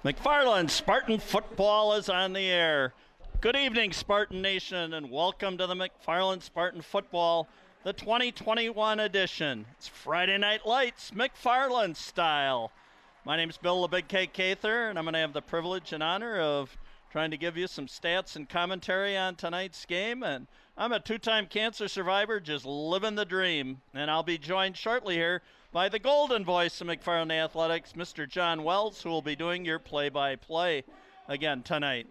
McFarland Spartan football is on the air. Good evening, Spartan Nation, and welcome to the McFarland Spartan football, the 2021 edition. It's Friday Night Lights, McFarland style. My name's Bill the Big K Cather, and I'm going to have the privilege and honor of trying to give you some stats and commentary on tonight's game. And I'm a two-time cancer survivor just living the dream. And I'll be joined shortly here by the golden voice of McFarland Athletics, Mr. John Wells, who will be doing your play-by-play again tonight.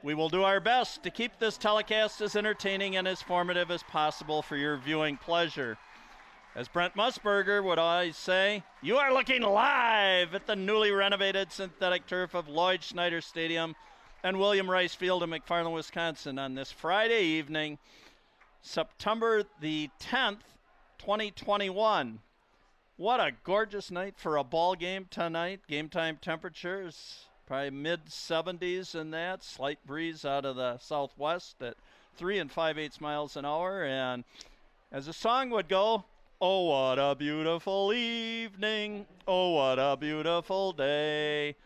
We will do our best to keep this telecast as entertaining and as formative as possible for your viewing pleasure. As Brent Musburger would always say, you are looking live at the newly renovated synthetic turf of Lloyd Schneider Stadium and William Rice Field in McFarland, Wisconsin on this Friday evening, September the 10th, 2021. What a gorgeous night for a ball game tonight. Game time temperatures, probably mid-70s in that. Slight breeze out of the southwest at 3 5/8 miles an hour. And as the song would go, oh, what a beautiful evening. Oh, what a beautiful day.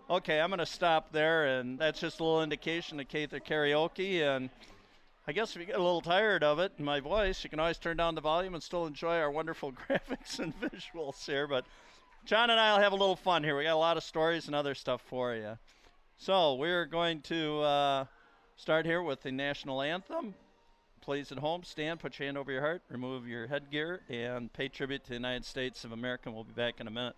Okay, I'm going to stop there, and that's just a little indication of Cather karaoke. And I guess if you get a little tired of it, my voice, you can always turn down the volume and still enjoy our wonderful graphics and visuals here. But John and I will have a little fun here. We got a lot of stories and other stuff for you. So we're going to start here with the national anthem. Please at home, stand, put your hand over your heart, remove your headgear, and pay tribute to the United States of America. We'll be back in a minute.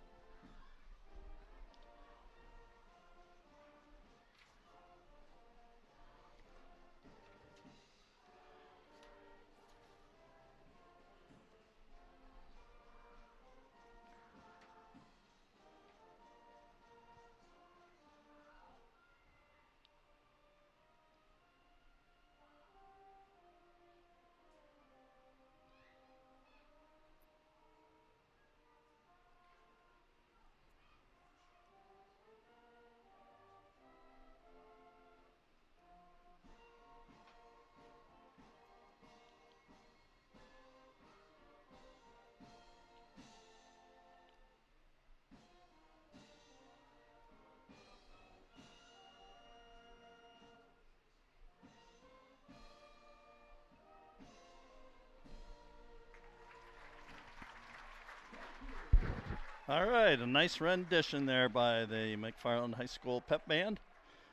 All right, a nice rendition there by the McFarland High School pep band.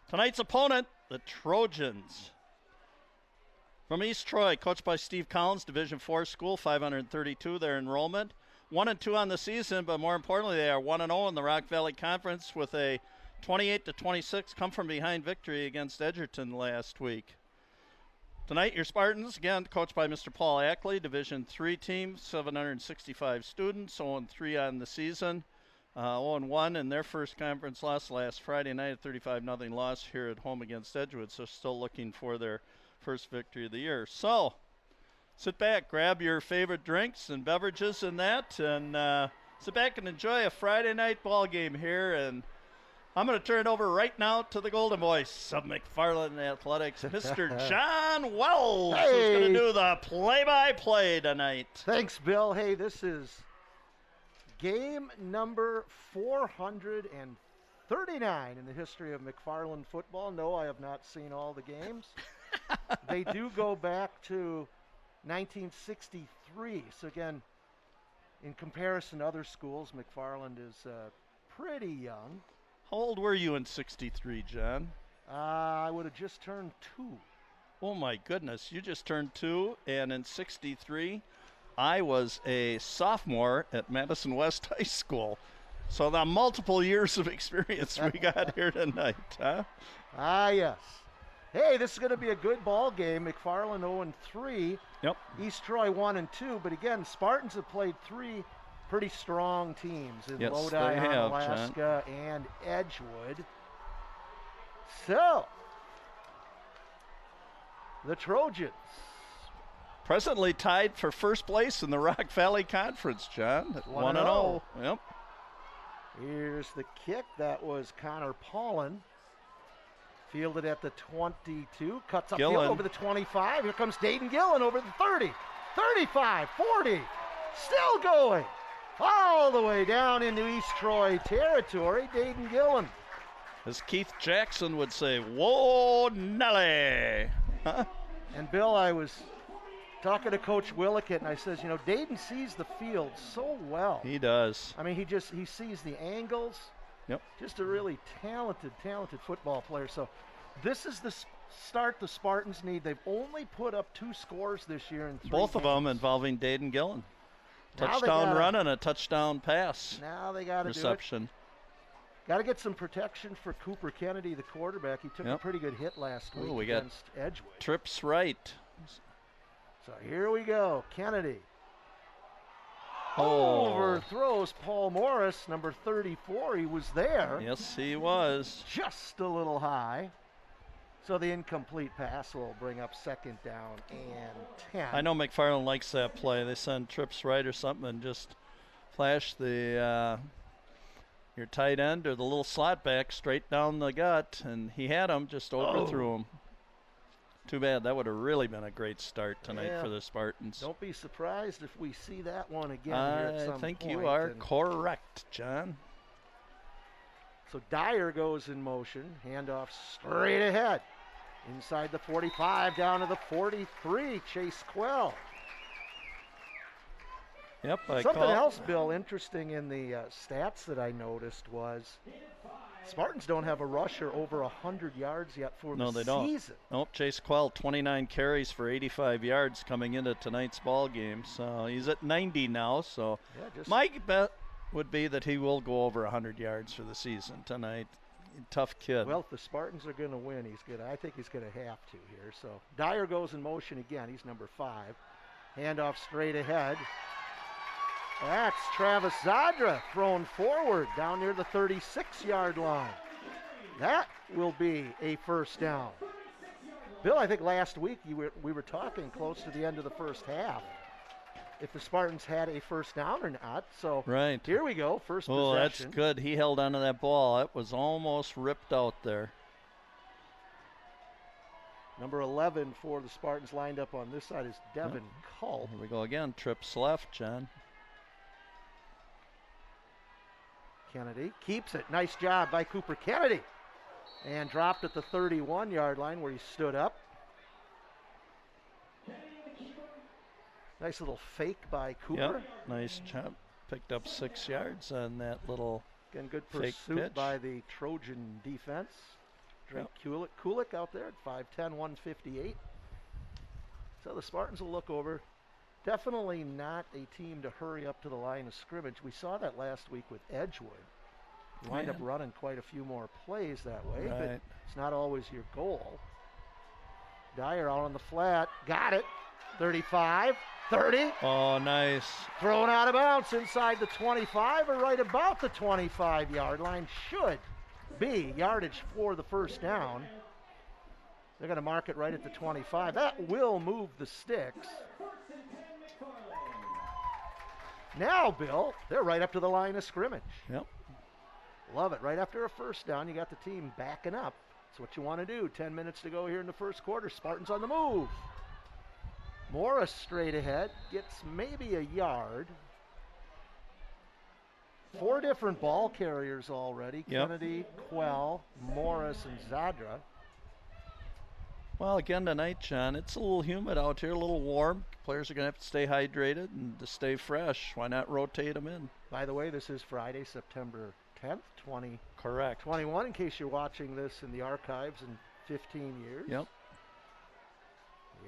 Tonight's opponent, the Trojans. From East Troy, coached by Steve Collins, Division IV school, 532 their enrollment. 1-2 on the season, but more importantly, they are 1-0 in the Rock Valley Conference with a 28-26 come-from-behind victory against Edgerton last week. Tonight, your Spartans, again, coached by Mr. Paul Ackley, Division III team, 765 students, 0-3 on the season, 0-1 in their first conference loss last Friday night, a 35-0 loss here at home against Edgewood, so still looking for their first victory of the year. So, sit back, grab your favorite drinks and beverages and that, and sit back and enjoy a Friday night ball game here. And I'm going to turn it over right now to the golden voice of McFarland Athletics, Mr. John Wells, who's going to do the play-by-play tonight. Thanks, Bill. Hey, this is game number 439 in the history of McFarland football. No, I have not seen all the games. They do go back to 1963. So, again, in comparison to other schools, McFarland is pretty young. How old were you in 63, John? I would have just turned 2. Oh, my goodness. You just turned 2, and in 63, I was a sophomore at Madison West High School. So the multiple years of experience we got here tonight, huh? Ah, yes. Hey, this is going to be a good ball game. McFarland 0-3. Yep. East Troy 1-2. But again, Spartans have played 3 pretty strong teams in Lodi, Alaska, and Edgewood. So, the Trojans. Presently tied for first place in the Rock Valley Conference, John, at 1-0. Yep. Here's the kick. That was Connor Paulin. Fielded at the 22. Cuts upfield over the 25. Here comes Dayton Gillen over the 30. 35, 40. Still going. All the way down into East Troy territory, Dayton Gillen. As Keith Jackson would say, whoa, Nelly. Huh? And Bill, I was talking to Coach Willickett, and I says, you know, Dayton sees the field so well. He does. I mean, he sees the angles. Yep. Just a really talented football player. So this is the start the Spartans need. They've only put up 2 scores this year in 3 Both games. of them involving Dayton Gillen. Now Touchdown run and a touchdown pass. Now they got to reception. Got to get some protection for Cooper Kennedy, the quarterback. He took a pretty good hit last week against Edgewood. Trips right. So here we go. Kennedy. Overthrows Paul Morris, number 34. He was there. Yes, he was. Just a little high. So the incomplete pass will bring up 2nd down and 10. I know McFarland likes that play. They send trips right or something and just flash the your tight end or the little slot back straight down the gut, and he had him, just overthrew him. Too bad. That would have really been a great start tonight for the Spartans. Don't be surprised if we see that one again here at some point. I think you are correct, John. So Dyer goes in motion, handoff straight ahead. Inside the 45, down to the 43, Chase Quell. Yep, Something else, Bill, interesting in the stats that I noticed was Spartans don't have a rusher over 100 yards yet for the season. No, they don't. Nope, Chase Quell, 29 carries for 85 yards coming into tonight's ball game. So he's at 90 now. So my bet would be that he will go over 100 yards for the season tonight. Tough kid. Well, if the Spartans are going to win, I think he's going to have to here. So Dyer goes in motion again. He's number 5. Handoff straight ahead. That's Travis Zadra thrown forward down near the 36-yard line. That will be a 1st down. Bill, I think last week we were talking close to the end of the first half if the Spartans had a 1st down or not. So here we go, first possession. Oh, that's good. He held onto that ball. It was almost ripped out there. Number 11 for the Spartans lined up on this side is Devin Culp. Here we go again. Trips left, John. Kennedy keeps it. Nice job by Cooper Kennedy. And dropped at the 31-yard line where he stood up. Nice little fake by Cooper. Yep, nice job. Picked up 6 yards on that little Again, good fake pursuit pitch by the Trojan defense. Drake Kulik out there at 5'10", 158. So the Spartans will look over. Definitely not a team to hurry up to the line of scrimmage. We saw that last week with Edgewood. You wind up running quite a few more plays that way, but it's not always your goal. Dyer out on the flat. Got it. 35, 30. Oh, nice. Thrown out of bounds inside the 25 or right about the 25-yard line. Should be yardage for the 1st down. They're going to mark it right at the 25. That will move the sticks. Now, Bill, they're right up to the line of scrimmage. Yep. Love it. Right after a 1st down, you got the team backing up. That's what you want to do. 10 minutes to go here in the 1st quarter. Spartans on the move. Morris straight ahead. Gets maybe a yard. 4 different ball carriers already. Kennedy, Quell, Morris, and Zadra. Well, again tonight, John, it's a little humid out here, a little warm. Players are going to have to stay hydrated and to stay fresh. Why not rotate them in? By the way, this is Friday, September 10th, 2021, Correct. in case you're watching this in the archives in 15 years. Yep.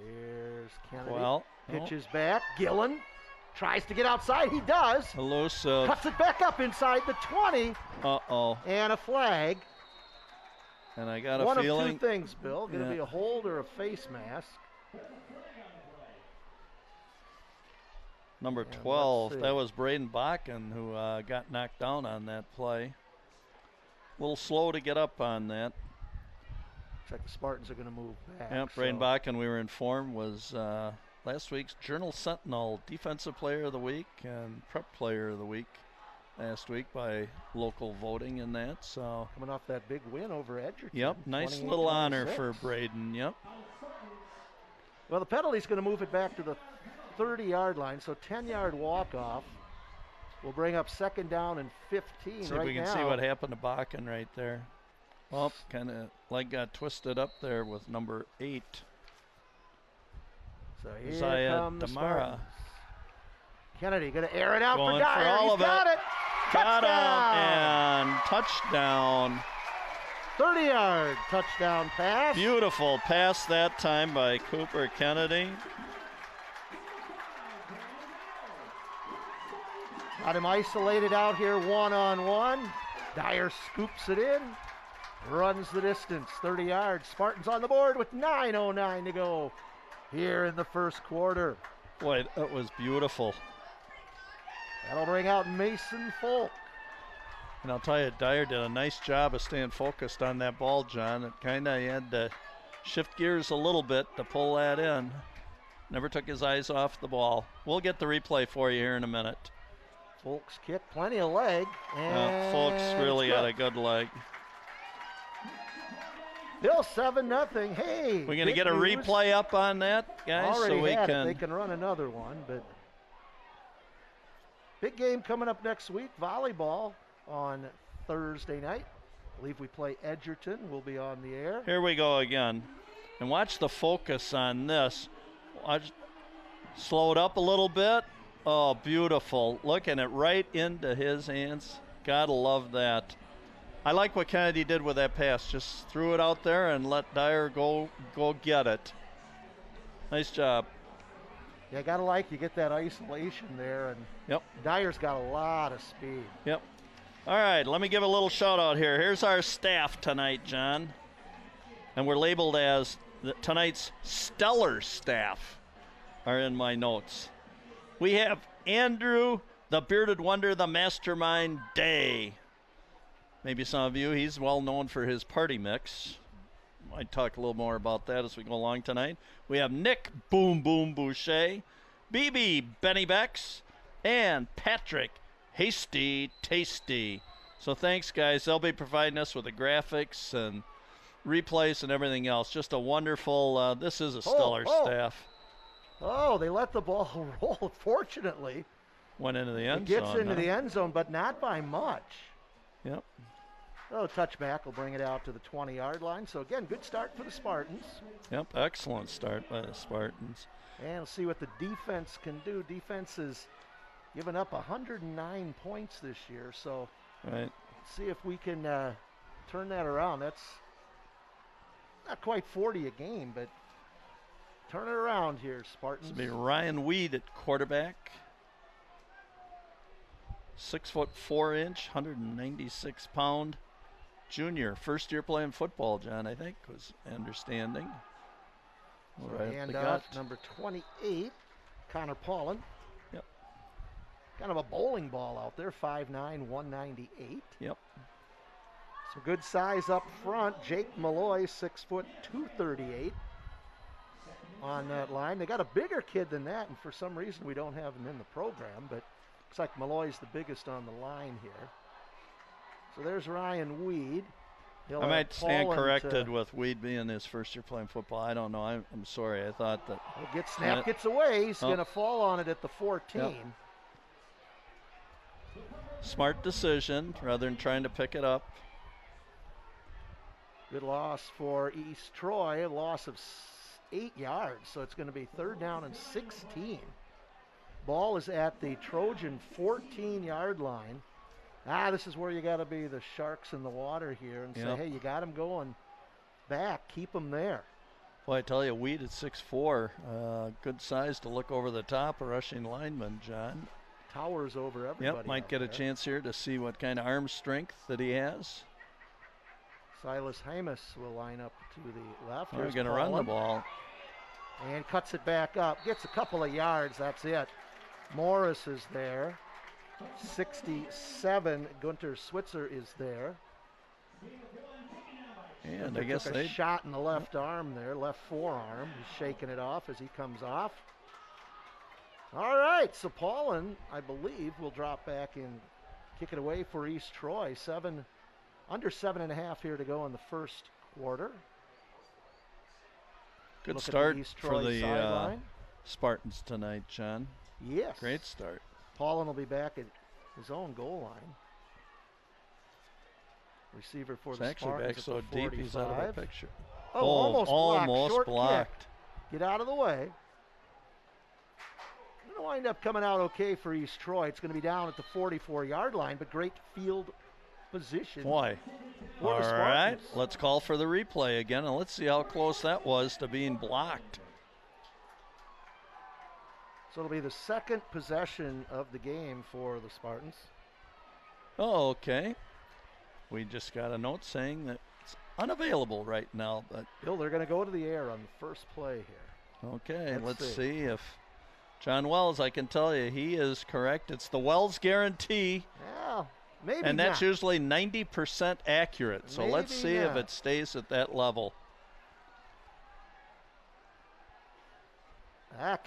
Here's Kennedy. Well, pitches back. Gillen tries to get outside. He does. Elusive. Cuts it back up inside the 20. Uh-oh. And a flag. And I got a feeling. feeling. One of 2 things, Bill. Going to be a hold or a face mask. Number 12. That was Braden Bakken who got knocked down on that play. A little slow to get up on that. Looks like the Spartans are going to move back. Yeah, Braden Bakken, we were informed, was last week's Journal Sentinel Defensive Player of the Week and Prep Player of the Week last week by local voting in that. So coming off that big win over Edgerton. Yep, nice little honor for Braden. Yep. Well, the penalty's going to move it back to the 30-yard line, so 10-yard walk-off will bring up 2nd down and 15 see if we can see what happened to Bakken right there. Oh, kind of leg got twisted up there with number 8. So here come the Spartans. Kennedy going to air it out Going for Dyer. For all He's of got it. Got Touchdown. him, and touchdown. 30-yard touchdown pass. Beautiful pass that time by Cooper Kennedy. Got him isolated out here one-on-one. Dyer scoops it in, runs the distance, 30 yards. Spartans on the board with 9:09 to go here in the first quarter. Boy, that was beautiful. That'll bring out Mason Folk. And I'll tell you, Dyer did a nice job of staying focused on that ball, John. It kind of had to shift gears a little bit to pull that in. Never took his eyes off the ball. We'll get the replay for you here in a minute. Folk's kick, plenty of leg. And Folks really had a good leg. Still 7-0. Hey, we're going to get a replay up on that, guys, already so we had can. They can run another one, but big game coming up next week. Volleyball on Thursday night. I believe we play Edgerton. We'll be on the air. Here we go again, and watch the focus on this. Watch, slow it up a little bit. Oh, beautiful! Looking it right into his hands. Gotta love that. I like what Kennedy did with that pass. Just threw it out there and let Dyer go get it. Nice job. Yeah, gotta like you get that isolation there, and yep. Dyer's got a lot of speed. Yep. All right, let me give a little shout out here. Here's our staff tonight, John, and we're labeled as tonight's stellar staff. Are in my notes. We have Andrew, the Bearded Wonder, the Mastermind Day. Maybe some of you, he's well known for his party mix. Might talk a little more about that as we go along tonight. We have Nick Boom Boom Boucher, BB Benny Becks, and Patrick Hasty Tasty. So thanks, guys. They'll be providing us with the graphics and replays and everything else. Just a wonderful, this is a stellar staff. Oh, they let the ball roll, fortunately. Went into the end zone. It gets into the end zone, but not by much. Yep. Oh, touchback will bring it out to the 20-yard line. So, again, good start for the Spartans. Yep, excellent start by the Spartans. And we'll see what the defense can do. Defense has given up 109 points this year. So, right. See if we can turn that around. That's not quite 40 a game, but turn it around here, Spartans. This will be Ryan Weed at quarterback. 6'4", 196-pound junior. First year playing football, John, I think, was understanding. So right hand off number 28, Connor Paulin. Yep. Kind of a bowling ball out there, 5'9", 198. Yep. Some good size up front. Jake Malloy, 6 foot, 238 on that line. They got a bigger kid than that, and for some reason we don't have him in the program, but looks like Malloy's the biggest on the line here. So there's Ryan Weed. I might stand corrected with Weed being his first year playing football. I don't know. I'm sorry. I thought that. He'll get snapped, gets away. He's going to fall on it at the 14. Yep. Smart decision rather than trying to pick it up. Good loss for East Troy, a loss of 8 yards. So it's going to be 3rd down and 16. Ball is at the Trojan 14-yard line. This is where you got to be the sharks in the water here and say, hey, you got him going back. Keep him there. Well, I tell you, Weed at 6'4", good size to look over the top, a rushing lineman, John. Towers over everybody. Yep, might get a chance here to see what kind of arm strength that he has. Silas Hymas will line up to the left. We're going to run the ball. And cuts it back up. Gets a couple of yards. That's it. Morris is there. 67. Gunter Switzer is there. And I guess took a shot in the left arm there, left forearm. He's shaking it off as he comes off. All right, so Paulin, I believe, will drop back and kick it away for East Troy. Under 7.5 here to go in the first quarter. Good start for the Spartans tonight, John. Yes. Great start. Paulin will be back at his own goal line. Receiver for It's the actually Spartans back so at the deep he's out of the 45. picture. Oh, almost blocked. Almost Short blocked. kick. Get out of the way. Going to wind up coming out okay for East Troy. It's going to be down at the 44-yard line, but great field position. Boy. All right, let's call for the replay again, and let's see how close that was to being blocked. So it'll be the second possession of the game for the Spartans. Oh, okay. We just got a note saying that it's unavailable right now, but Bill, they're going to go to the air on the first play here. Okay, let's see if John Wells, I can tell you, he is correct. It's the Wells guarantee. Yeah, maybe and that's not. usually 90% accurate. So let's see if it stays at that level.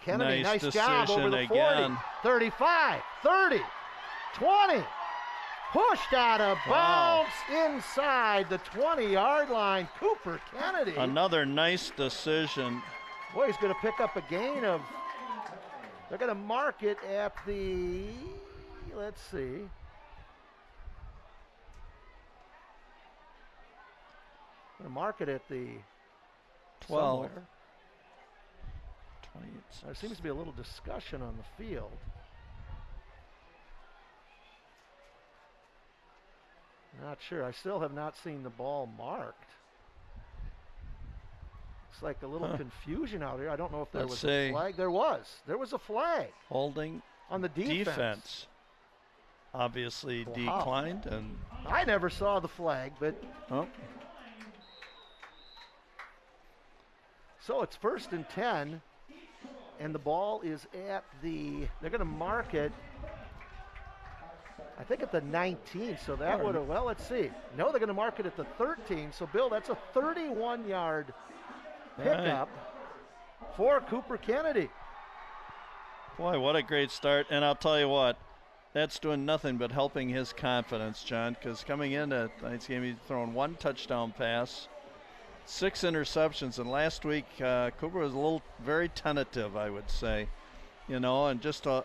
Kennedy, nice job over the 40, again. 35, 30, 20. Pushed out of bounds inside the 20-yard line. Cooper Kennedy. Another nice decision. Boy, he's going to pick up a gain of, they're going to mark it at the, let's see. Going to mark it at the 12. Somewhere. There seems to be a little discussion on the field. Not sure. I still have not seen the ball marked. Looks like a little confusion out here. I don't know if there was a flag. There was a flag. Holding on the defense. Obviously declined. And I never saw the flag, but so it's 1st and 10, and the ball is at the, they're going to mark it, I think at the 19, so that would have, well, let's see. No, they're going to mark it at the 13, so Bill, that's a 31-yard pickup for Cooper Kennedy. Boy, what a great start, and I'll tell you what, that's doing nothing but helping his confidence, John, because coming into tonight's game, he's thrown 1 touchdown pass, 6 interceptions, and last week Cooper was very tentative, I would say, and just a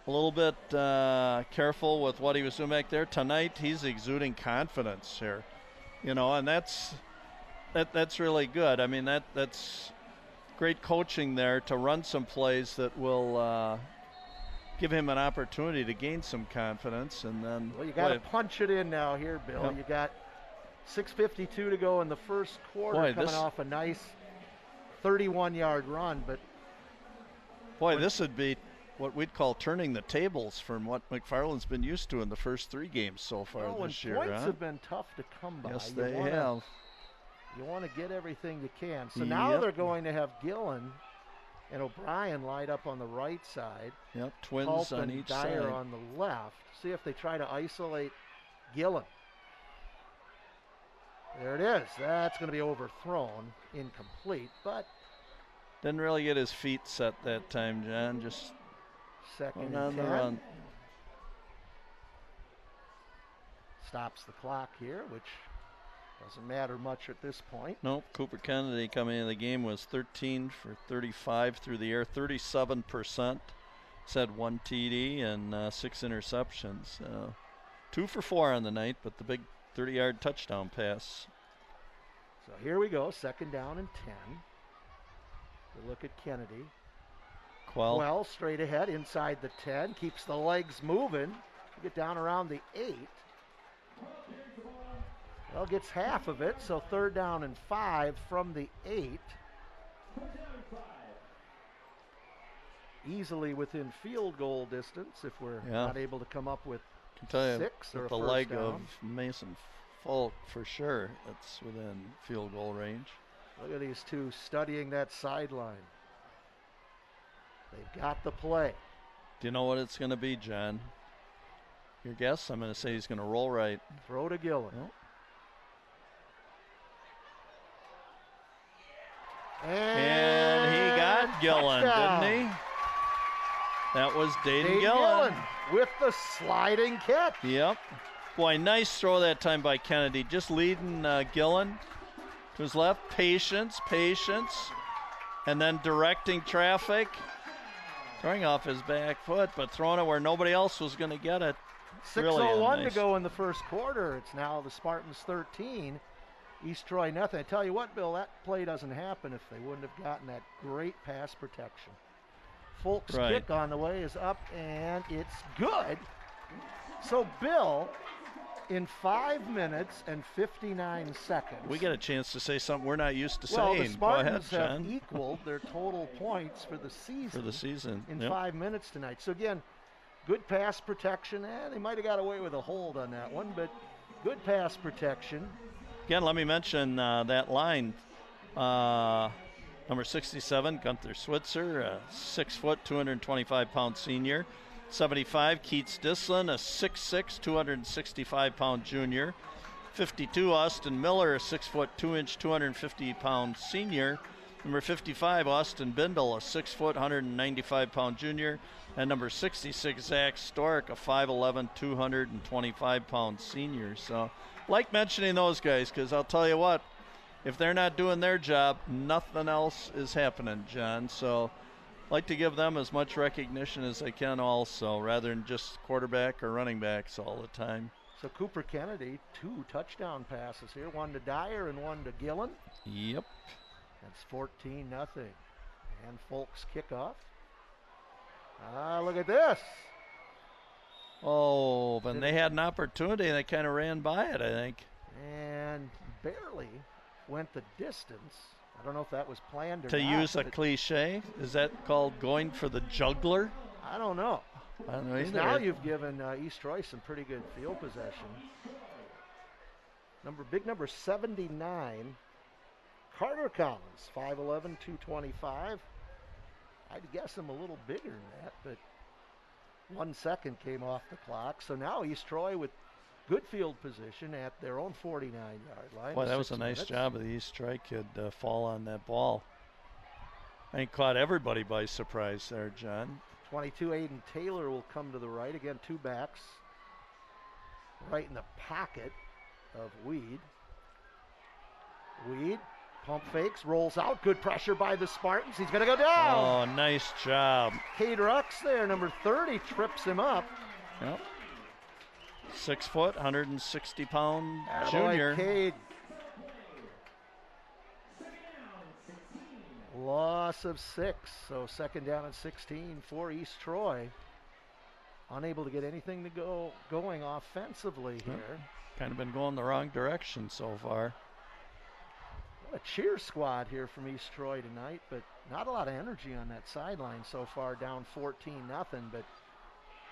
little bit careful with what he was doing back there. Tonight he's exuding confidence here, and that's really good. I mean, that's great coaching there to run some plays that will give him an opportunity to gain some confidence. And then, well, you got to punch it in now here, Bill. Yep. You got 6:52 to go in the first quarter, coming off a nice 31-yard run. But boy, this would be what we'd call turning the tables from what McFarland's been used to in the first 3 games so far this year. Points have been tough to come by. Yes, they have. You want to get everything you can. So now they're going to have Gillen and O'Brien light up on the right side. Yep, twins Culp on and each Dyer side. on the left. See if they try to isolate Gillen. There it is. That's going to be overthrown, incomplete, but didn't really get his feet set that time, John. Just second on and the 10. run. Stops the clock here, which doesn't matter much at this point. Nope. Cooper Kennedy coming into the game was 13 for 35 through the air, 37%. He's had 1 TD and 6 interceptions. 2 for 4 on the night, but the big 30-yard touchdown pass. So here we go, 2nd down and 10. We look at Kennedy. Well, straight ahead inside the 10, keeps the legs moving. Get down around the 8. Well, gets half of it, so 3rd down and 5 from the 8. Easily within field goal distance if we're not able to come up with 6 or a the first leg down. of Mason Falk for sure. That's within field goal range. Look at these two studying that sideline. They've got the play. Do you know what it's going to be, John? Your guess? I'm going to say he's going to roll right. Throw to Gillen. Nope. And he got Gillen, didn't he? That was Dayton Gillen with the sliding catch. Yep. Boy, nice throw that time by Kennedy. Just leading Gillen to his left. Patience. And then directing traffic. Throwing off his back foot, but throwing it where nobody else was going to get it. 6:01 to go in the first quarter. It's now the Spartans 13, East Troy nothing. I tell you what, Bill, that play doesn't happen if they wouldn't have gotten that great pass protection. Folk's kick on the way is up, and it's good. So, Bill, in 5 minutes and 59 seconds. We get a chance to say something we're not used to saying. Well, the Spartans Go ahead, have equaled their total points for the season. In 5 minutes tonight. So, again, good pass protection. They might have got away with a hold on that one, but good pass protection. Again, let me mention that line. Number 67, Gunther Switzer, 6 foot, 225-pound senior. 75, Keats Dislin, a 6'6", 265-pound junior. 52, Austin Miller, a 6 foot, 2 inch, 250-pound senior. Number 55, Austin Bindle, a 6 foot, 195-pound junior. And number 66, Zach Stork, a 5'11", 225-pound senior. So, like mentioning those guys, because I'll tell you what, if they're not doing their job, nothing else is happening, John. So, like to give them as much recognition as I can also, rather than just quarterback or running backs all the time. So Cooper Kennedy, 2 touchdown passes here, one to Dyer and one to Gillen. Yep. That's 14-0. And Folks kickoff. Look at this. Oh, but they had an opportunity and they kind of ran by it, I think. And barely went the distance. I don't know if that was planned or to not. Use a cliche, is that called going for the juggler? I don't know. I don't know either. Now you've given East Troy some pretty good field possession. Big number 79, Carter Collins, 5'11", 225. I'd guess him a little bigger than that, but 1 second came off the clock. So now East Troy with good field position at their own 49-yard line. Boy, that was a nice job of the East Troy kid to fall on that ball. I think caught everybody by surprise there, John. 22, Aiden Taylor will come to the right. Again, 2 backs right in the pocket of Weed. Weed, pump fakes, rolls out. Good pressure by the Spartans. He's going to go down. Oh, nice job. Cade Rux there, number 30, trips him up. Yep. 6 foot, 160-pound junior. Cade. Loss of 6, so second down and 16 for East Troy. Unable to get anything to going offensively here. Kind of been going the wrong direction so far. What a cheer squad here from East Troy tonight, but not a lot of energy on that sideline so far, down 14-0, but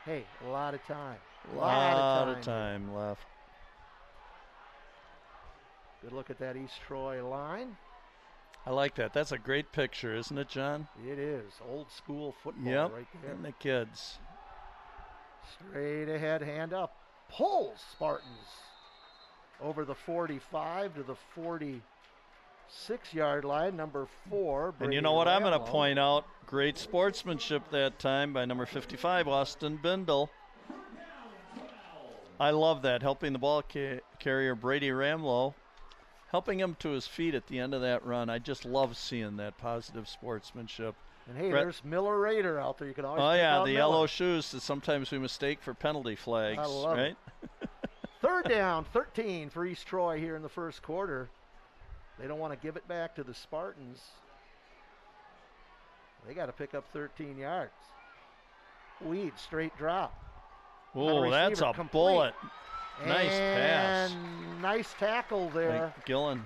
hey, a lot of time. A lot of time left. Good look at that East Troy line. I like that. That's a great picture, isn't it, John? It is. Old school football right there. And the kids. Straight ahead, hand up. Pulls Spartans over the 45 to the 46-yard line, number 4. And you know what I'm going to point out? Great sportsmanship that time by number 55, Austin Bindle. I love that, helping the ball carrier Brady Ramlow, helping him to his feet at the end of that run. I just love seeing that positive sportsmanship. And hey, there's Miller Raider out there. You can always the yellow shoes that sometimes we mistake for penalty flags. I love it. Third down, 13 for East Troy here in the first quarter. They don't want to give it back to the Spartans. They got to pick up 13 yards. Weed, straight drop. Oh, that's a bullet. Nice pass. And nice tackle there. By Gillen.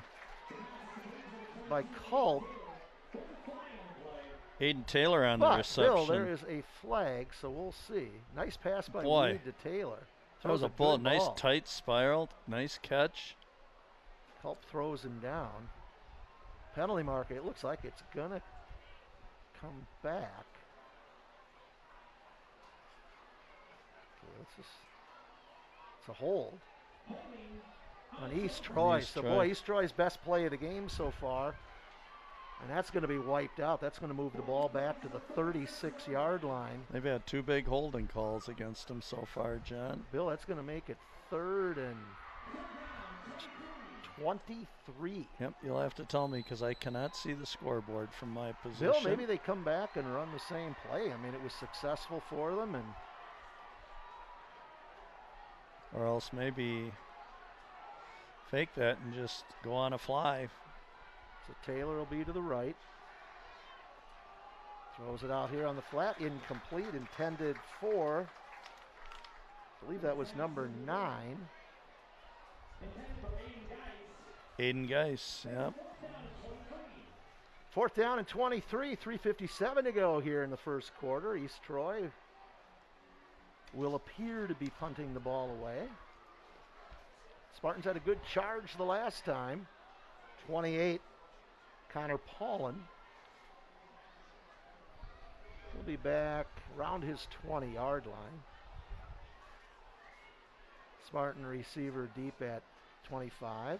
By Culp. Aiden Taylor on the reception. Bill, there is a flag, so we'll see. Nice pass by Weed to Taylor. That was a bullet. Nice tight spiral. Nice catch. Culp throws him down. Penalty marker. It looks like it's going to come back. Okay, it's a hold on East Troy. Boy, East Troy's best play of the game so far. And that's going to be wiped out. That's going to move the ball back to the 36-yard line. They've had 2 big holding calls against them so far, John. Bill, that's going to make it 3rd and 23. Yep, you'll have to tell me because I cannot see the scoreboard from my position. Bill, maybe they come back and run the same play. I mean, it was successful for them. And Or else maybe fake that and just go on a fly. So Taylor will be to the right. Throws it out here on the flat. Incomplete. Intended for, I believe that was number 9. Aiden Geis, yep. 4th down and 23. 3:57 to go here in the first quarter. East Troy will appear to be punting the ball away. Spartans had a good charge the last time. 28, Connor Paulin. He'll be back around his 20-yard line. Spartan receiver deep at 25.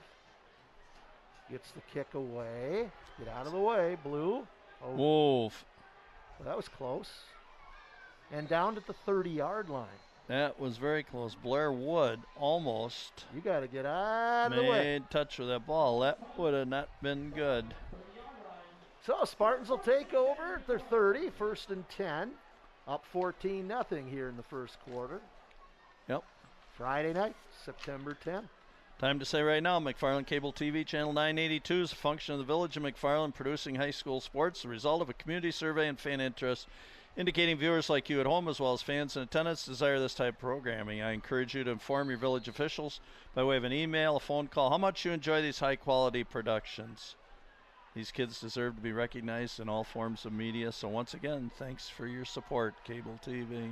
Gets the kick away. Get out of the way, Blue. Oh, Wolf. Well, that was close. And down at the 30-yard line. That was very close. Blair Wood almost You got to get out of the way. made touch with that ball. That would have not been good. So Spartans will take over at their 30, 1st and 10. Up 14-0 here in the first quarter. Yep. Friday night, September 10th. Time to say right now, McFarland Cable TV Channel 982 is a function of the Village of McFarland producing high school sports, the result of a community survey and fan interest, indicating viewers like you at home as well as fans in attendance desire this type of programming. I encourage you to inform your village officials by way of an email, a phone call, how much you enjoy these high-quality productions. These kids deserve to be recognized in all forms of media, so once again, thanks for your support, Cable TV.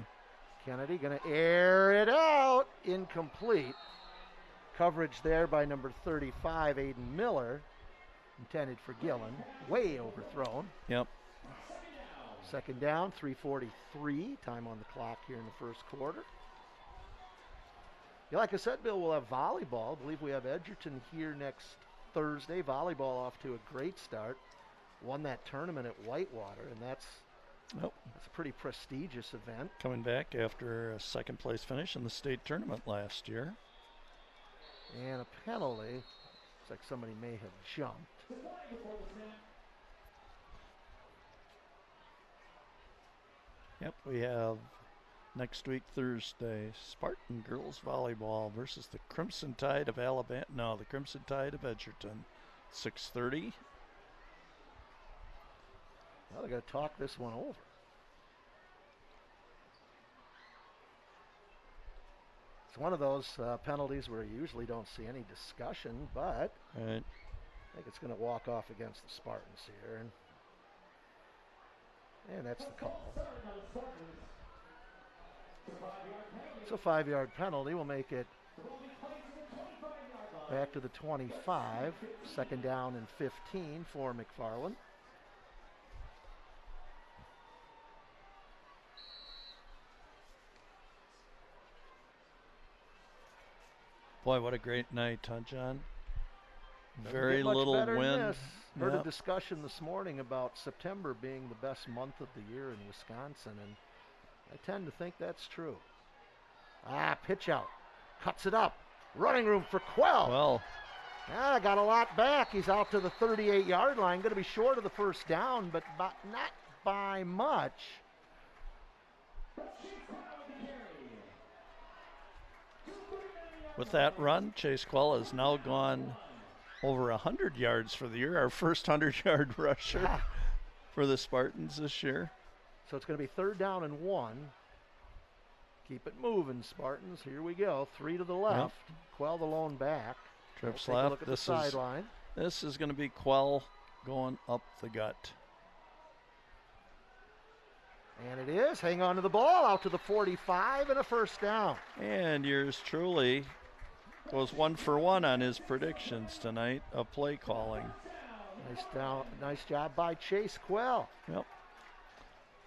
Kennedy going to air it out. Incomplete. Coverage there by number 35, Aiden Miller. Intended for Gillen. Way overthrown. Yep. 2nd down, 3:43. Time on the clock here in the first quarter. Yeah, like I said, Bill, we'll have volleyball. I believe we have Edgerton here next Thursday. Volleyball off to a great start. Won that tournament at Whitewater, and that's a pretty prestigious event. Coming back after a second place finish in the state tournament last year. And a penalty. Looks like somebody may have jumped. Yep, we have next week, Thursday, Spartan girls volleyball versus the Crimson Tide of Alabama. No, the Crimson Tide of Edgerton. 6:30. Well, they're going to talk this one over. It's one of those penalties where you usually don't see any discussion, but Right. I think it's going to walk off against the Spartans here. And that's the call. It's a 5-yard penalty. We'll make it back to the 25. 2nd down and 15 for McFarland. Boy, what a great night, huh, John? Doesn't Very get much little better than wind. this. Heard a Yep. discussion this morning about September being the best month of the year in Wisconsin, and I tend to think that's true. Pitch out. Cuts it up. Running room for Quell. Well, Got a lot back. He's out to the 38-yard line. Going to be short of the 1st down, but not by much. with that run, Chase Quell has now gone over 100 yards for the year, our first 100-yard rusher for the Spartans this year. So it's going to be 3rd down and 1. Keep it moving, Spartans. Here we go. 3 to the left. Yep. Quell the lone back. Trips Take a left. look at the sideline. This is going to be Quell going up the gut. And it is. Hang on to the ball. Out to the 45 and a 1st down. And yours truly goes 1 for 1 on his predictions tonight of play calling. Nice job by Chase Quell. Yep.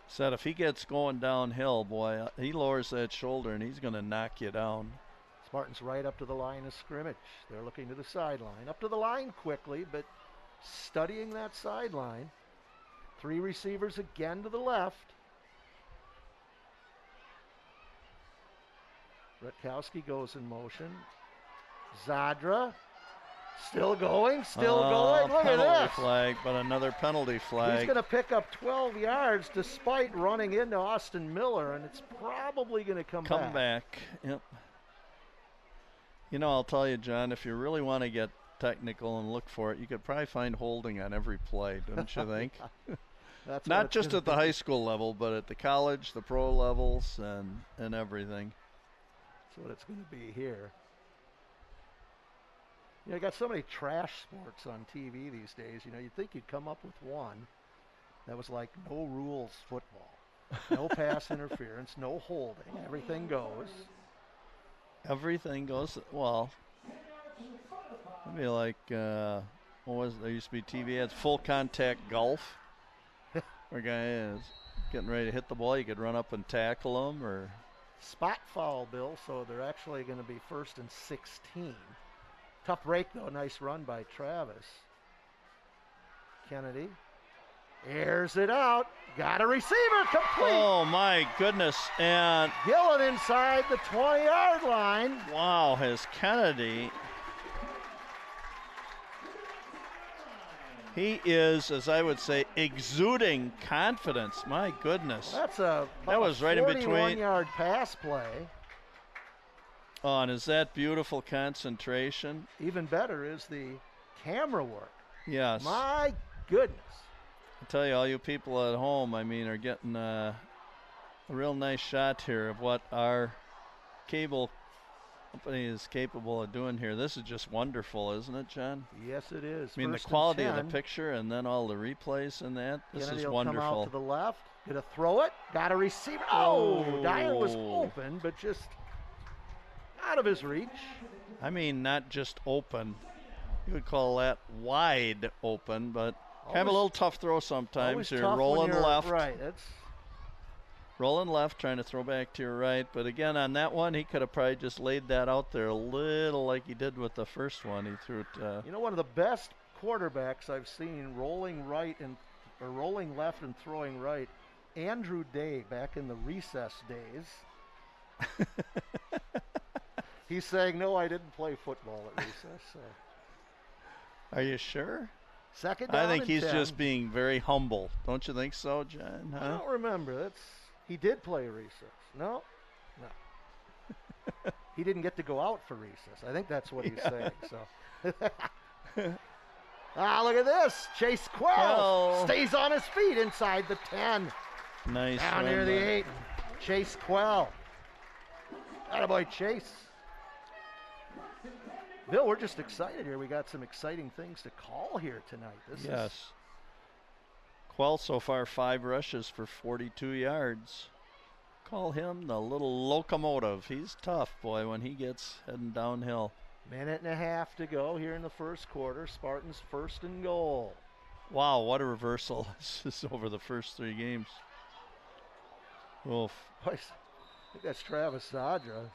Said if he gets going downhill, boy, he lowers that shoulder and he's going to knock you down. Spartans right up to the line of scrimmage. They're looking to the sideline. Up to the line quickly, but studying that sideline. 3 receivers again to the left. Rutkowski goes in motion. Zadra still going, going. Look at penalty this. flag, but another penalty flag. He's going to pick up 12 yards despite running into Austin Miller, and it's probably going to come back. Yep. You know, I'll tell you, John, if you really want to get technical and look for it, you could probably find holding on every play, don't you think? That's Not just at the high school level, but at the college, the pro levels, and everything. That's what it's going to be here. You know, you got so many trash sports on TV these days. You know, you'd think you'd come up with one that was like no rules football. No pass interference, no holding. Everything goes. Everything goes. Well, it'd be like, what was it? There used to be TV ads, full contact golf. Where a guy is getting ready to hit the ball, you could run up and tackle him, or spot foul, Bill. So they're actually going to be 1st and 16. Tough break though. Nice run by Travis. Kennedy airs it out. Got a receiver, complete. Oh my goodness! And Gillen inside the 20-yard line. Wow, has Kennedy. He is, as I would say, exuding confidence. My goodness. That was right in between. 41-yard pass play. Oh, and is that beautiful concentration? Even better is the camera work. Yes. My goodness. I tell you, all you people at home, I mean, are getting a real nice shot here of what our cable company is capable of doing here. This is just wonderful, isn't it, John? Yes, it is. I mean, the quality of the picture and then all the replays and that. This Kennedy is will wonderful. Come out to the left. Gonna throw it. Got a receiver. Oh, Dyer was open, but just out of his reach. I mean, not just open. You would call that wide open, but kind of a little tough throw sometimes. You're rolling left. Right. It's rolling left, trying to throw back to your right. But again, on that one, he could have probably just laid that out there a little like he did with the first one. He threw it. You know, one of the best quarterbacks I've seen rolling rolling left and throwing right, Andrew Day, back in the recess days. He's saying, no, I didn't play football at recess. So. Are you sure? Second down. I think he's 10. just being very humble. Don't you think so, John? Huh? I don't remember. He did play recess. No. He didn't get to go out for recess. I think that's what he's saying. So. Look at this. Chase Quell stays on his feet inside the 10. Nice. Down near the 8. Chase Quell. Attaboy, Chase. Bill, we're just excited here. We got some exciting things to call here tonight. Yes. Quell so far 5 rushes for 42 yards. Call him the little locomotive. He's tough, boy, when he gets heading downhill. Minute and a half to go here in the first quarter. Spartans 1st and goal. Wow, what a reversal. This is over the first 3 games. Oof. I think that's Travis Sadra.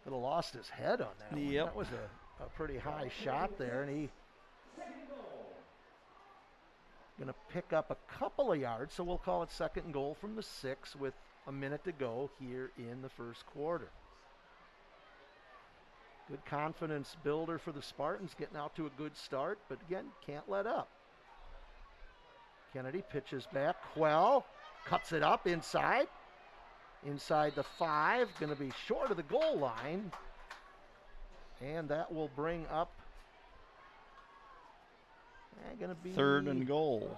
Could have lost his head on that one. That was a pretty high shot there, and he going to pick up a couple of yards, so we'll call it 2nd and goal from the 6 with a minute to go here in the first quarter. Good confidence builder for the Spartans, getting out to a good start, but again, can't let up. Kennedy pitches back. Quell cuts it up inside the 5, going to be short of the goal line, and that will bring up going to be 3rd and goal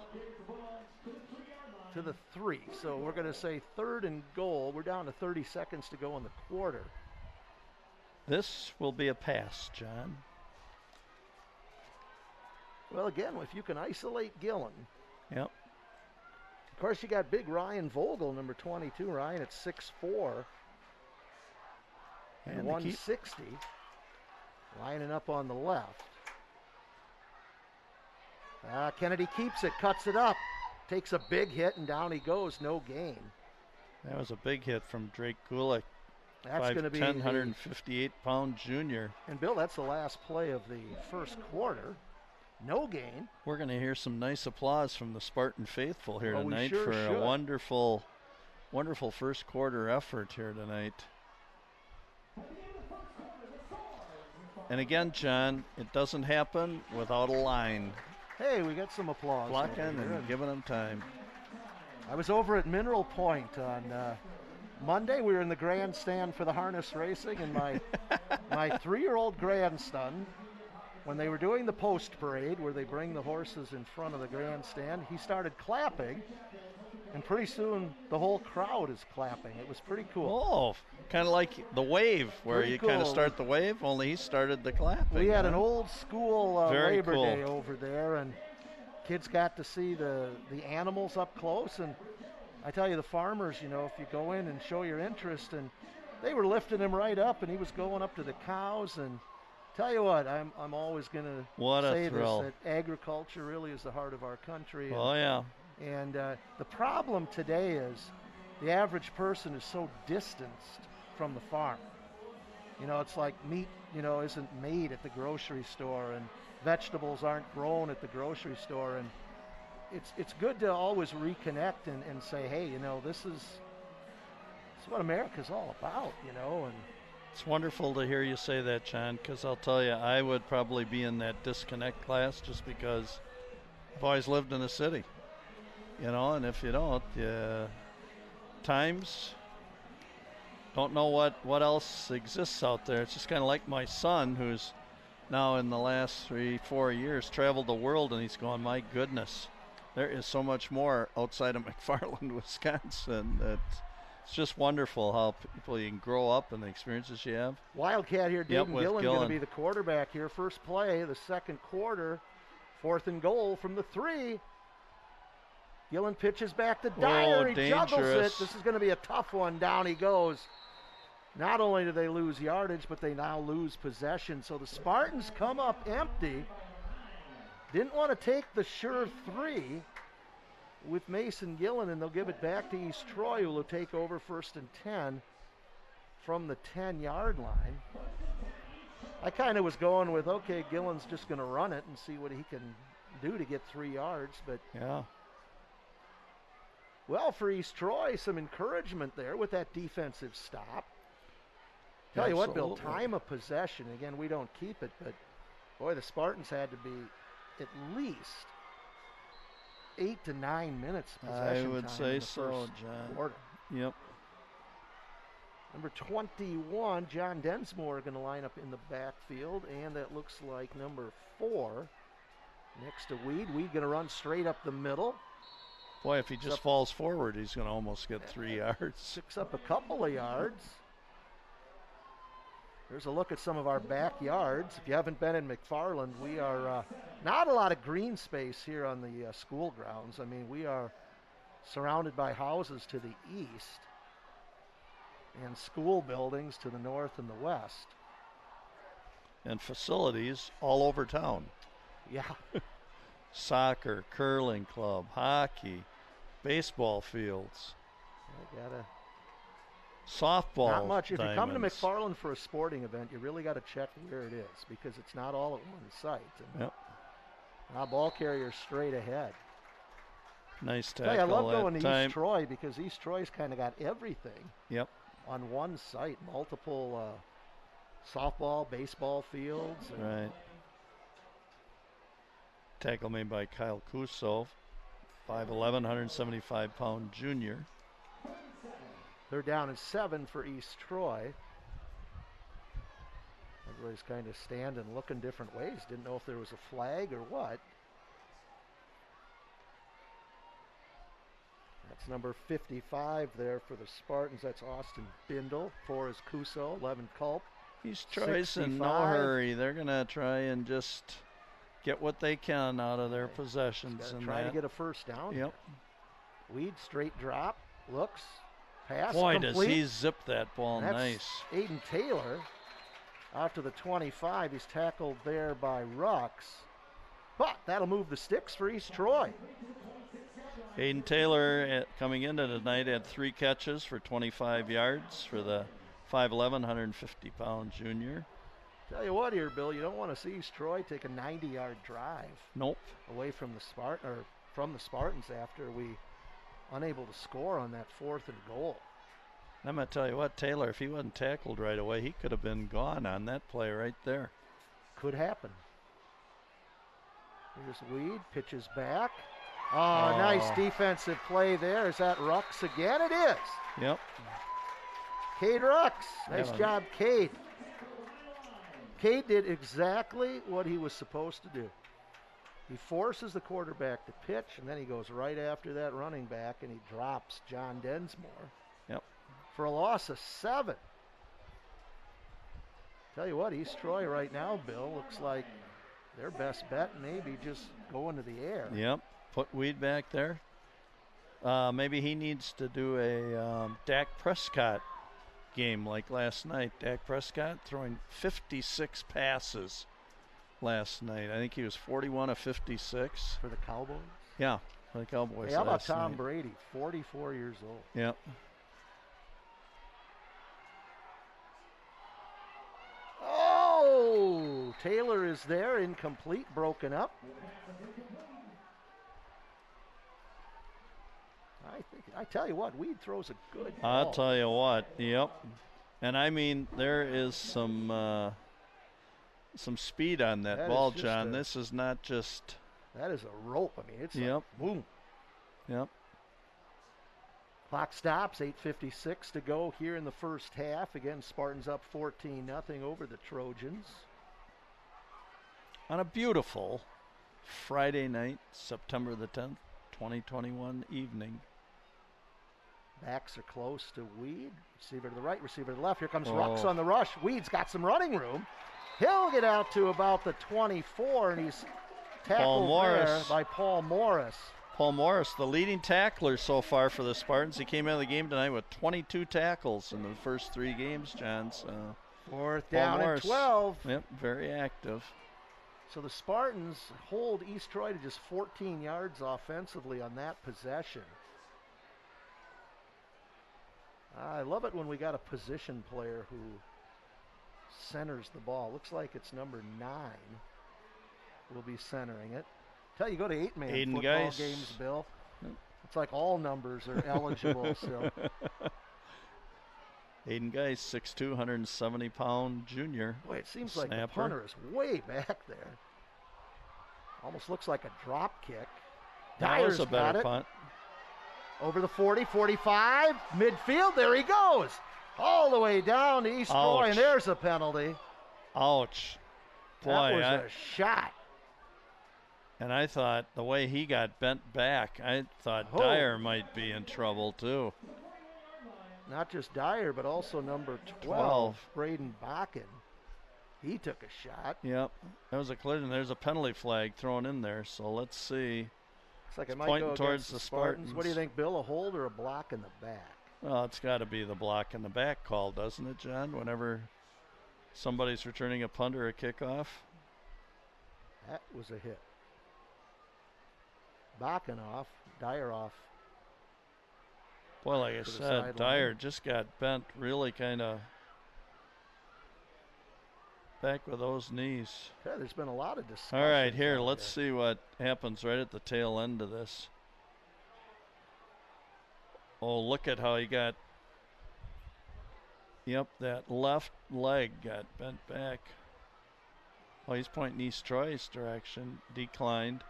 to the 3. So we're going to say 3rd and goal. We're down to 30 seconds to go in the quarter. This will be a pass, John. Well, again, if you can isolate Gillen. Yep. Of course, you got big Ryan Vogel, number 22. Ryan at 6'4". And 160. Lining up on the left. Kennedy keeps it, cuts it up. Takes a big hit, and down he goes. No gain. That was a big hit from Drake Gulick. That's going to be 158-pound junior. And, Bill, that's the last play of the first quarter. No gain. We're going to hear some nice applause from the Spartan faithful here tonight for a wonderful, wonderful first quarter effort here tonight. And again, John, it doesn't happen without a line. Hey, we got some applause. Blocking and giving them time. I was over at Mineral Point on Monday we were in the grandstand for the harness racing, and my 3-year-old grandson, when they were doing the post parade where they bring the horses in front of the grandstand, he started clapping, and pretty soon the whole crowd is clapping. It was pretty cool. Oh, kind of like the wave, where pretty you cool. kind of start the wave, only he started the clapping. We had an old school Labor cool. Day over there, and kids got to see the animals up close. And I tell you, the farmers, you know, if you go in and show your interest, and they were lifting him right up, and he was going up to the cows. And tell you what, I'm always going to say this, that agriculture really is the heart of our country. Oh, yeah. And the problem today is the average person is so distanced from the farm. You know, it's like meat, you know, isn't made at the grocery store, and vegetables aren't grown at the grocery store. And it's good to always reconnect and say, hey, you know, this is what America's all about, you know. And it's wonderful to hear you say that, John, because I'll tell you, I would probably be in that disconnect class just because I've always lived in the city, you know. And if you don't, times don't know what else exists out there. It's just kind of like my son, who's now in the last 3-4 years traveled the world, and he's going, my goodness, there is so much more outside of McFarland, Wisconsin. It's just wonderful how people, you can grow up and the experiences you have. Wildcat here, Dayton Gillen going to be the quarterback here. First play, the second quarter, 4th and goal from the 3. Gillen pitches back to Dyer. He juggles it. This is going to be a tough one. Down he goes. Not only do they lose yardage, but they now lose possession. So the Spartans come up empty. Didn't want to take the sure 3 with Mason Gillen, and they'll give it back to East Troy, who will take over 1st and 10 from the 10-yard line. I kind of was going with, okay, Gillen's just going to run it and see what he can do to get 3 yards. But yeah. Well, for East Troy, some encouragement there with that defensive stop. Tell you what, Bill, time of possession, again, we don't keep it, but boy, the Spartans had to be at least 8 to 9 minutes possession. I would say so, John. Quarter. Yep. Number 21, John Densmore, going to line up in the backfield, and that looks like number 4 next to Weed. Weed going to run straight up the middle. Boy, if he just falls forward, he's going to almost get 3 yards. Picks up a couple of yards. There's a look at some of our backyards. If you haven't been in McFarland, we are not a lot of green space here on the school grounds. I mean, we are surrounded by houses to the east and school buildings to the north and the west. And facilities all over town. Yeah. Soccer, curling club, hockey, baseball fields. I gotta. Softball. Not much. If diamonds. you come to McFarland for a sporting event, you really got to check where it is, because it's not all at one site. And yep. Now ball carrier straight ahead. Nice tackle. Hey, I love going to time. East Troy, because East Troy's kind of got everything. Yep. On one site, multiple softball, baseball fields. Right. Tackle made by Kyle Kuso, 5'11", 175-pound junior. They're down at 7 for East Troy. Everybody's kind of standing, looking different ways. Didn't know if there was a flag or what. That's number 55 there for the Spartans. That's Austin Bindle. 4 is Kuso, 11 Culp. East Troy's in no hurry. They're going to try and just get what they can out of their possessions. And try to get a first down. Yep. Weed, straight drop, looks, pass, boy, complete. Does he zip that ball nice. Aiden Taylor out to the 25. He's tackled there by Rux. But that'll move the sticks for East Troy. Aiden Taylor coming into tonight had 3 catches for 25 yards for the 5'11", 150-pound junior. Tell you what here, Bill, you don't want to see East Troy take a 90-yard drive. Nope. Away from the Spartans after we unable to score on that 4th and goal. I'm going to tell you what, Taylor, if he wasn't tackled right away, he could have been gone on that play right there. Could happen. Here's Weed, pitches back. Oh, nice defensive play there. Is that Rux again? It is. Yep. Cade Rux. Nice job, Cade. Cade did exactly what he was supposed to do. He forces the quarterback to pitch, and then he goes right after that running back, and he drops John Densmore. Yep. For a loss of 7. Tell you what, East Troy right now, Bill, looks like their best bet maybe just going to the air. Yep. Put Weed back there. Maybe he needs to do a Dak Prescott game like last night. Dak Prescott throwing 56 passes last night. I think he was 41 of 56. For the Cowboys? Yeah, for the Cowboys. Hey, how about Tom Brady, 44 years old? Yep. Oh, Taylor is there, incomplete, broken up. I tell you what, Weed throws a good ball. I'll tell you what, yep. And I mean, there is some speed on that ball, John. This is not just. That is a rope. I mean, it's like, boom. Yep. Clock stops, 8:56 to go here in the first half. Again, Spartans up 14-0 over the Trojans. On a beautiful Friday night, September the 10th, 2021 evening. Backs are close to Weed. Receiver to the right, receiver to the left. Here comes Rux on the rush. Weed's got some running room. He'll get out to about the 24, and he's tackled there by Paul Morris. Paul Morris, the leading tackler so far for the Spartans. He came out of the game tonight with 22 tackles in the first 3 games, John. So fourth down and 12. Yep, very active. So the Spartans hold East Troy to just 14 yards offensively on that possession. I love it when we got a position player who centers the ball. Looks like it's number 9 will be centering it. Tell you, go to 8-man football games, Bill. It's like all numbers are eligible. So Aiden Geis, 6'2", 170-pound junior. Boy, it seems like the punter is way back there. Almost looks like a drop kick. Dyer's a better punt. Over the 40, 45, midfield, there he goes. All the way down to East Troy, and there's a penalty. Ouch. Boy, that was a shot. And I thought the way he got bent back, I thought Dyer might be in trouble too. Not just Dyer, but also number 12. Braden Bakken. He took a shot. Yep, that was a collision. There's a penalty flag thrown in there, so let's see. Looks like it might go towards the Spartans. What do you think, Bill? A hold or a block in the back? Well, it's got to be the block in the back call, doesn't it, John? Whenever somebody's returning a punt or a kickoff. That was a hit. Bakken off, Dyer off. Boy, like I said, Dyer just got bent really kind of back with those knees. Yeah, there's been a lot of discussion. All right, here, let's see what happens right at the tail end of this. Oh, look at how he got, that left leg got bent back. Oh, he's pointing East Troy's direction, declined.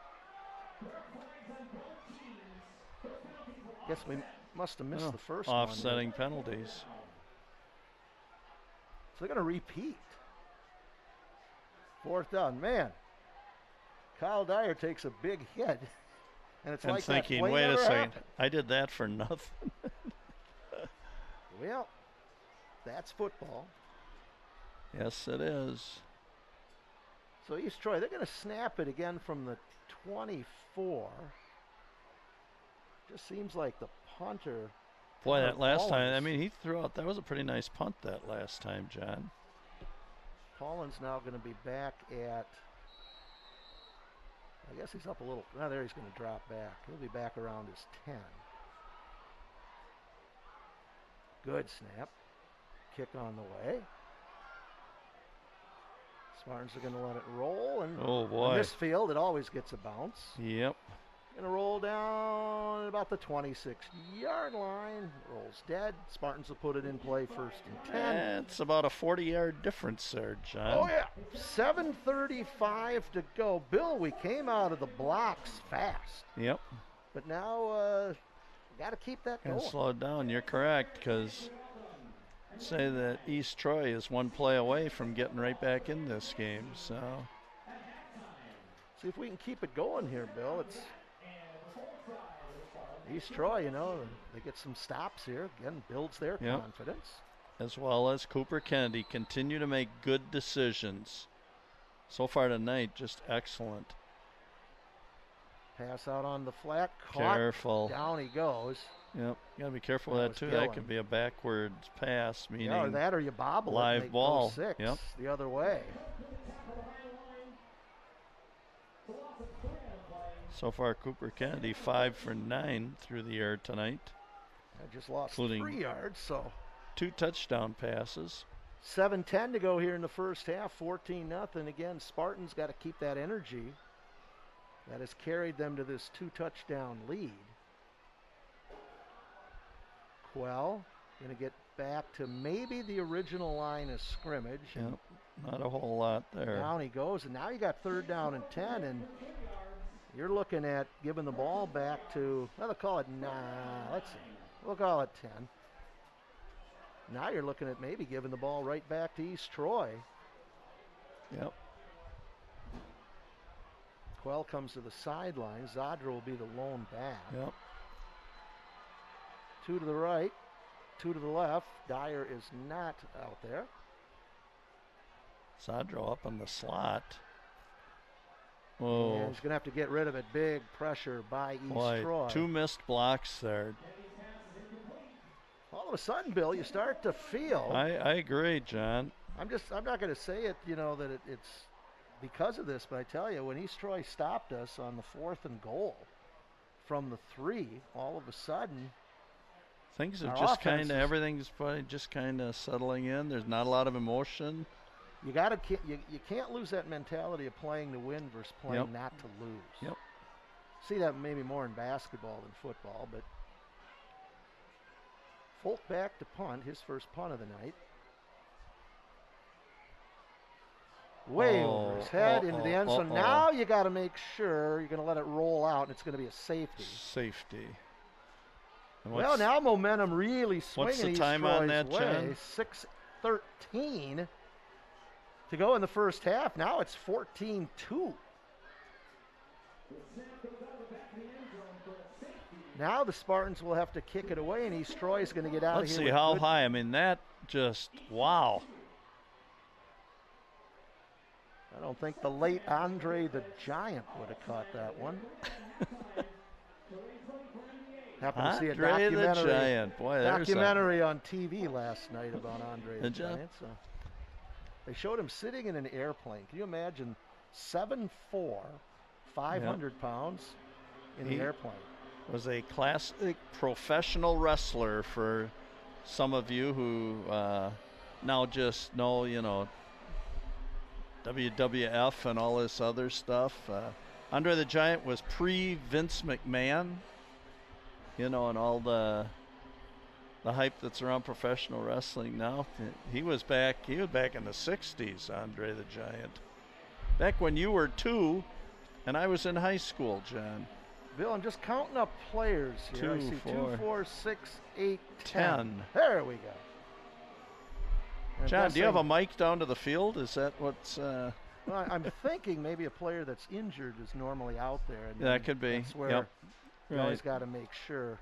Guess we must have missed the first offsetting one. Penalties. So they're going to repeat. 4th down. Man, Kyle Dyer takes a big hit. And it's like thinking, wait a second, I did that for nothing. Well, that's football. Yes, it is. So East Troy, they're going to snap it again from the 24. Just seems like the punter. Boy, that last time, I mean, he threw out, that was a pretty nice punt that last time, John. Collins now going to be back at, I guess he's up a little. Now there he's going to drop back. He'll be back around his 10. Good snap. Kick on the way. Spartans are going to let it roll. And oh boy. In this field, it always gets a bounce. Yep. Going to roll down at about the 26-yard line. Rolls dead. Spartans will put it in play 1st and 10. It's about a 40-yard difference there, John. Oh, yeah. 7:35 to go. Bill, we came out of the blocks fast. Yep. But now got to keep that going. Slow it down. You're correct, because say that East Troy is one play away from getting right back in this game. So see if we can keep it going here, Bill. It's East Troy, you know, they get some stops here. Again, builds their confidence. As well as Cooper Kennedy continue to make good decisions. So far tonight, just excellent. Pass out on the flat. Caught. Careful. Down he goes. Yep, you gotta be careful with that too. That could be a backwards pass, meaning or that, or you bobble live it, make ball. 6 Yep. the other way. So far, Cooper Kennedy 5 for 9 through the air tonight. I just lost including 3 yards, so 2 touchdown passes. 7:10 to go here in the first half. 14-0. Again, Spartans got to keep that energy that has carried them to this 2-touchdown lead. Quell going to get back to maybe the original line of scrimmage. Yep, not a whole lot there. Down he goes, and now you got 3rd down and 10, and you're looking at giving the ball back to, well, they'll call it, let's see, we'll call it 10. Now you're looking at maybe giving the ball right back to East Troy. Yep. Quell comes to the sideline. Zadra will be the lone back. Yep. 2 to the right, 2 to the left. Dyer is not out there. Zadro up on the slot. And he's going to have to get rid of it. Big pressure by East Troy. 2 missed blocks there. All of a sudden, Bill, you start to feel. I agree, John. I'm not going to say it, you know, that it's because of this, but I tell you, when East Troy stopped us on the 4th and goal from the 3, all of a sudden, things are just kind of, everything's probably just kind of settling in. There's not a lot of emotion. You can't lose that mentality of playing to win versus playing not to lose. Yep. See that maybe more in basketball than football, but Folk back to punt, his first punt of the night. Way over his head into the end zone. Now you got to make sure you're going to let it roll out, and it's going to be a safety. Safety. Well, now momentum really swinging. What's the time on that, John? 6:13 to go in the first half. Now it's 14-2. Now the Spartans will have to kick it away, and East Troy is going to get out of here. Let's see how high. I mean, that just, wow. I don't think the late Andre the Giant would have caught that one. Happened to see a documentary on TV last night about Andre the Giant. So they showed him sitting in an airplane. Can you imagine 7'4", 500 pounds in the airplane? Was a classic professional wrestler for some of you who now just know, you know, WWF and all this other stuff. Andre the Giant was pre-Vince McMahon, you know, and all the hype that's around professional wrestling now. He was back in the 60s, Andre the Giant. Back when you were 2 and I was in high school, John. Bill, I'm just counting up players here. 2, I see 4, 2, 4, 6, 8, 10. There we go. John, do you have a mic down to the field? Is that what's... Well, I'm thinking maybe a player that's injured is normally out there. And that could be. That's where you always got to make sure.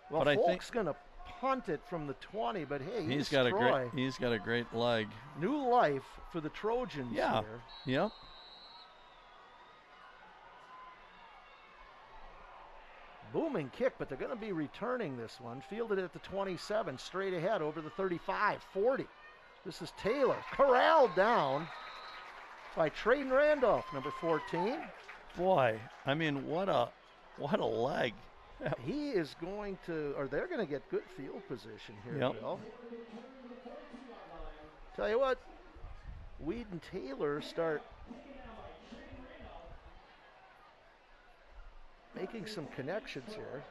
Well, but Folk's going to punt it from the 20, but hey, he's got a great leg. New life for the Trojans here. Yep. Booming kick, but they're going to be returning this one. Fielded at the 27, straight ahead over the 35, 40. This is Taylor, corralled down by Trayden Randolph, number 14. Boy, I mean, what a leg. He is going to, or they're going to get good field position here, Bill. Tell you what, Weed and Taylor start making some connections here.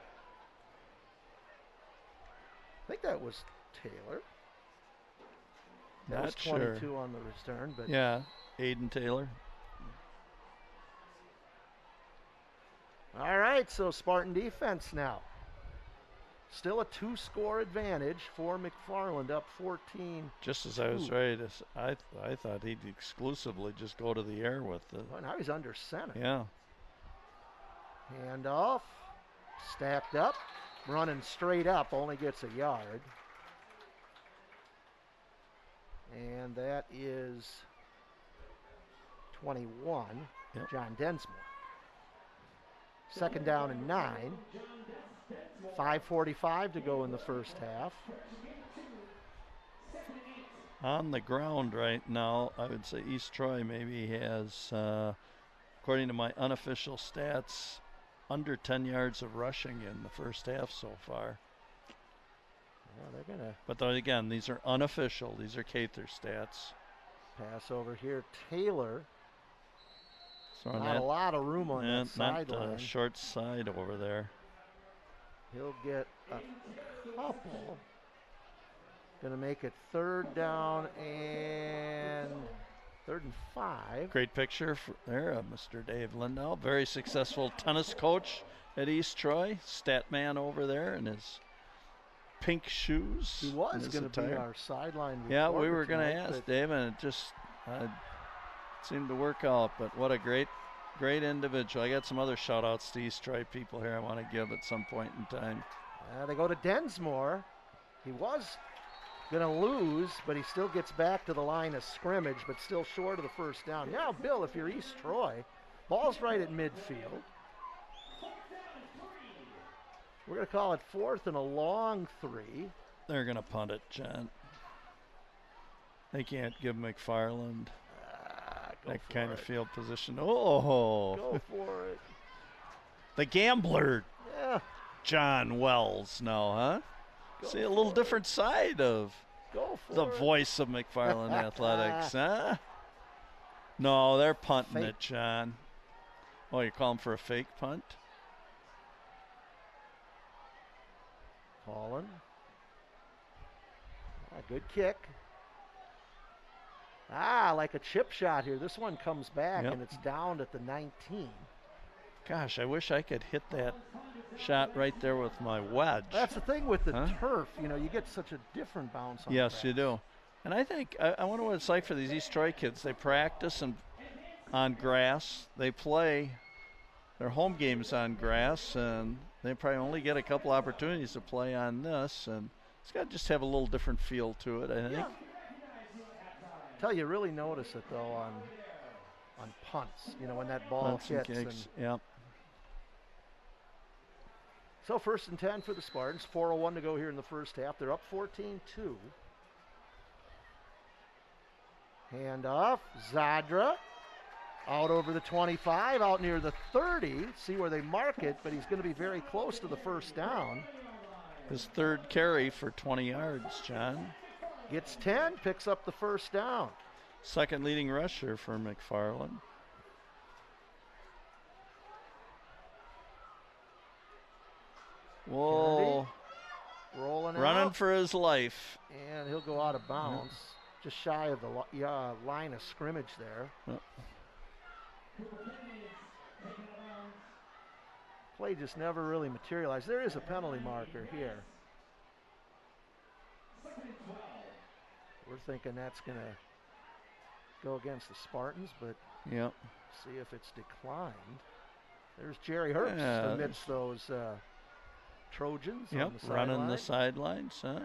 I think that was Taylor. That was 22 on the return, but yeah, Aiden Taylor. All right, so Spartan defense now. Still a 2-score advantage for McFarland, up 14. Just as I was ready to, I thought he'd exclusively just go to the air with it. Well, now he's under center. Yeah. Handoff, stacked up, running straight up, only gets a yard. And that is 21, yep. John Densmore. Second down and 9. 5:45 to go in the first half. On the ground right now, I would say East Troy maybe has, according to my unofficial stats, under 10 yards of rushing in the first half so far. Well, they're gonna. But then again, these are unofficial. These are Cather stats. Pass over here, Taylor. So not a lot of room on that sideline. Short side over there. He'll get a couple. Gonna make it 3rd down and 3rd and 5. Great picture there of Mr. Dave Lindau. Very successful tennis coach at East Troy. Stat man over there in his pink shoes. He was going to be our sideline reporter. Yeah, we were going to ask Dave, and it just seemed to work out. But what a great individual. I got some other shout outs to East Troy people here I want to give at some point in time. They go to Densmore. He was going to lose, but he still gets back to the line of scrimmage, but still short of the first down. Now, Bill, if you're East Troy, ball's right at midfield. We're going to call it 4th and a long 3. They're going to punt it, John. They can't give McFarland that kind of field position. Oh. Go for it. The gambler. Yeah. John Wells now, huh? See a little different side of the voice of McFarland Athletics, huh? No, they're punting it, John. Oh, you're calling for a fake punt? Holland. Good kick. Like a chip shot here. This one comes back, and it's down at the 19. Gosh, I wish I could hit that shot right there with my wedge. That's the thing with the turf. You know, you get such a different bounce on Yes, grass. you do. And I think, I wonder what it's like for these East Troy kids. They practice on grass. They play their home games on grass, and they probably only get a couple opportunities to play on this. And it's got to just have a little different feel to it, I think. Yeah. Tell you really notice it, though, on punts, you know, when that ball hits. Yep. So 1st and 10 for the Spartans. 4:01 to go here in the first half. They're up 14-2. Hand off. Zadra out over the 25, out near the 30. See where they mark it, but he's going to be very close to the first down. His 3rd carry for 20 yards, John. Gets 10, picks up the first down. 2nd leading rusher for McFarland. Whoa. Kennedy, rolling running out. For his life. And he'll go out of bounds. Just shy of the line of scrimmage there. Play just never really materialized. There is a penalty marker here. We're thinking that's going to go against the Spartans, but see if it's declined. There's Jerry Herbst amidst those Trojans on the sideline. Running the sidelines, huh?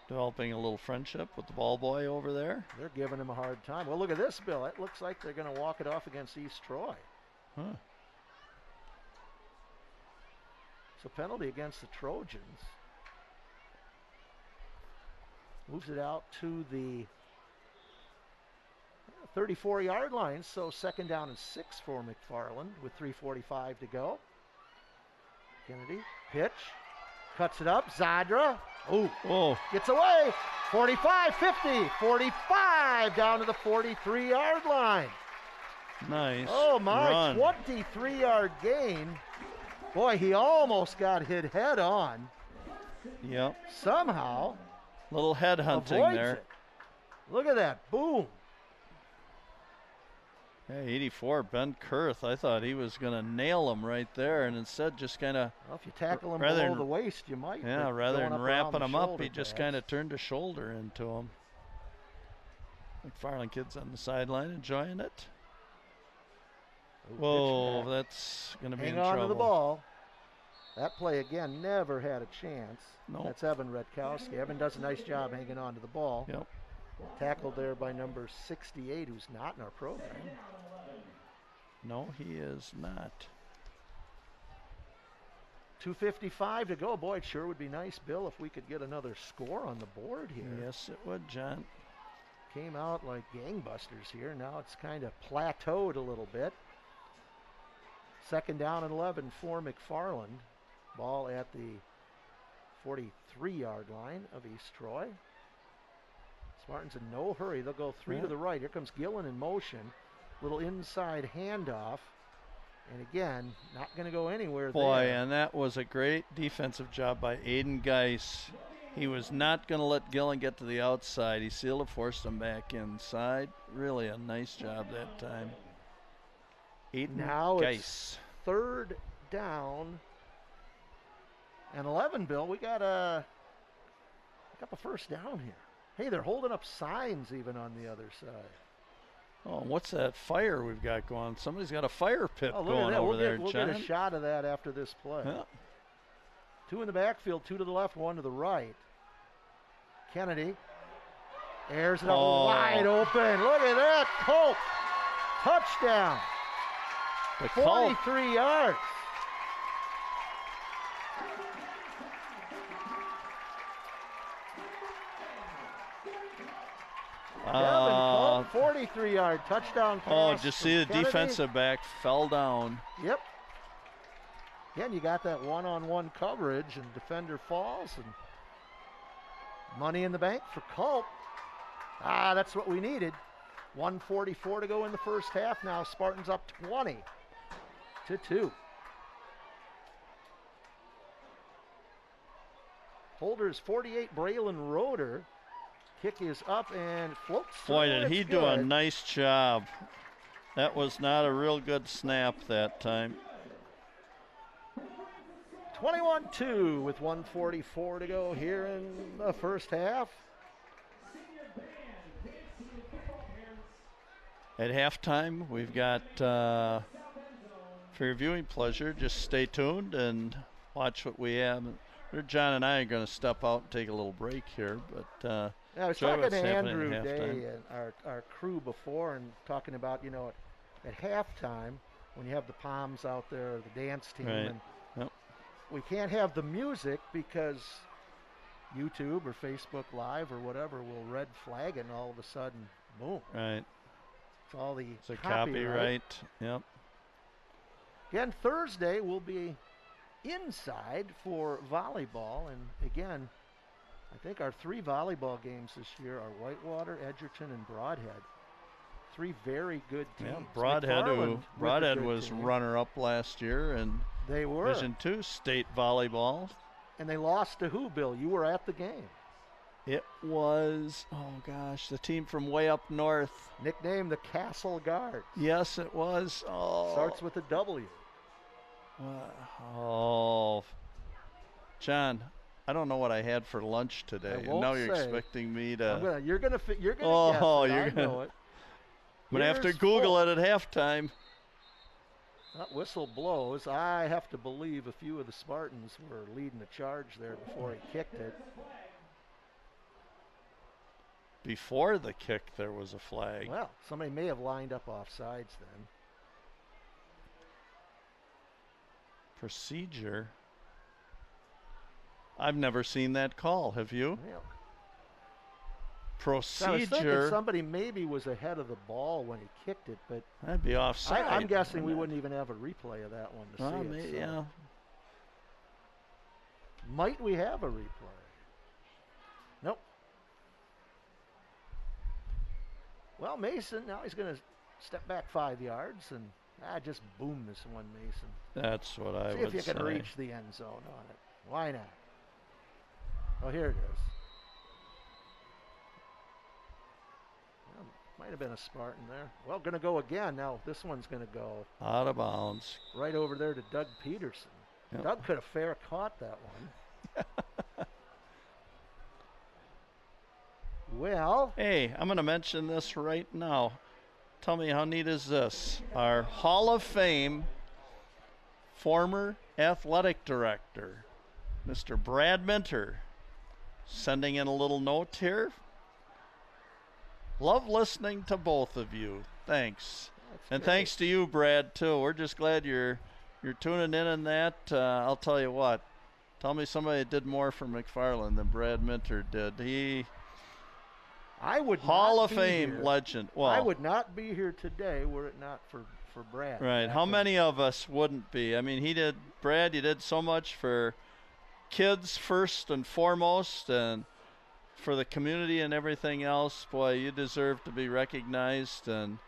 Developing a little friendship with the ball boy over there. They're giving him a hard time. Well, look at this, Bill. It looks like they're going to walk it off against East Troy. Huh. So penalty against the Trojans. Moves it out to the 34-yard line. So 2nd down and 6 for McFarland with 3:45 to go. Kennedy, pitch, cuts it up. Zadra, gets away. 45, 50, 45 down to the 43-yard line. Nice. Oh my, run. 23-yard gain. Boy, he almost got hit head on. Yep. Somehow. Little head hunting there. It. Look at that. Boom. Yeah, 84, Ben Kurth. I thought he was going to nail him right there, and instead just kind of... Well, if you tackle him below the waist, you might. Yeah, rather than wrapping him up, he just kind of turned a shoulder into him. McFarland kids on the sideline enjoying it. Whoa, that's going to be in trouble. Hang on to the ball. That play, again, never had a chance. Nope. That's Evan Redkowski. Evan does a nice job hanging on to the ball. Yep. Tackled there by number 68, who's not in our program. No, he is not. 2:55 to go. Boy, it sure would be nice, Bill, if we could get another score on the board here. Yes, it would, John. Came out like gangbusters here. Now it's kind of plateaued a little bit. 2nd down and 11 for McFarland. Ball at the 43-yard line of East Troy. Spartans in no hurry. They'll go 3 to the right. Here comes Gillen in motion. Little inside handoff. And again, not going to go anywhere there. And that was a great defensive job by Aiden Geis. He was not going to let Gillen get to the outside. He sealed it, forced him back inside. Really a nice job that time. Aiden Geis. It's 3rd down and 11, Bill. We got the 1st down here. Hey, they're holding up signs even on the other side. Oh, what's that fire we've got going? Somebody's got a fire pit going over there, We'll John. get a shot of that after this play. Yeah. 2 in the backfield, 2 to the left, 1 to the right. Kennedy airs it up wide open. Look at that. Culp. Touchdown. 43 yards. Devin Culp, 43-yard touchdown pass. Oh, did you see the defensive back fell down? Yep. Again, you got that one-on-one coverage, and defender falls, and money in the bank for Culp. That's what we needed. 1:44 to go in the first half now. Spartans up 20-2. Holders 48, Braylon Roeder. Kick is up and floats through. Boy, did he do a nice job. That was not a real good snap that time. 21-2 with 1:44 to go here in the first half. At halftime, we've got, for your viewing pleasure, just stay tuned and watch what we have. John and I are going to step out and take a little break here, but I was talking to Andrew Day and our crew before, and talking about, at halftime, when you have the Palms out there, the dance team, and we can't have the music because YouTube or Facebook Live or whatever will red flag it, and all of a sudden, boom. Right. It's all the copyright. Yep. Again, Thursday will be inside for volleyball, and again, I think our 3 volleyball games this year are Whitewater, Edgerton, and Broadhead. 3 very good teams. Yeah, Broadhead was runner-up last year, and they were Division II state volleyball. And they lost to who, Bill? You were at the game. It was, the team from way up north. Nicknamed the Castle Guards. Yes, it was. Oh. Starts with a W. John, I don't know what I had for lunch today. And now you're expecting me to. You're gonna guess it. I know it. I'm gonna have to Google it at halftime. That whistle blows. I have to believe a few of the Spartans were leading the charge there before he kicked it. Before the kick, there was a flag. Well, somebody may have lined up offsides then. Procedure. I've never seen that call. Have you? Yeah. Procedure. I was thinking somebody maybe was ahead of the ball when he kicked it, but that'd be offside. I'm guessing we wouldn't even have a replay of that one to see it. Yeah. Might we have a replay? Nope. Well, Mason, now he's going to step back 5 yards and just boom this one, Mason. That's what I would say. See if you can reach the end zone on it. Why not? Oh, here it is. Might have been a Spartan there. Well, going to go again. Now this one's going to go out of bounds. Right over there to Doug Peterson. Yep. Doug could have fair caught that one. Well. Hey, I'm going to mention this right now. Tell me, how neat is this? Our Hall of Fame former athletic director, Mr. Brad Minter, sending in a little note here. Love listening to both of you. Thanks. And thanks to you, Brad, too. We're just glad you're tuning in that. I'll tell you what. Tell me somebody did more for McFarland than Brad Minter did. I would Hall of not Fame here. legend. Well, I would not be here today were it not for Brad. Right. How many of us wouldn't be? I mean, Brad, you did so much for kids first and foremost, and for the community and everything else. Boy, you deserve to be recognized. And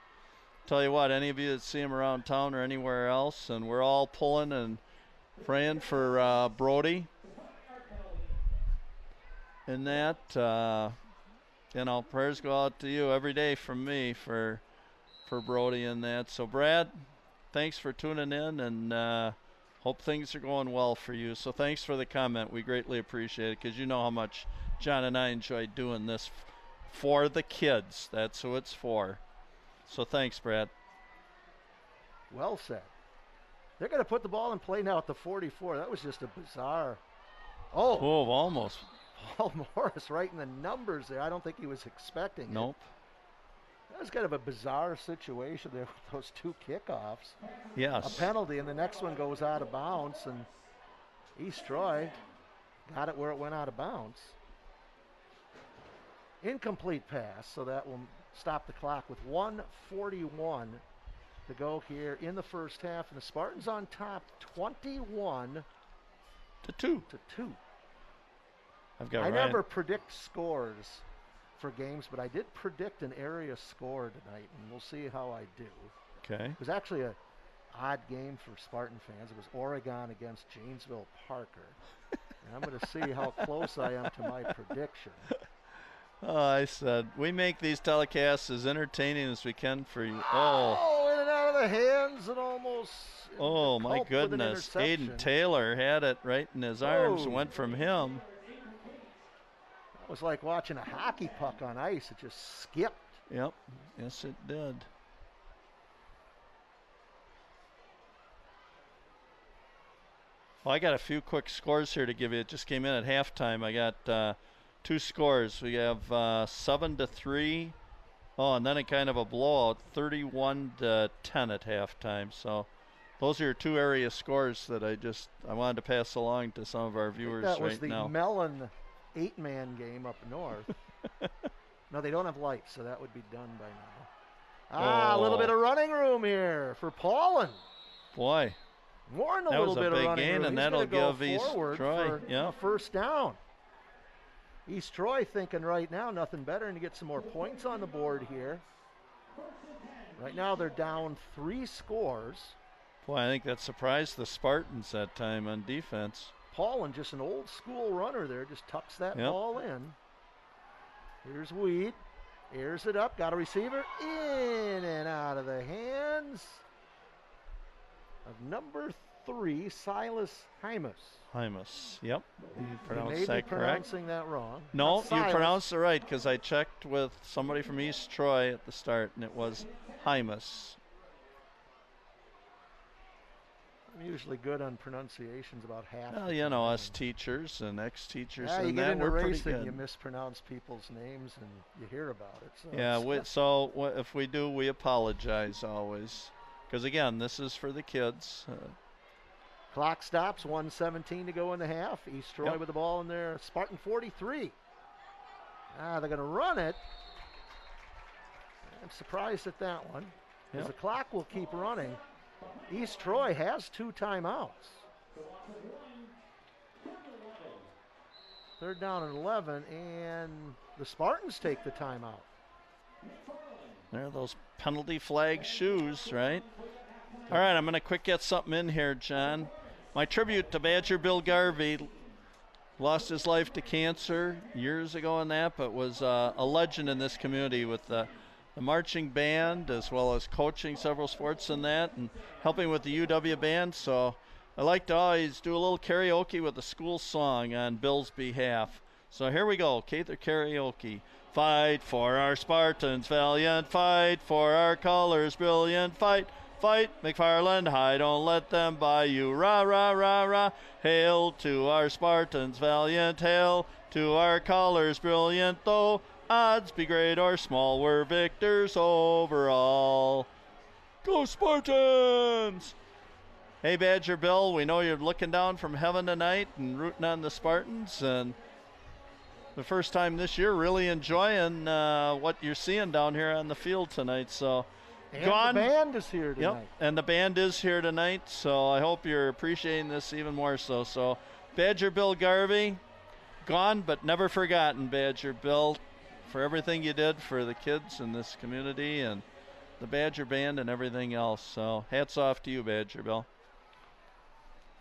tell you what, any of you that see him around town or anywhere else, and we're all pulling and praying for Brody in that. Prayers go out to you every day from me for Brody in that. So, Brad, thanks for tuning in, and hope things are going well for you. So thanks for the comment. We greatly appreciate it, because you know how much John and I enjoy doing this for the kids. That's who it's for. So thanks, Brad. Well said. They're going to put the ball in play now at the 44. That was just a bizarre. Oh, almost. Paul Morris right in the numbers there. I don't think he was expecting it. Nope. That was kind of a bizarre situation there with those two kickoffs. Yes. A penalty, and the next one goes out of bounds, and East Troy got it where it went out of bounds. Incomplete pass, so that will stop the clock with 1:41 to go here in the first half, and the Spartans on top 21-2. I never predict scores for games, but I did predict an area score tonight, and we'll see how I do. Okay. It was actually an odd game for Spartan fans. It was Oregon against Janesville Parker. And I'm going to see how close I am to my prediction. Oh, I said, we make these telecasts as entertaining as we can for you. Oh, in and out of the hands and almost. Oh, my goodness. Aiden Taylor had it right in his arms and went from him. It was like watching a hockey puck on ice. It just skipped. Yep. Yes, it did. Well, I got a few quick scores here to give you. It just came in at halftime. I got two scores. We have 7-3. Oh, and then a kind of a blowout, 31-10 at halftime. So those are your two area scores that I wanted to pass along to some of our viewers right now. That was the Mellon 8-man game up north. No, they don't have lights, so that would be done by now. A little bit of running room here for Paulin. Boy. More than a little bit of running room. That was a big gain, and that'll give East Troy a first down. East Troy thinking right now nothing better than to get some more points on the board here. Right now they're down 3 scores. Boy, I think that surprised the Spartans that time on defense. Paulin, just an old school runner there, just tucks that ball in. Here's Weed. Airs it up, got a receiver in and out of the hands of number 3, Silas Hymas. Yep. You pronounced may that be correct. Pronouncing that wrong. No, you pronounced it right, because I checked with somebody from East Troy at the start, and it was Hymas. I'm usually good on pronunciations about half. Well, you know, us teachers and ex-teachers you and get that, into we're pretty racing, good. You mispronounce people's names, and you hear about it. So yeah, if we do, we apologize always. Because, again, this is for the kids. Clock stops, 1:17 to go in the half. East Troy with the ball in there. Spartan 43. They're going to run it. I'm surprised at that one. Because the clock will keep running. East Troy has 2 timeouts. 3rd down and 11, and the Spartans take the timeout. There are those penalty flag shoes, right? All right, I'm going to quick get something in here, John. My tribute to Badger Bill Garvey. Lost his life to cancer years ago in that, but was a legend in this community with the the marching band, as well as coaching several sports in that and helping with the UW band. So I like to always do a little karaoke with the school song on Bill's behalf. So here we go, Cather karaoke. Fight for our Spartans, valiant fight, for our colors, brilliant fight. Fight, McFarland high, don't let them buy you. Rah, rah, rah, rah. Hail to our Spartans, valiant, hail to our colors, brilliant, though odds be great or small, we're victors overall. Go Spartans! Hey, Badger Bill, we know you're looking down from heaven tonight and rooting on the Spartans, and the first time this year really enjoying what you're seeing down here on the field tonight. So, and the band is here tonight. Yep, and the band is here tonight, so I hope you're appreciating this even more so. So, Badger Bill Garvey, gone but never forgotten, Badger Bill, for everything you did for the kids in this community and the Badger band and everything else. So, hats off to you, Badger Bill.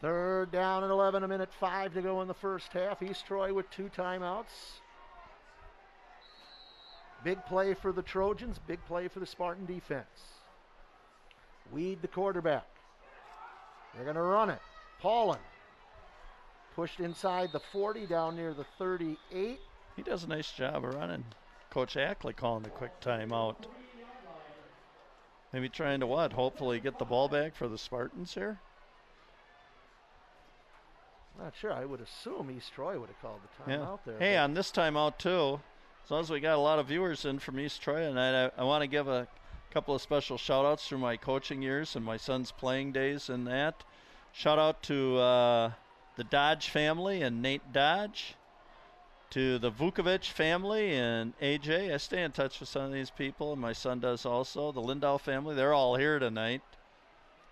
3rd down and 11, 1:05 to go in the first half. East Troy with 2 timeouts. Big play for the Trojans, big play for the Spartan defense. Weed, the quarterback. They're going to run it. Paulin pushed inside the 40, down near the 38. He does a nice job of running. Coach Ackley calling the quick timeout. Maybe trying to what? Hopefully get the ball back for the Spartans here? Not sure. I would assume East Troy would have called the timeout there. Hey, on this timeout too, as long as we got a lot of viewers in from East Troy tonight, I want to give a couple of special shout outs through my coaching years and my son's playing days and that. Shout out to the Dodge family and Nate Dodge, to the Vukovic family and AJ. I stay in touch with some of these people, and my son does also. The Lindau family, they're all here tonight.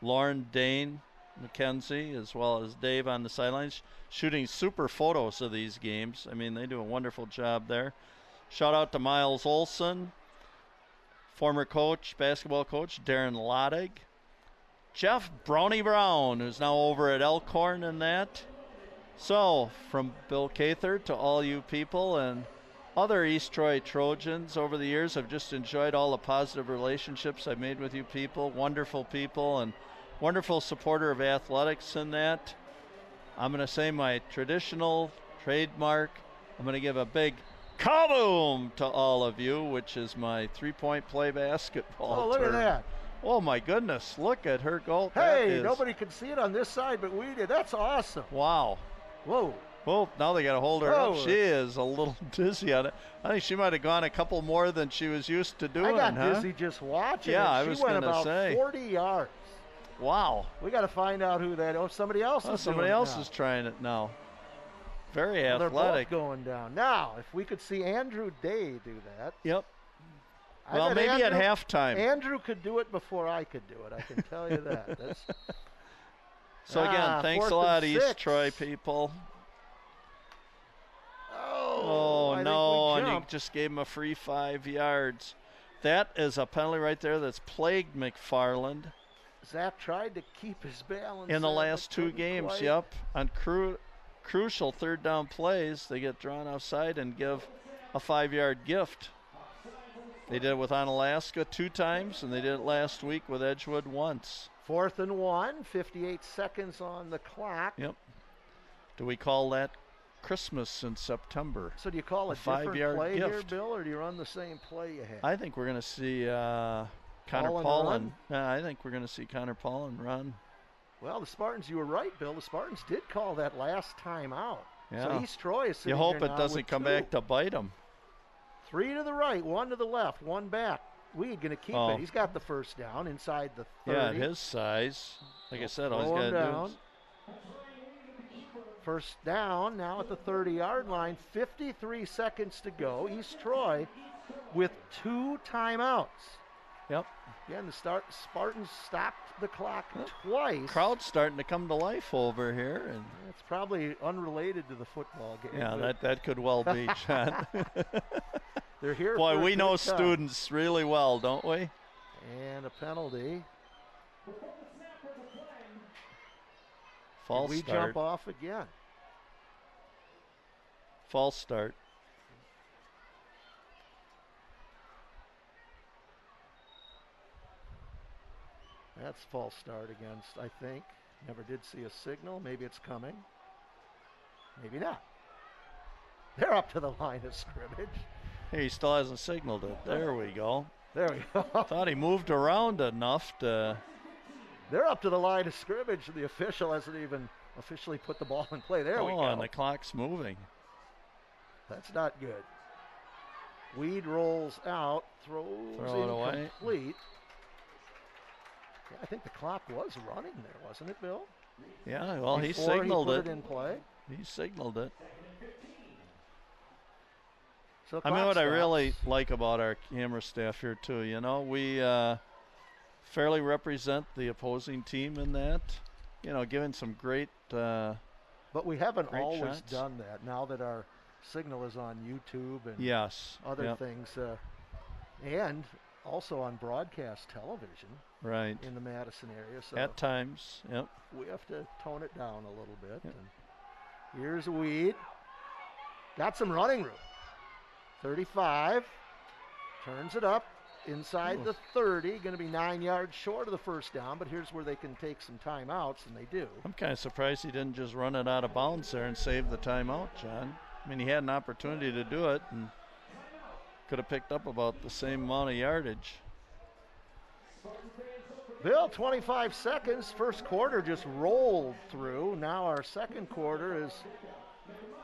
Lauren, Dane, Mackenzie, as well as Dave on the sidelines, shooting super photos of these games. I mean, they do a wonderful job there. Shout out to Miles Olson, former coach, basketball coach, Darren Lottig. Jeff Brownie Brown, who's now over at Elkhorn and that. So, from Bill Cather to all you people and other East Troy Trojans over the years, I've just enjoyed all the positive relationships I've made with you people, wonderful people, and wonderful supporter of athletics in that. I'm going to say my traditional trademark. I'm going to give a big kaboom to all of you, which is my three-point play basketball. Oh, look term. at that. Oh, my goodness. Look at her goal. Hey, nobody can see it on this side, but we did. That's awesome. Wow. Whoa. Well, now they got to hold her Whoa. up. She is a little dizzy on it. I think she might have gone a couple more than she was used to doing, I got dizzy just watching Yeah, it. I was She went gonna about say. 40 yards. Wow. We got to find out who that. Oh, somebody else is Somebody doing it else now. is trying it now. Very Well, athletic. they're both going down. Now, if we could see Andrew Day do that. Yep. I Well, bet maybe Andrew, at halftime. Andrew could do it before I could do it. I can tell you that. That's, So again, thanks a 4th lot, and East 6. Troy people. Oh, I no, think we and you jumped. just gave him a free 5 yards. That is a penalty right there that's plagued McFarland Zach tried to keep his balance in the there, last but 2 couldn't games. quite. Yep, on crucial 3rd down plays, they get drawn offside and give a 5-yard gift. They did it with Onalaska 2 times, and they did it last week with Edgewood once. 4th and 1, 58 seconds on the clock. Yep. Do we call that Christmas in September? So do you call A a different 5-yard play here, gift. Bill, or do you run the same play you had? I think we're going to see Connor Paulin Paulin. run? Yeah, I think we're going to see Connor Paulin run. Well, the Spartans, you were right, Bill. The Spartans did call that last time out. Yeah. So East Troy is sitting You hope here it now doesn't with come 2. back to bite them. 3 to the right, 1 to the left, 1 back. Weed going to keep Oh. it. He's got the first down inside the 30. Yeah, at his size. Like I said, all he's Throw got him to do down. is. First down now at the 30-yard line. 53 seconds to go. East Troy with 2 timeouts. Yep. Again, the Spartans stopped the clock twice. Crowd's starting to come to life over here. And It's probably unrelated to the football game. yeah, but that could well be, John. they're here. Boy, for a we know good time. students really well, don't we? And a penalty. False we start. jump off again. False start. That's false start against, I think. Never did see a signal. Maybe it's coming. Maybe not. They're up to the line of scrimmage. Hey, he still hasn't signaled it. There we go. There we go. Thought he moved around enough to... They're up to the line of scrimmage. The official hasn't even officially put the ball in play. There we go. Oh, and the clock's moving. That's not good. Weed rolls out, throws incomplete. Yeah, I think the clock was running there, wasn't it, Bill? Yeah, well, he Before signaled he it. put it in play. He signaled it. So I mean, what stops. I really like about our camera staff here, too, you know, we fairly represent the opposing team in that, you know, giving some great But we haven't great always shots. done that. Now that our signal is on YouTube and yes, other yep, things, and also on broadcast television right. in the Madison area. So At times, yep. we have to tone it down a little bit. Yep. And here's Weed. Got some running room. 35. Turns it up inside the 30. Going to be 9 yards short of the first down, but here's where they can take some timeouts, and they do. I'm kind of surprised he didn't just run it out of bounds there and save the timeout, John. I mean, he had an opportunity to do it and could have picked up about the same amount of yardage. Bill, 25 seconds. First quarter just rolled through. Now our second quarter is,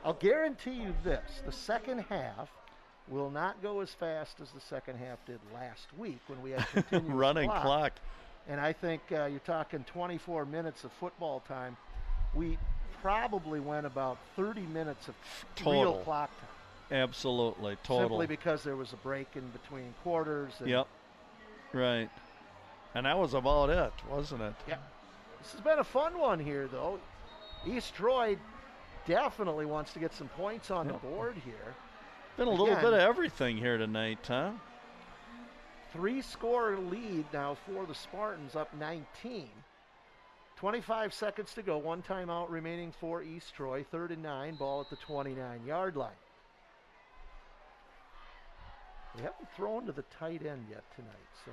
I'll guarantee you this, the second half will not go as fast as the second half did last week when we had continuous running clock. And I think you're talking 24 minutes of football time. We probably went about 30 minutes of real clock time. Absolutely, total. Simply because there was a break in between quarters. And yep, right. And that was about it, wasn't it? Yeah. This has been a fun one here, though. East Troy definitely wants to get some points on the board here. Been a little bit of everything here tonight, huh? 3-score lead now for the Spartans, up 19. 25 seconds to go. One timeout remaining for East Troy. 3rd and 9. Ball at the 29-yard line. We haven't thrown to the tight end yet tonight, so.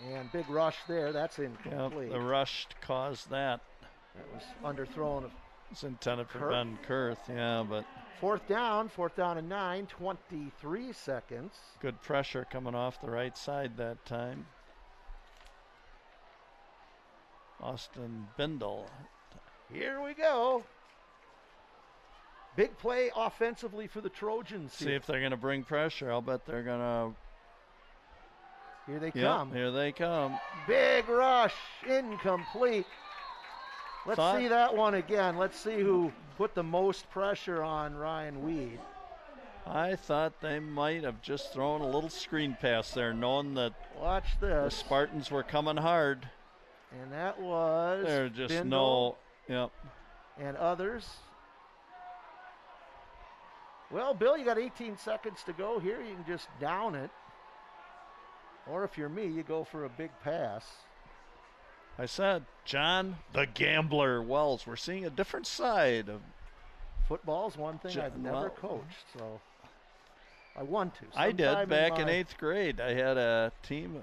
And big rush there. That's incomplete. Yeah, the rush caused that. That was underthrown. It's intended for Ben Kurth, yeah, but. 4th down and 9, 23 seconds. Good pressure coming off the right side that time. Austin Bindle. Here we go. Big play offensively for the Trojans. See if they're going to bring pressure. I'll bet they're going to. Here they come. Here they come. Big rush, incomplete. Let's see that one again. Let's see who put the most pressure on Ryan Weed. I thought they might have just thrown a little screen pass there, knowing that watch this. The Spartans were coming hard. And that was There's just Bindle yep. And others. Well, Bill, you got 18 seconds to go here. You can just down it. Or if you're me, you go for a big pass. I said, John, the gambler Wells. We're seeing a different side of football's one thing I've never coached, so I want to. I did back in 8th grade. I had a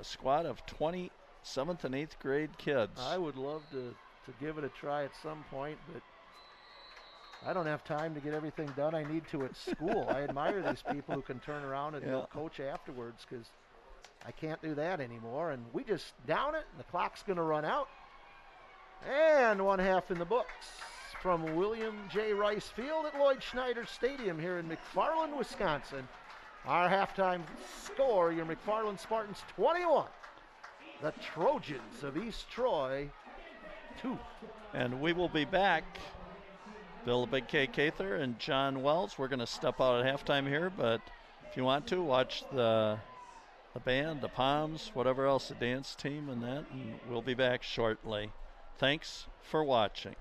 squad of 7th and 8th grade kids. I would love to give it a try at some point, but I don't have time to get everything done I need to at school. I admire these people who can turn around and go coach afterwards, because I can't do that anymore. And we just down it, and the clock's going to run out. And 1/2 in the books from William J. Rice Field at Lloyd Schneider Stadium here in McFarland, Wisconsin. Our halftime score, your McFarland Spartans 21. The Trojans of East Troy 2. And we will be back. Bill Big K. Cather and John Wells. We're going to step out at halftime here, but if you want to, watch the band, the Palms, whatever else, the dance team and that, and we'll be back shortly. Thanks for watching.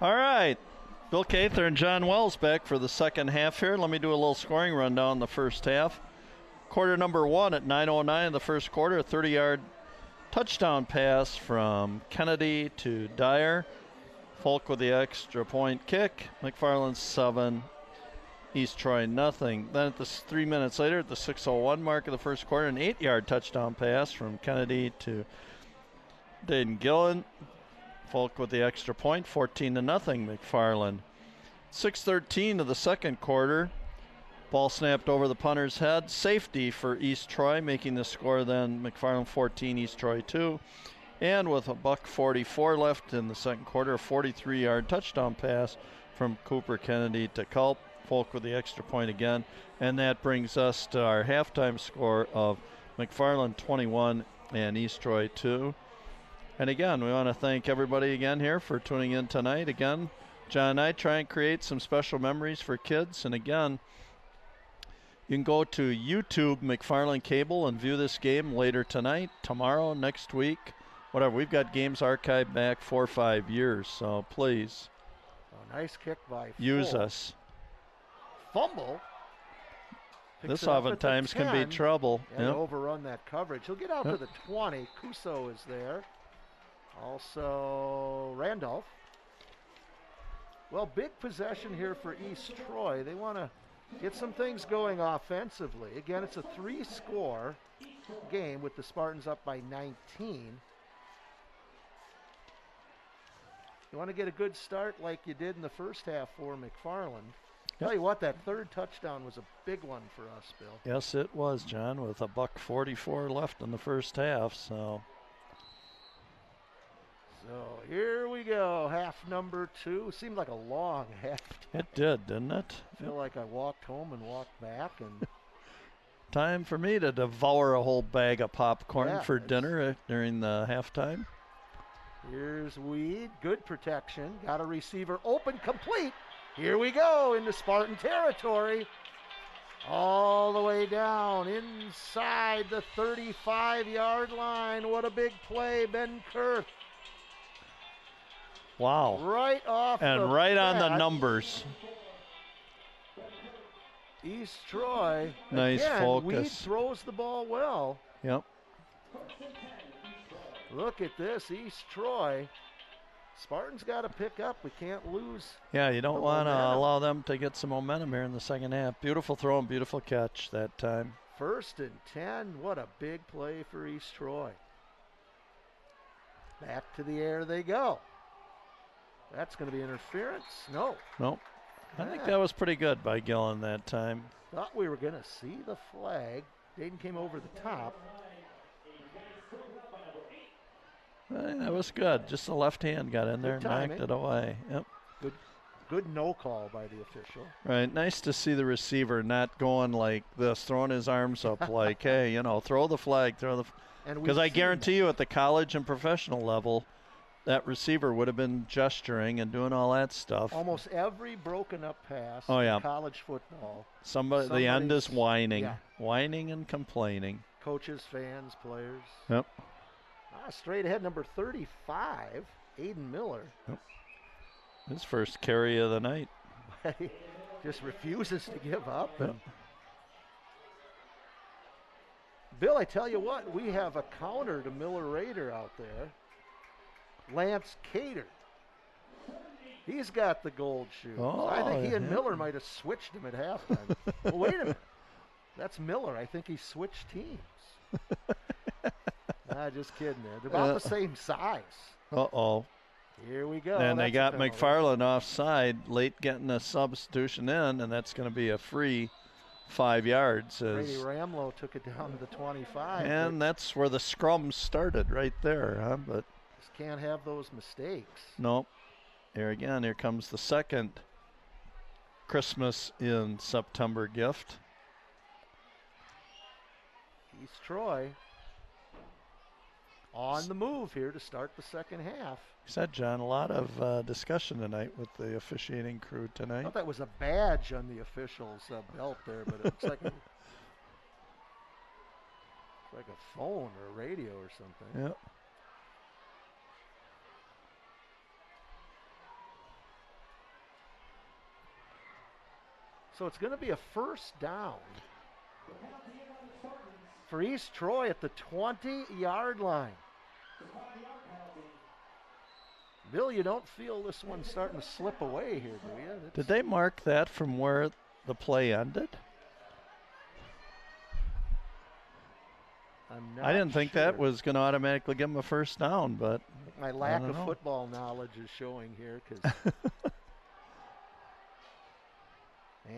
All right. Bill Cather and John Wells back for the second half here. Let me do a little scoring rundown in the first half. Quarter number 1 at 9:09 in the first quarter, a 30-yard touchdown pass from Kennedy to Dyer. Folk with the extra point kick. McFarland 7, East Troy nothing. Then at the 3 minutes later, at the 6:01 mark of the first quarter, an 8-yard touchdown pass from Kennedy to Dayton Gillen. Folk with the extra point, 14-0 McFarland. 6:13 of the second quarter. Ball snapped over the punter's head. Safety for East Troy, making the score then McFarland 14, East Troy 2. And with $1:44 left in the second quarter, a 43-yard touchdown pass from Cooper Kennedy to Culp. Folk with the extra point again. And that brings us to our halftime score of McFarland 21 and East Troy 2. And again, we want to thank everybody again here for tuning in tonight. Again, John and I try and create some special memories for kids. And again, you can go to YouTube McFarland Cable and view this game later tonight, tomorrow, next week, whatever. We've got games archived back 4 or 5 years, so please. A nice kick by use us. Fumble. This oftentimes can be trouble. And overrun that coverage. He'll get out to the 20. Cuso is there. Also Randolph. Well, big possession here for East Troy. They want to get some things going offensively. Again, it's a 3-score game with the Spartans up by 19. You want to get a good start like you did in the first half for McFarland. Tell you what, that third touchdown was a big one for us, Bill. Yes, it was, John, with $1:44 left in the first half. So here we go, half number 2. Seemed like a long half. It did, didn't it? I feel like I walked home and walked back. And time for me to devour a whole bag of popcorn for dinner during the halftime. Here's Weed, good protection. Got a receiver open, complete. Here we go into Spartan territory. All the way down inside the 35-yard line. What a big play, Ben Kurth. Wow. Right off and right on the numbers. East Troy. Nice again, focus. Weed throws the ball well. Yep. Look at this, East Troy. Spartans got to pick up. We can't lose. Yeah, you don't want to allow them to get some momentum here in the second half. Beautiful throw and beautiful catch that time. 1st and 10. What a big play for East Troy. Back to the air they go. That's going to be interference. No. Nope. I think that was pretty good by Gillen that time. Thought we were going to see the flag. Dayton came over the top. That was good. Just the left hand got in there and knocked it away. Yep. Good no call by the official. Right. Nice to see the receiver not going like this, throwing his arms up like, hey, throw the flag, because I guarantee you at the college and professional level, that receiver would have been gesturing and doing all that stuff. Almost every broken up pass in college football. The end is whining. Whining and complaining. Coaches, fans, players. Yep. Straight ahead, number 35, Aiden Miller. Yep. His first carry of the night. Just refuses to give up. Yep. Bill, I tell you what, we have a counter to Miller Raider out there. Lance Cater. He's got the gold shoes. Oh, I think he and Miller might have switched him at halftime. Well, wait a minute. That's Miller. I think he switched teams. Just kidding there. They're about the same size. Uh-oh. Here we go. And they got McFarland offside, late getting a substitution in, and that's going to be a free 5 yards. Brady Ramlow took it down to the 25. And that's where the scrum started right there, huh? But just can't have those mistakes. Nope. Here comes the second Christmas in September gift. East Troy on the move here to start the second half. You said, John, a lot of discussion tonight with the officiating crew tonight. I thought that was a badge on the official's belt there, but it looks like a phone or a radio or something. Yep. So it's going to be a first down for East Troy at the 20-yard line. Bill, you don't feel this one starting to slip away here, do you? Did they mark that from where the play ended? I didn't think that was going to automatically give them a first down, but my lack of football knowledge is showing here.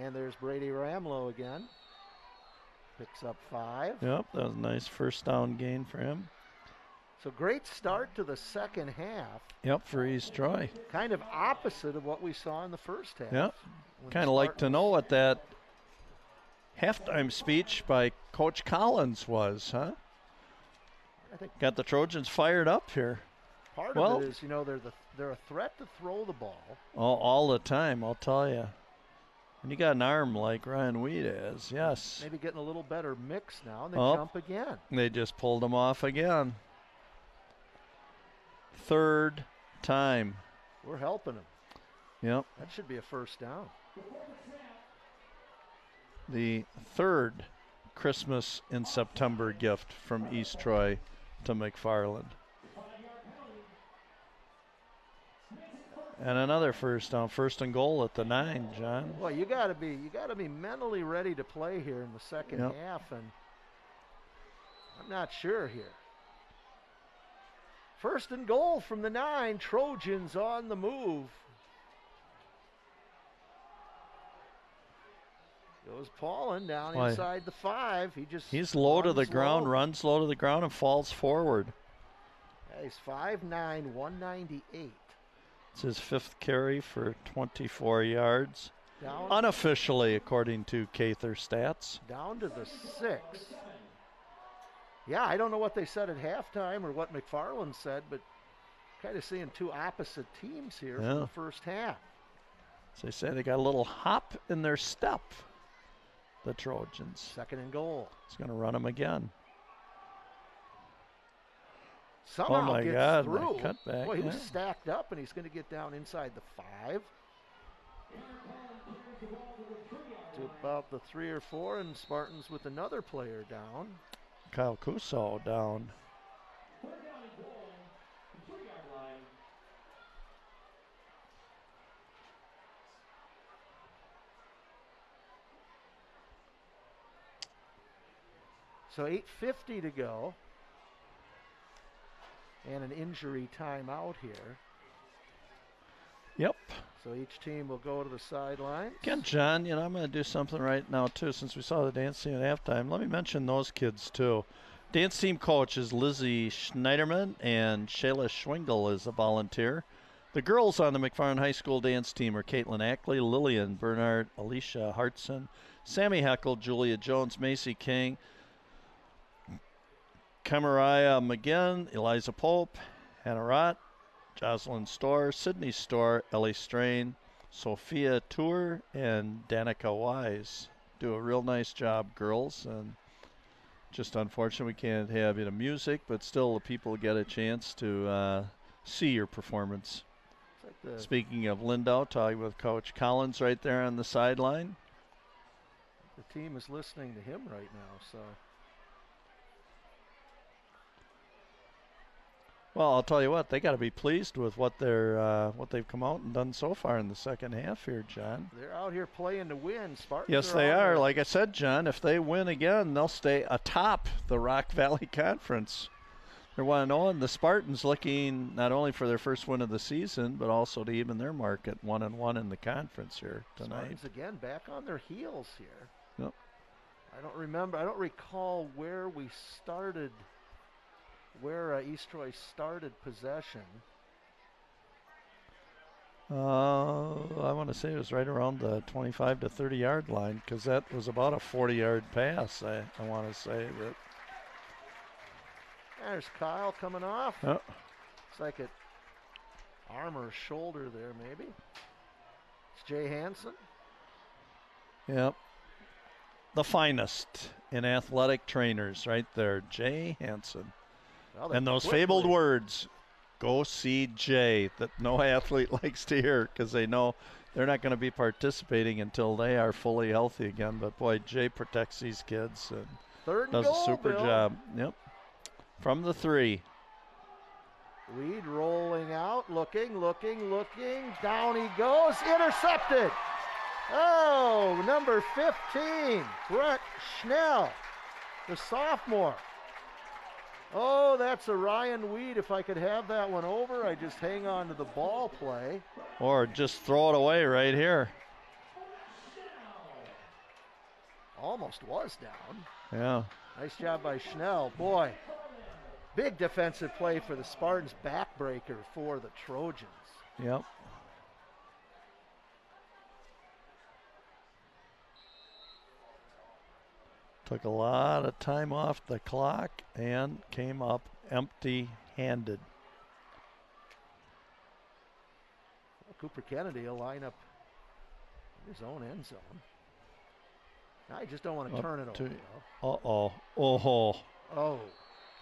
And there's Brady Ramlow again. Picks up 5. Yep, that was a nice first down gain for him. So great start to the second half. Yep, for East Troy. Kind of opposite of what we saw in the first half. Yep. Kind of like to know what that halftime speech by Coach Collins was, huh? I think got the Trojans fired up here. Part of it is, they're a threat to throw the ball. All the time, I'll tell you. And you got an arm like Ryan Weed is, yes. Maybe getting a little better mix now, and they jump again. They just pulled them off again. Third time. We're helping them. Yep. That should be a first down. The third Christmas in September gift from East Troy to McFarland. And another first down, first and goal at the 9, John. Well, you got to be mentally ready to play here in the second half, and I'm not sure here. First and goal from the 9, Trojans on the move. Goes Paulin down inside the 5. He's low to the ground, runs low to the ground, and falls forward. Yeah, he's 5'9", 198. It's his 5th carry for 24 yards. Down, unofficially, according to Cather stats. Down to the 6. Yeah, I don't know what they said at halftime or what McFarland said, but kind of seeing two opposite teams here from the first half. So they say they got a little hop in their step, the Trojans. Second and goal. He's going to run them again. Somehow gets through. Cutback. Boy, he was stacked up, and he's going to get down inside the 5. To about the 3 or 4, and Spartans with another player down. Kyle Cuso down. So 8:50 to go. And an injury timeout here. Yep. So each team will go to the sidelines. Again, John, I'm going to do something right now, too, since we saw the dance team at halftime. Let me mention those kids, too. Dance team coach is Lizzie Schneiderman, and Shayla Schwingle is a volunteer. The girls on the McFarland High School dance team are Caitlin Ackley, Lillian Bernard, Alicia Hartson, Sammy Heckel, Julia Jones, Macy King, Camaraya McGinn, Eliza Pope, Hannah Rott, Jocelyn Storr, Sydney Storr, Ellie Strain, Sophia Tour, and Danica Wise. Do a real nice job, girls. And just unfortunate we can't have the music, but still the people get a chance to see your performance. Like speaking of Lindau, talking with Coach Collins right there on the sideline. The team is listening to him right now, so. Well, I'll tell you what, they got to be pleased with what they've come out and done so far in the second half here, John. They're out here playing to win. Spartans. Yes, they are. Like I said, John, if they win again, they'll stay atop the Rock Valley Conference. They're 1-0, and the Spartans looking not only for their first win of the season, but also to even their mark at 1-1 in the conference here tonight. Spartans again back on their heels here. Yep. I don't recall where we started. Where East Troy started possession. I want to say it was right around the 25 to 30 yard line, because that was about a 40-yard pass. I want to say that. There's Kyle coming off. Oh. It's like an arm or shoulder there, maybe. It's Jay Hansen. Yep. The finest in athletic trainers right there, Jay Hansen. Well, and those fabled words, go see Jay, that no athlete likes to hear, because they know they're not going to be participating until they are fully healthy again. But boy, Jay protects these kids and does a super job. Yep. From the 3. Weed rolling out, looking. Down he goes, intercepted. Oh, number 15, Brett Schnell, the sophomore. Oh, that's a Ryan Weed. If I could have that one over, I just hang on to the ball play. Or just throw it away right here. Almost was down. Yeah. Nice job by Schnell. Boy, big defensive play for the Spartans, backbreaker for the Trojans. Yep. Took a lot of time off the clock and came up empty-handed. Well, Cooper Kennedy will line up in his own end zone. Now you just don't want to turn it over. Uh-oh. Oh.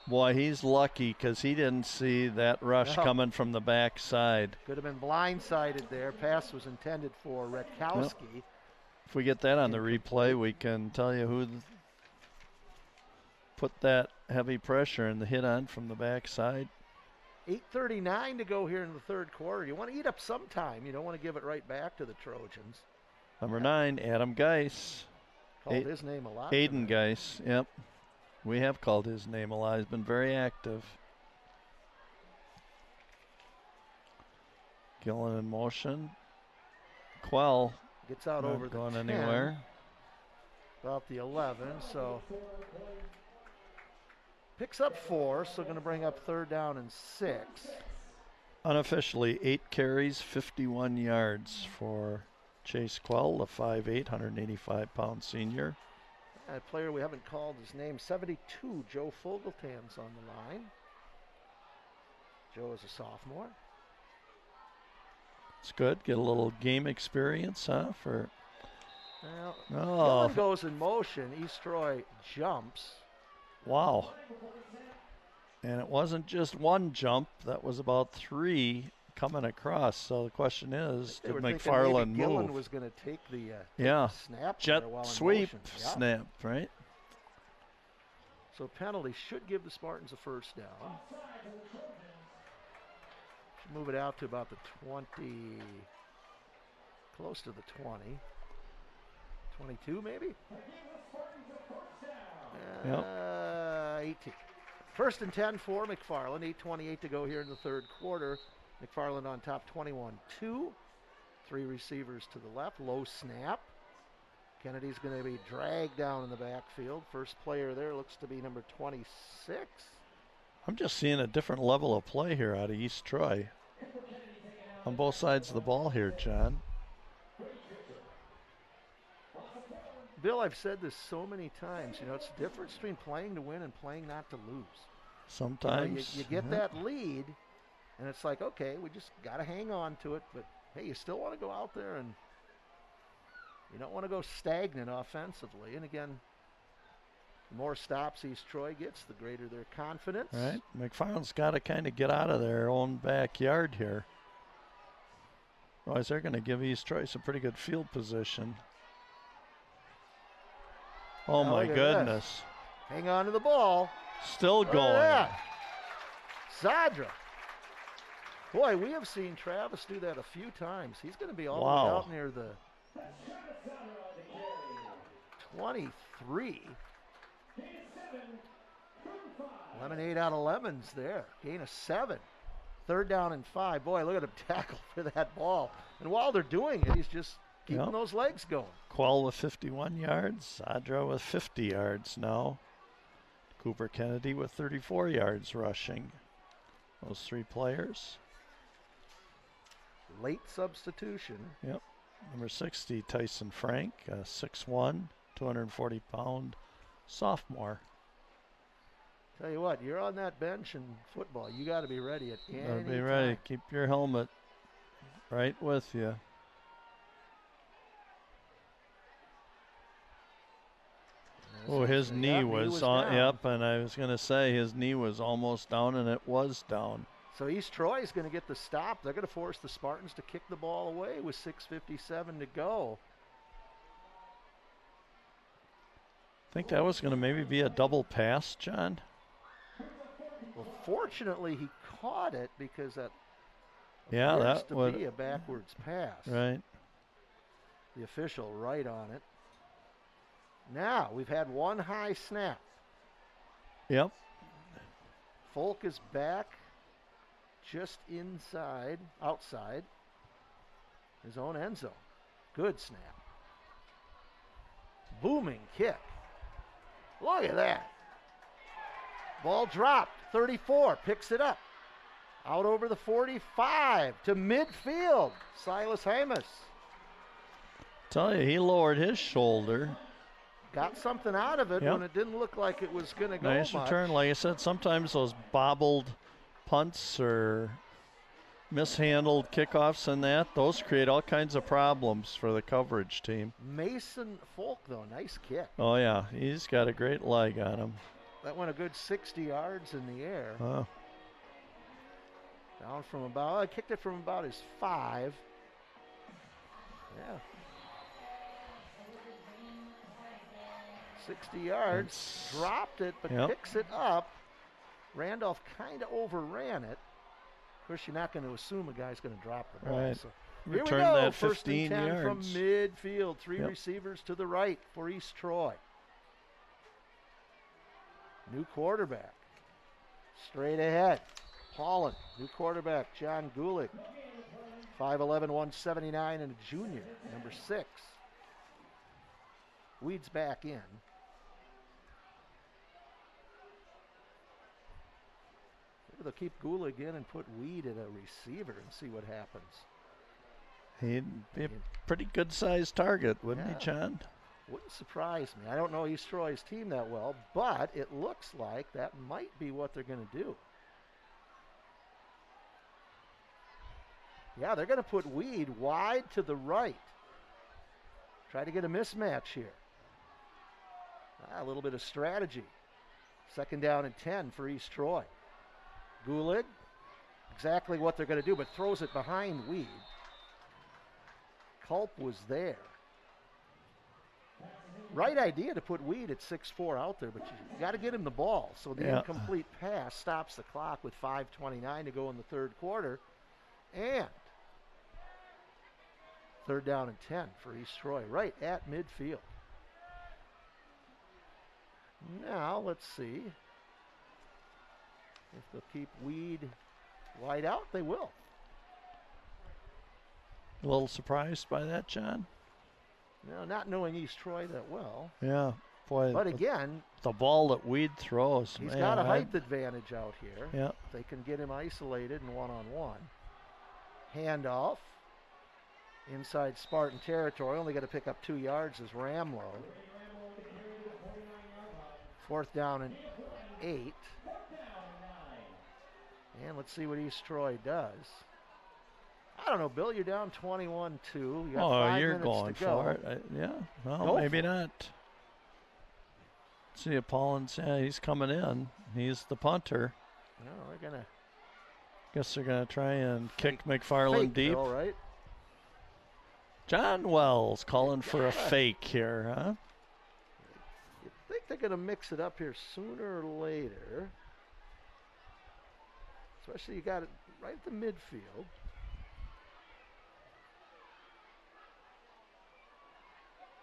Boy, he's lucky because he didn't see that rush coming from the backside. Could have been blindsided there. Pass was intended for Redkowski. Yep. If we get that on the replay, we can tell you who put that heavy pressure and the hit on from the backside. 8:39 to go here in the third quarter. You want to eat up some time. You don't want to give it right back to the Trojans. Number 9, Adam Geis. Called his name a lot. Aiden Geis, yep. We have called his name a lot. He's been very active. Gillen in motion. Quell gets out over the 10. Going anywhere. About the 11, so picks up 4, so going to bring up 3rd down and 6. Unofficially, 8 carries, 51 yards for Chase Quell, the 5'8", 185-pound senior. A player we haven't called his name, 72, Joe Fogeltan's on the line. Joe is a sophomore. It's good. Get a little game experience, huh? Gillen goes in motion. East Troy jumps. Wow. And it wasn't just one jump. That was about 3 coming across. So the question is, did McFarland move? Gillen was going to take the snap. Jet sweep snap, right? So penalty should give the Spartans a 1st down. Should move it out to about the 20, close to the 20. 22 maybe? 18. 1st and 10 for McFarland. 8:28 to go here in the third quarter. McFarland on top 21-2. 3 receivers to the left. Low snap. Kennedy's going to be dragged down in the backfield. First player there looks to be number 26. I'm just seeing a different level of play here out of East Troy. On both sides of the ball here, John. Bill, I've said this so many times. You know, it's the difference between playing to win and playing not to lose. Sometimes. You get that lead, and it's like, okay, we just got to hang on to it. But, hey, you still want to go out there, and you don't want to go stagnant offensively. And, again, the more stops East Troy gets, the greater their confidence. Right. McFarland's got to kind of get out of their own backyard here. Otherwise, they're going to give East Troy some pretty good field position. Oh, my goodness. This. Hang on to the ball. Still going. Zadra. Boy, we have seen Travis do that a few times. He's going to be all the way out near the 23. Lemonade out of lemons there. Gain of 7. 3rd down and 5. Boy, look at him tackle for that ball. And while they're doing it, he's just keeping those legs going. Quell with 51 yards. Zadra with 50 yards now. Cooper Kennedy with 34 yards rushing. Those 3 players. Late substitution. Yep. Number 60, Tyson Frank, 6'1", 240-pound sophomore. Tell you what, you're on that bench in football. You got to be ready at any time. Be ready. Keep your helmet right with you. Oh, his knee was on. Yep, and I was going to say his knee was almost down, and it was down. So East Troy is going to get the stop. They're going to force the Spartans to kick the ball away with 6:57 to go. I think that was going to maybe be a double pass, John. Well, fortunately, he caught it because that appears to be a backwards pass. Right. The official right on it. Now, we've had one high snap. Yep. Folk is back just outside his own end zone. Good snap. Booming kick. Look at that. Ball dropped. 34 picks it up. Out over the 45 to midfield. Silas Hamas. Tell you, he lowered his shoulder. Got something out of it when it didn't look like it was going to go nice much. Return. Like I said, sometimes those bobbled punts or mishandled kickoffs and those create all kinds of problems for the coverage team. Mason Folk, though, nice kick. Oh, yeah. He's got a great leg on him. That went a good 60 yards in the air. Down from about, I kicked it from about his 5. Yeah. 60 yards, dropped it, but picks it up. Randolph kind of overran it. Of course, you're not going to assume a guy's going to drop the ball. Right. So Return here we go. that First 15 and 10 yards. from midfield. 3 receivers to the right for East Troy. New quarterback. Straight ahead. Holland. New quarterback, John Gulick. 5'11", 179, and a junior, number 6. Weeds back in. Maybe they'll keep Gulick in and put Weed at a receiver and see what happens. He'd be a pretty good-sized target, wouldn't he, John? Wouldn't surprise me. I don't know East Troy's team that well, but it looks like that might be what they're going to do. Yeah, they're going to put Weed wide to the right. Try to get a mismatch here. A little bit of strategy. 2nd down and 10 for East Troy. Gulig, exactly what they're going to do, but throws it behind Weed. Culp was there. Right idea to put Weed at 6'4" out there, but you got to get him the ball. So the incomplete pass stops the clock with 5:29 to go in the 3rd quarter. And 3rd down and 10 for East Troy, right at midfield. Now let's see if they'll keep Weed wide out. They will. A little surprised by that, John? No, not knowing East Troy that well. Yeah, boy. But again, the ball that Weed throws, he's got a height advantage out here. Yeah. They can get him isolated and one-on-one. Handoff. Inside Spartan territory. Only got to pick up 2 yards as Ramlow. 4th down and 8. And let's see what East Troy does. I don't know, Bill, you're down 21-2. You got 5 you're minutes going to go. for it. Well, maybe not. See if Paulins, he's coming in. He's the punter. No, they're going to. Guess they're going to try and kick McFarland deep. Bill, right? John Wells calling for a fake here, huh? You think they're going to mix it up here sooner or later. Especially you got it right at the midfield.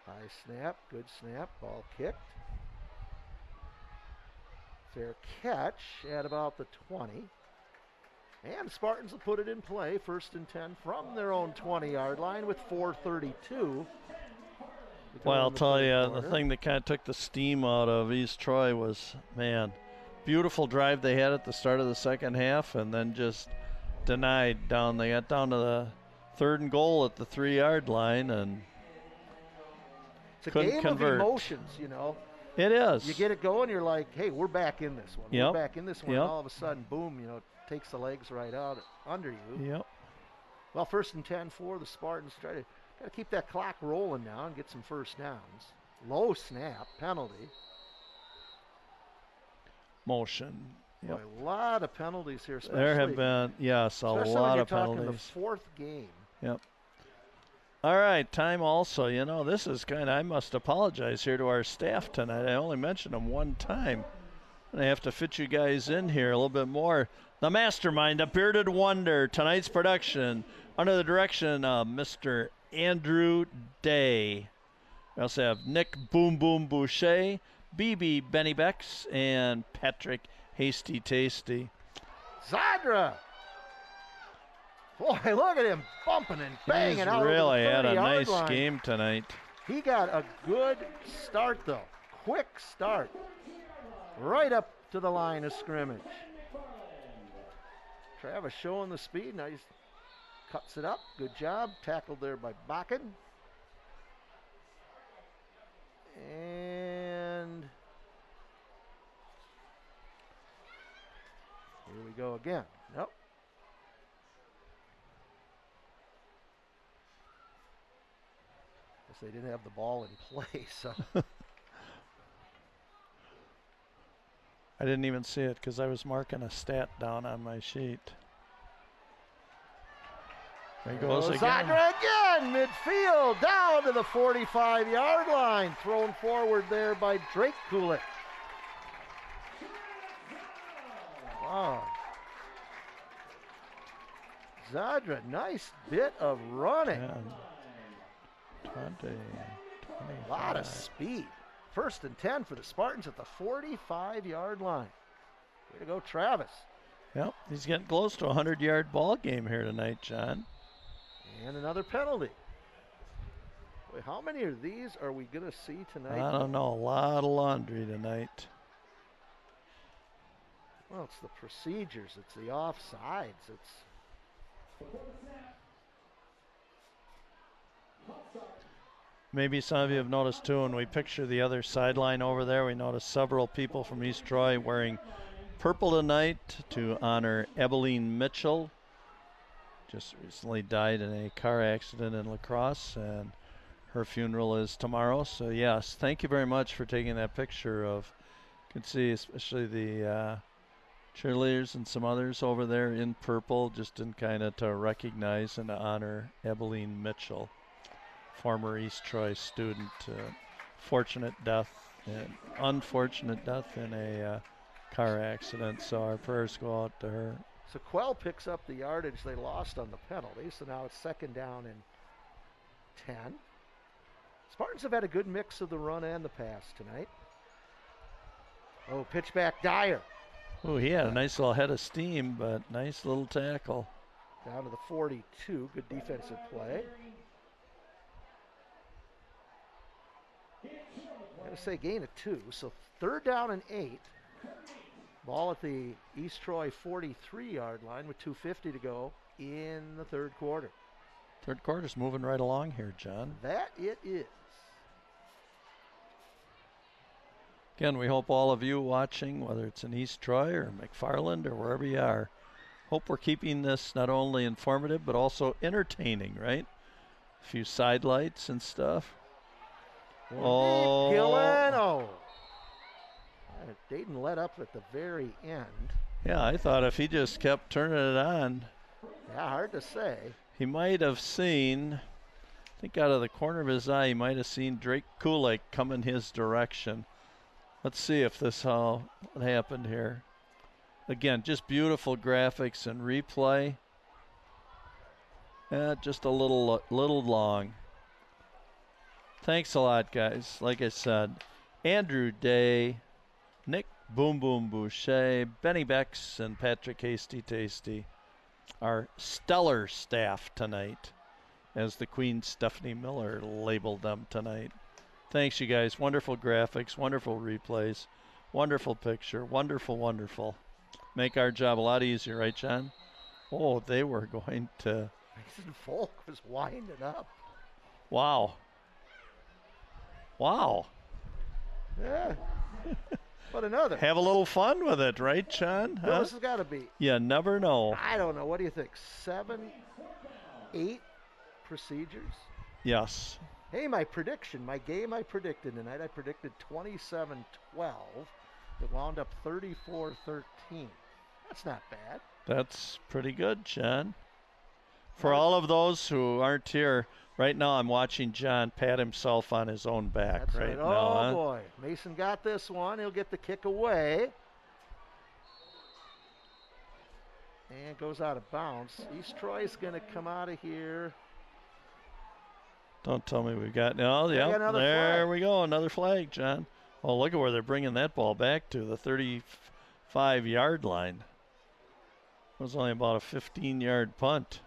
High snap, good snap, ball kicked. Fair catch at about the 20. And Spartans will put it in play, 1st and 10 from their own 20-yard line with 4:32. Well, I'll tell you, the thing that kind of took the steam out of East Troy was, beautiful drive they had at the start of the 2nd half and then just denied down. They got down to the 3rd and goal at the 3-yard line and couldn't convert. Of emotions, you know. It is. You get it going, you're like, hey, we're back in this one. Yep. We're back in this one. And all of a sudden, boom, takes the legs right out under you. Yep. Well, 1st and 10 for the Spartans. Got to keep that clock rolling now and get some 1st downs. Low snap, penalty. Motion Boy, a lot of penalties here. There have been, yes, a lot of penalties. The fourth game. Yep. All right, time also. You know, this is kind of, I must apologize here to our staff tonight. I only mentioned them one time. I have to fit you guys in here a little bit more. The mastermind, the bearded wonder, tonight's production under the direction of Mr. Andrew Day. We also have Nick Boom Boom Boucher, BB Benny Becks, and Patrick Hasty Tasty. Zadra! Boy, look at him bumping and banging He's out. Really had a nice line. game tonight. He got a good start, though. Quick start. Right up to the line of scrimmage. Travis showing the speed. Now he cuts it up. Good job. Tackled there by Bakken. And here we go again. Nope. Guess they didn't have the ball in play, so. I didn't even see it because I was marking a stat down on my sheet. There goes again. Zadra again, midfield, down to the 45-yard line. Thrown forward there by Drake Kulik. Wow. Zadra, nice bit of running. 20, a lot of speed. 1st and 10 for the Spartans at the 45-yard line. Way to go, Travis. Yep, he's getting close to a 100-yard ball game here tonight, John. And another penalty. Wait, how many of these are we going to see tonight? I don't know. A lot of laundry tonight. Well, it's the procedures. It's the offsides. It's maybe some of you have noticed too, when we picture the other sideline over there, we notice several people from East Troy wearing purple tonight to honor Ebeline Mitchell. Just recently died in a car accident in La Crosse, and her funeral is tomorrow. So yes, thank you very much for taking that picture of, you can see especially the cheerleaders and some others over there in purple, just in kind of to recognize and to honor Ebeline Mitchell, former East Troy student. Unfortunate death in a car accident. So our prayers go out to her. So Quell picks up the yardage they lost on the penalty. So now it's 2nd down and 10. Spartans have had a good mix of the run and the pass tonight. Oh, pitch back Dyer. Oh, he had a nice little head of steam, but nice little tackle. Down to the 42. Good defensive play. I'm going to say gain of 2. So 3rd down and 8. Ball at the East Troy 43-yard line with 2:50 to go in the 3rd quarter. 3rd quarter's moving right along here, John. That it is. Again, we hope all of you watching, whether it's in East Troy or McFarland or wherever you are, hope we're keeping this not only informative but also entertaining, right? A few sidelights and stuff. Oh, Gillen. Oh. Dayton let up at the very end. Yeah, I thought if he just kept turning it on. Yeah, hard to say. He might have seen, I think out of the corner of his eye, he might have seen Drake Kulik coming his direction. Let's see if this what happened here. Again, just beautiful graphics and replay. Just a little long. Thanks a lot, guys. Like I said, Andrew Day, Nick Boom Boom Boucher, Benny Becks, and Patrick Hasty Tasty, our stellar staff tonight, as the Queen Stephanie Miller labeled them tonight. Thanks, you guys. Wonderful graphics, wonderful replays, wonderful picture, wonderful. Make our job a lot easier, right, John? Oh, they were going to. Mason Folk was winding up. Wow. Yeah. But another. Have a little fun with it, right, John? Well, this has got to be. You never know. I don't know. What do you think? 7, 8 procedures? Yes. Hey, my game I predicted tonight, I predicted 27-12. It wound up 34-13. That's not bad. That's pretty good, John. For all of those who aren't here, right now I'm watching John pat himself on his own back. That's right now. Oh, huh? Boy. Mason got this one. He'll get the kick away. And goes out of bounds. East Troy's going to come out of here. Don't tell me we've got... No, yeah, there we go. Another flag, John. Oh, look at where they're bringing that ball back to, the 35-yard line. It was only about a 15-yard punt.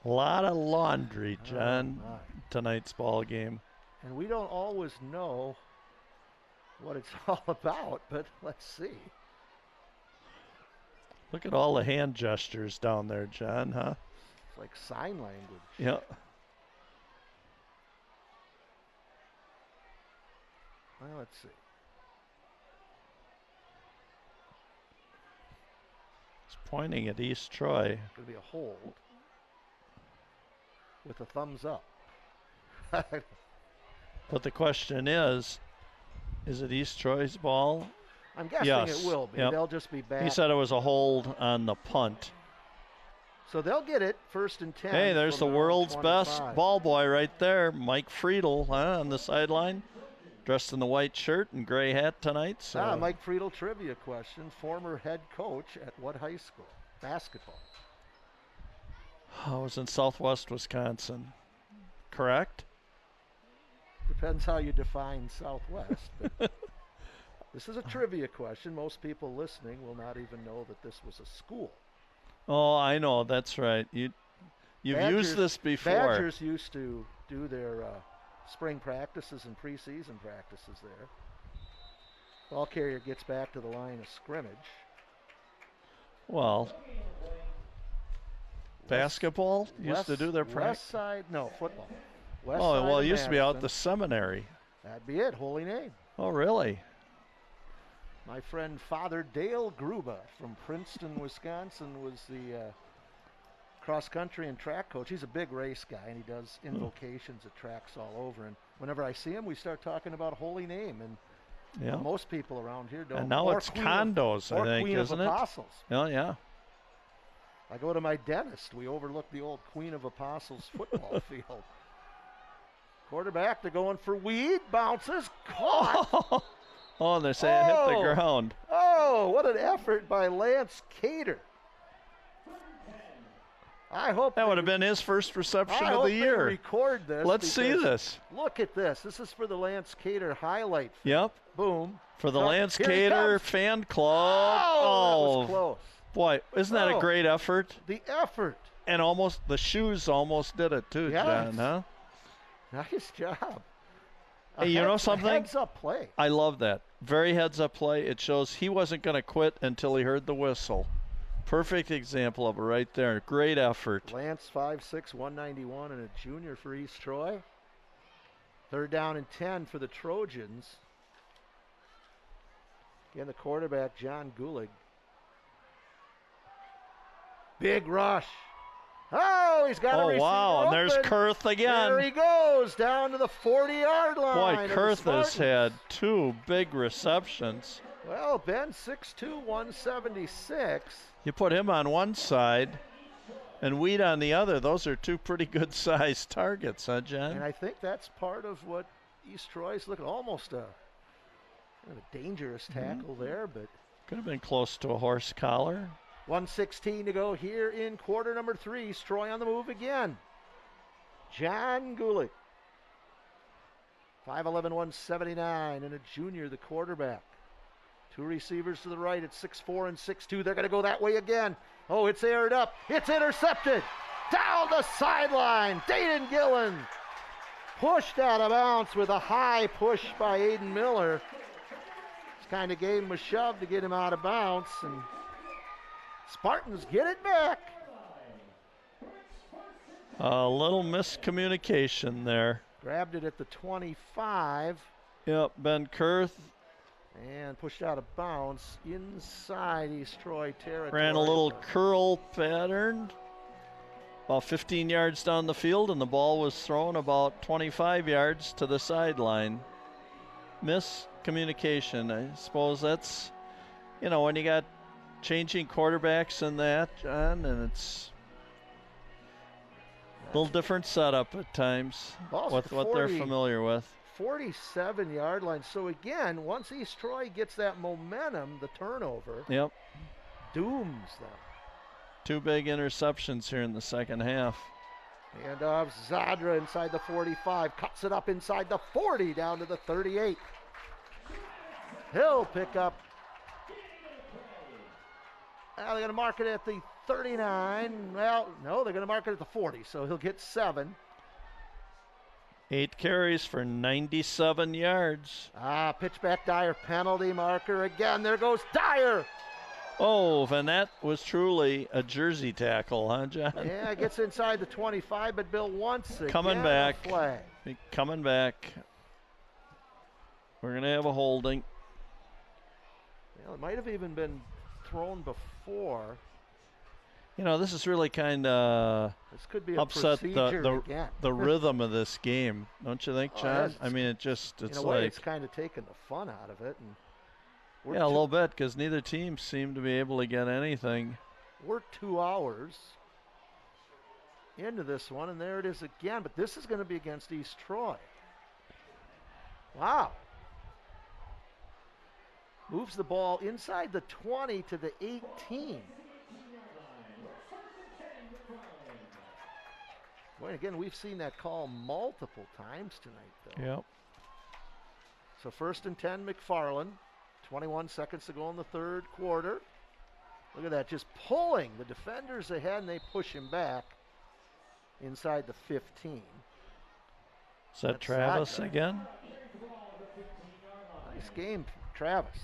A lot of laundry, John, tonight's ball game. And we don't always know what it's all about, but let's see. Look at all the hand gestures down there, John, huh? It's like sign language. Yeah. Well, let's see. It's pointing at East Troy. It's going to be a hold with a thumbs up. But the question is it East Troy's ball? I'm guessing yes. It will be. Yep. They'll just be back. He said it was a hold on the punt. So they'll get it 1st and 10. Hey, there's the world's 25. best ball boy right there, Mike Friedel, on the sideline, dressed in the white shirt and gray hat tonight. So. Mike Friedel trivia question. Former head coach at what high school? Basketball. I was in Southwest Wisconsin. Correct? Depends how you define Southwest. But this is a trivia question. Most people listening will not even know that this was a school. Oh, I know. That's right. You've used this before. Badgers used to do their spring practices and preseason practices there. Ball carrier gets back to the line of scrimmage. Well, basketball used to do their practice. West side, no, football. West oh, side well, it of used to be out Madison. the seminary. That'd be it, holy name. Oh, really? My friend Father Dale Gruba from Princeton, Wisconsin was the cross-country and track coach. He's a big race guy, and he does invocations at tracks all over. And whenever I see him, we start talking about holy name. And most people around here don't. And now it's condos, I think, isn't it? Apostles. Oh, yeah. I go to my dentist. We overlook the old Queen of Apostles football field. Quarterback, they're going for Weed. Bounces. Caught. Oh, they're saying hit the ground. Oh, what an effort by Lance Cater. I hope that would have been his first reception of the year. Record this. Let's see this. Look at this. This is for the Lance Cater highlight. Yep. Boom. For the Lance Cater fan club. Oh, that was close. Boy, isn't that a great effort? The effort. And almost the shoes almost did it too, John, huh? Nice job. Hey, you know something? Heads-up play. I love that. Very heads-up play. It shows he wasn't going to quit until he heard the whistle. Perfect example of it right there. Great effort. Lance 5'6", 191, and a junior for East Troy. 3rd down and 10 for the Trojans. Again, the quarterback, John Gulig. Big rush. Oh, he's got a receiver wow, and there's open. Kurth again. There he goes, down to the 40-yard line. Boy, Kurth has had 2 big receptions. Well, Ben, 6'2", 176. You put him on one side and Weed on the other. Those are 2 pretty good-sized targets, huh, John? And I think that's part of what East Troy's looking almost a dangerous tackle there, but could have been close to a horse collar. 1:16 to go here in quarter number 3. Troy on the move again. John Gulick. 5'11", 179, and a junior, the quarterback. 2 receivers to the right at 6'4" and 6'2". They're going to go that way again. Oh, it's aired up. It's intercepted. Down the sideline. Dayton Gillen pushed out of bounds with a high push by Aiden Miller. This kind of gave him a shove to get him out of bounds, and Spartans get it back. A little miscommunication there. Grabbed it at the 25. Yep, Ben Kurth And pushed out of bounds inside East Troy territory. Ran a little curl pattern about 15 yards down the field, and the ball was thrown about 25 yards to the sideline. Miscommunication. I suppose that's, you know, when you got changing quarterbacks and that, John, and it's a little different setup at times with what they're familiar with. 47-yard line. So again, once East Troy gets that momentum, the turnover dooms them. 2 big interceptions here in the second half. And Zadra inside the 45, cuts it up inside the 40 down to the 38. He'll pick up. Well, they're going to mark it at the 39. Well, no, they're going to mark it at the 40, so he'll get 7. 8 carries for 97 yards. Pitch back Dyer, penalty marker again. There goes Dyer. Oh, and that was truly a jersey tackle, huh, John? Yeah, gets inside the 25, but Bill once again coming back. A flag. Coming back. We're going to have a holding. Well, it might have even been thrown before. You know, this is really kind of upset the rhythm of this game, don't you think, John? I mean, it's like it's kind of taken the fun out of it. And yeah, a little bit, because neither team seemed to be able to get anything. We're 2 hours into this one, and there it is again. But this is going to be against East Troy. Wow. Moves the ball inside the 20 to the 18. Well, again, we've seen that call multiple times tonight, though. Yep. So 1st and 10, McFarland. 21 seconds to go in the third quarter. Look at that, just pulling the defenders ahead, and they push him back inside the 15. Is that Travis again? Nice game, Travis.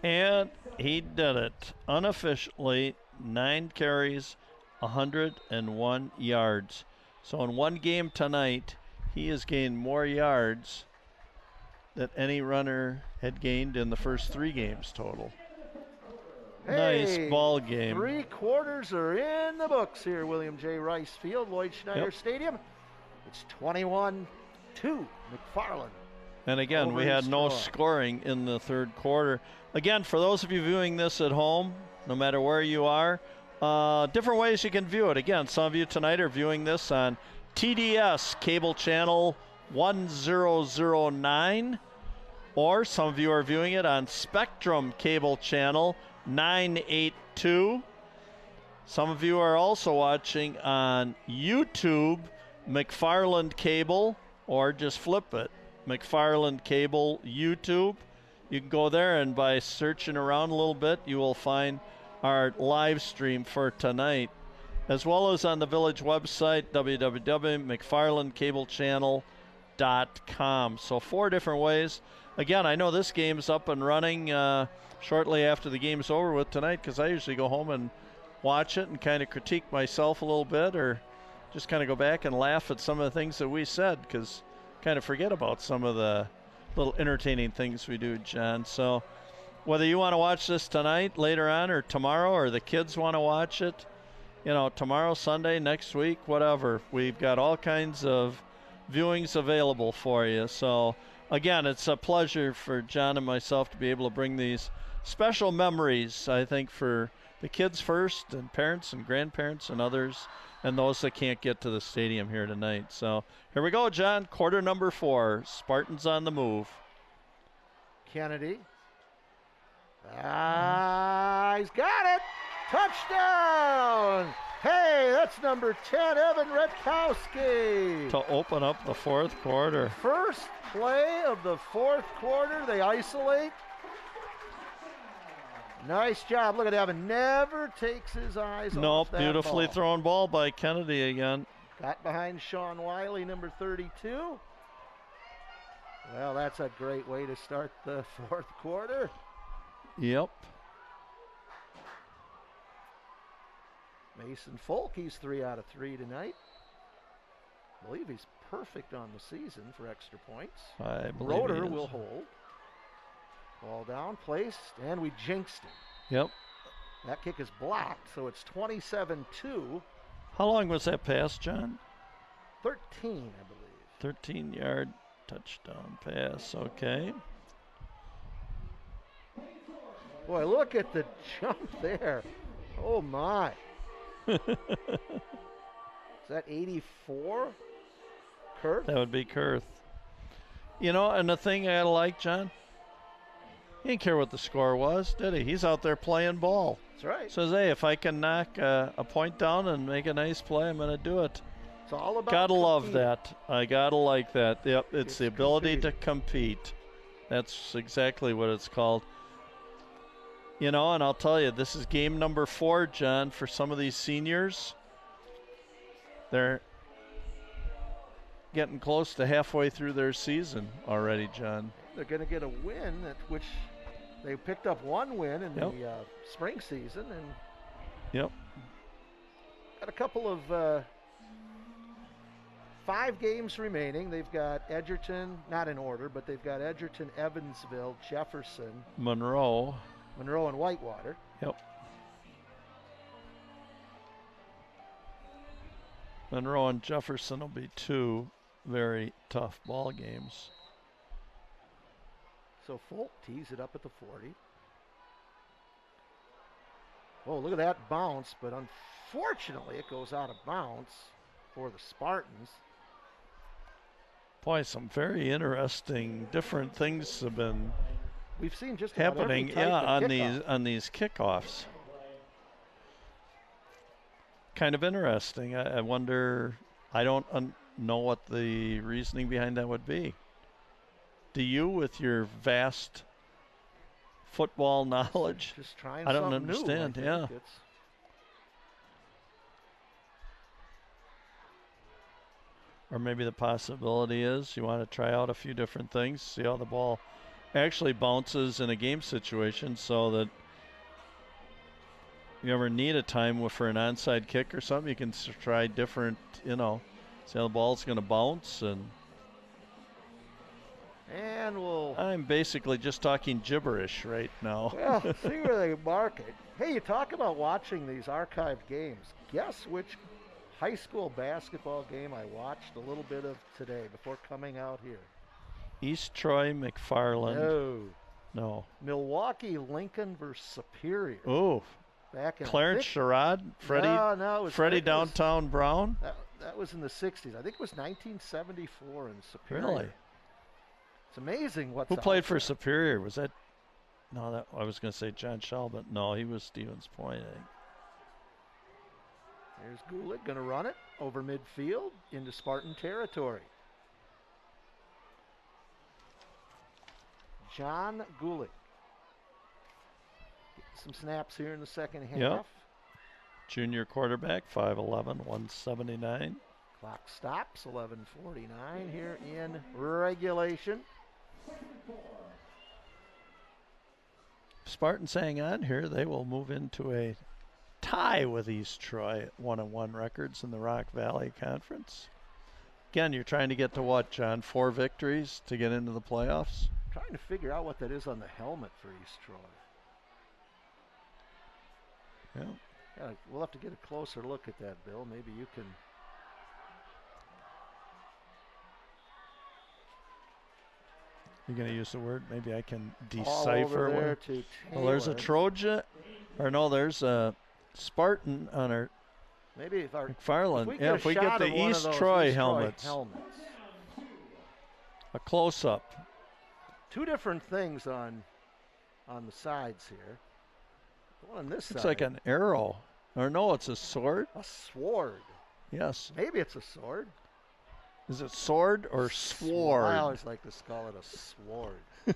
And he did it unofficially. 9 carries, 101 yards. So in one game tonight, he has gained more yards than any runner had gained in the first 3 games total. Hey, nice ball game. 3 quarters are in the books here, William J. Rice Field, Lloyd Schneider Stadium. It's 21-2, McFarland. And again, we had no scoring in the third quarter. Again, for those of you viewing this at home, no matter where you are, different ways you can view it. Again, some of you tonight are viewing this on TDS cable channel 1009, or some of you are viewing it on Spectrum cable channel 982. Some of you are also watching on YouTube, McFarland Cable, or just flip it, McFarland Cable YouTube. You can go there, and by searching around a little bit, you will find our live stream for tonight, as well as on the Village website, www.mcfarlandcablechannel.com. So 4 different ways. Again, I know this game's up and running shortly after the game's over with tonight, because I usually go home and watch it and kind of critique myself a little bit, or just kind of go back and laugh at some of the things that we said, because kind of forget about some of the little entertaining things we do, John. So whether you want to watch this tonight, later on, or tomorrow, or the kids want to watch it, you know, tomorrow, Sunday, next week, whatever, we've got all kinds of viewings available for you. So again, it's a pleasure for John and myself to be able to bring these special memories, I think, for the kids first, and parents and grandparents and others, and those that can't get to the stadium here tonight. So here we go, John. Quarter number 4. Spartans on the move. Kennedy. He's got it. Touchdown. Hey, that's number 10, Evan Redkowski. To open up the fourth quarter. First play of the fourth quarter. They isolate. Nice job. Look at Evan. Never takes his eyes off that beautifully ball. Thrown ball by Kennedy again. Got behind Sean Wiley, number 32. Well, that's a great way to start the fourth quarter. Yep. Mason Folk, he's 3 out of 3 tonight. I believe he's perfect on the season for extra points. I believe Roeder will hold. Ball down, placed, and we jinxed him. Yep. That kick is blocked, so it's 27-2. How long was that pass, John? 13, I believe. 13-yard touchdown pass. Okay. Boy, look at the jump there. Oh, my. Is that 84? Kurth? That would be Kurth. You know, and the thing I like, John, he didn't care what the score was, did he? He's out there playing ball. That's right. Says, hey, if I can knock a point down and make a nice play, I'm going to do it. It's all about Gotta competing. love that. I gotta like that. Yep, it's the ability competing. to compete. That's exactly what it's called. You know, and I'll tell you, this is game number 4, John, for some of these seniors. They're getting close to halfway through their season already, John. They're going to get a win, which they picked up one win in the spring season, and Yep. got a couple of 5 games remaining. They've got Edgerton, not in order, but they've got Edgerton, Evansville, Jefferson, Monroe, and Whitewater. Yep. Monroe and Jefferson will be 2 very tough ball games. So Folk tees it up at the 40. Oh, look at that bounce, but unfortunately it goes out of bounds for the Spartans. Boy, some very interesting, different things have been We've seen just about happening, every type of kickoff. on these kickoffs. Kind of interesting. I wonder. I don't know what the reasoning behind that would be. Do you, with your vast football knowledge? Just trying I don't something understand. New, I Yeah. think. It's Or maybe the possibility is you want to try out a few different things, see how the ball actually bounces in a game situation, so that you ever need a time for an onside kick or something, you can try different, see how the ball's going to bounce. And I'm basically just talking gibberish right now. Well, see where they mark it. Hey, you talk about watching these archived games. Guess which high school basketball game I watched a little bit of today before coming out here? East Troy, McFarland. No. Milwaukee, Lincoln versus Superior. Oh. Back in Clarence Sherrod, Freddie Downtown Brown. That was in the 60s. I think it was 1974 in Superior. Really? It's amazing what's Who out played for there. Superior? Was that? No, I was going to say John Schell, but no, he was Stevens Point, I think. There's Gulick going to run it over midfield into Spartan territory. John Gulick. Some snaps here in the second half. Yep. Junior quarterback, 5'11", 179. Clock stops, 11:49 here in regulation. Spartans hang on here. They will move into a tie with East Troy at 1-1 records in the Rock Valley Conference. Again, you're trying to get to what, John? 4 victories to get into the playoffs? Trying to figure out what that is on the helmet for East Troy. Yeah. We'll have to get a closer look at that, Bill. Maybe you can. You're going to use the word? Maybe I can All decipher over there what. to Well, there's a Trojan, or no, there's a Spartan on our maybe if our McFarland. if we get the East Troy helmets, a close-up. 2 different things on the sides here. The one on this Looks side. like an arrow. Or no, it's a sword. A sword. Yes.Maybe it's a sword. Is it sword or sword? I always like to call it a sword.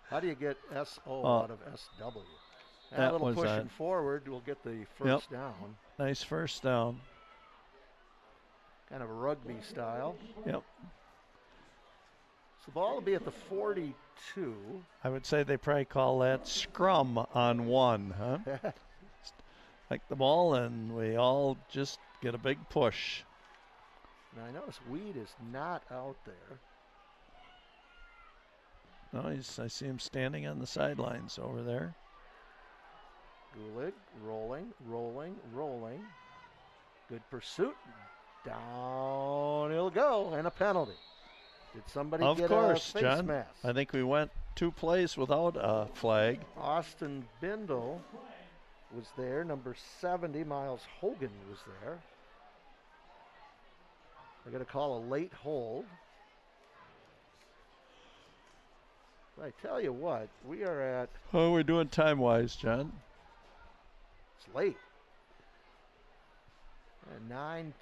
How do you get S-O out of S-W? That a little was pushing forward, we'll get the first down. Nice first down. Kind of a rugby style. Yep. So the ball will be at the 42. I would say they probably call that scrum on 1, huh? Like the ball, and we all just get a big push. Now I notice Weed is not out there. No, I see him standing on the sidelines over there. Gulig rolling, rolling, rolling. Good pursuit. Down he'll go, and a penalty. Did somebody get a face John. mask? I think we went 2 plays without a flag. Austin Bindle was there. Number 70, Miles Hogan was there. They're going to call a late hold. I tell you what, we are at... How are we doing time-wise, John? It's late. 9:10.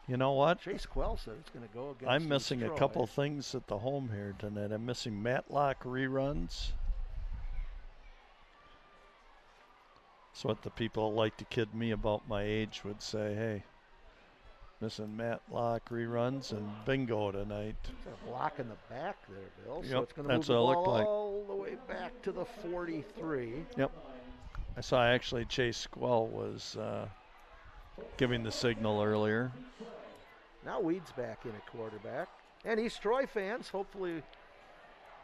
You know what? Chase Quell said it's going to go against... I'm missing Troy. a couple things at the home here tonight. I'm missing Matlock reruns. That's what the people like to kid me about my age would say. Hey, missing Matlock reruns and bingo tonight. There's a block in the back there, Bill. Yep, So it's going to move the ball all the way back to the 43. Yep. I saw actually Chase Squell was giving the signal earlier. Now Weed's back in at quarterback. And East Troy fans, hopefully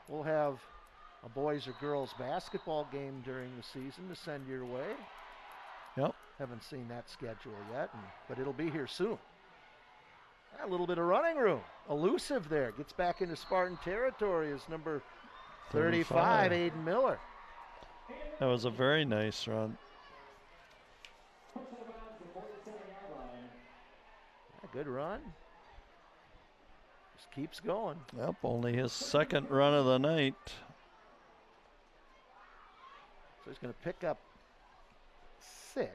we'll have a boys or girls basketball game during the season to send your way. Yep. Haven't seen that schedule yet, but it'll be here soon. A little bit of running room. Elusive there. Gets back into Spartan territory is number 35, Aiden Miller. That was a very nice run. Good run. Just keeps going. Yep, only his second run of the night. So he's going to pick up 6.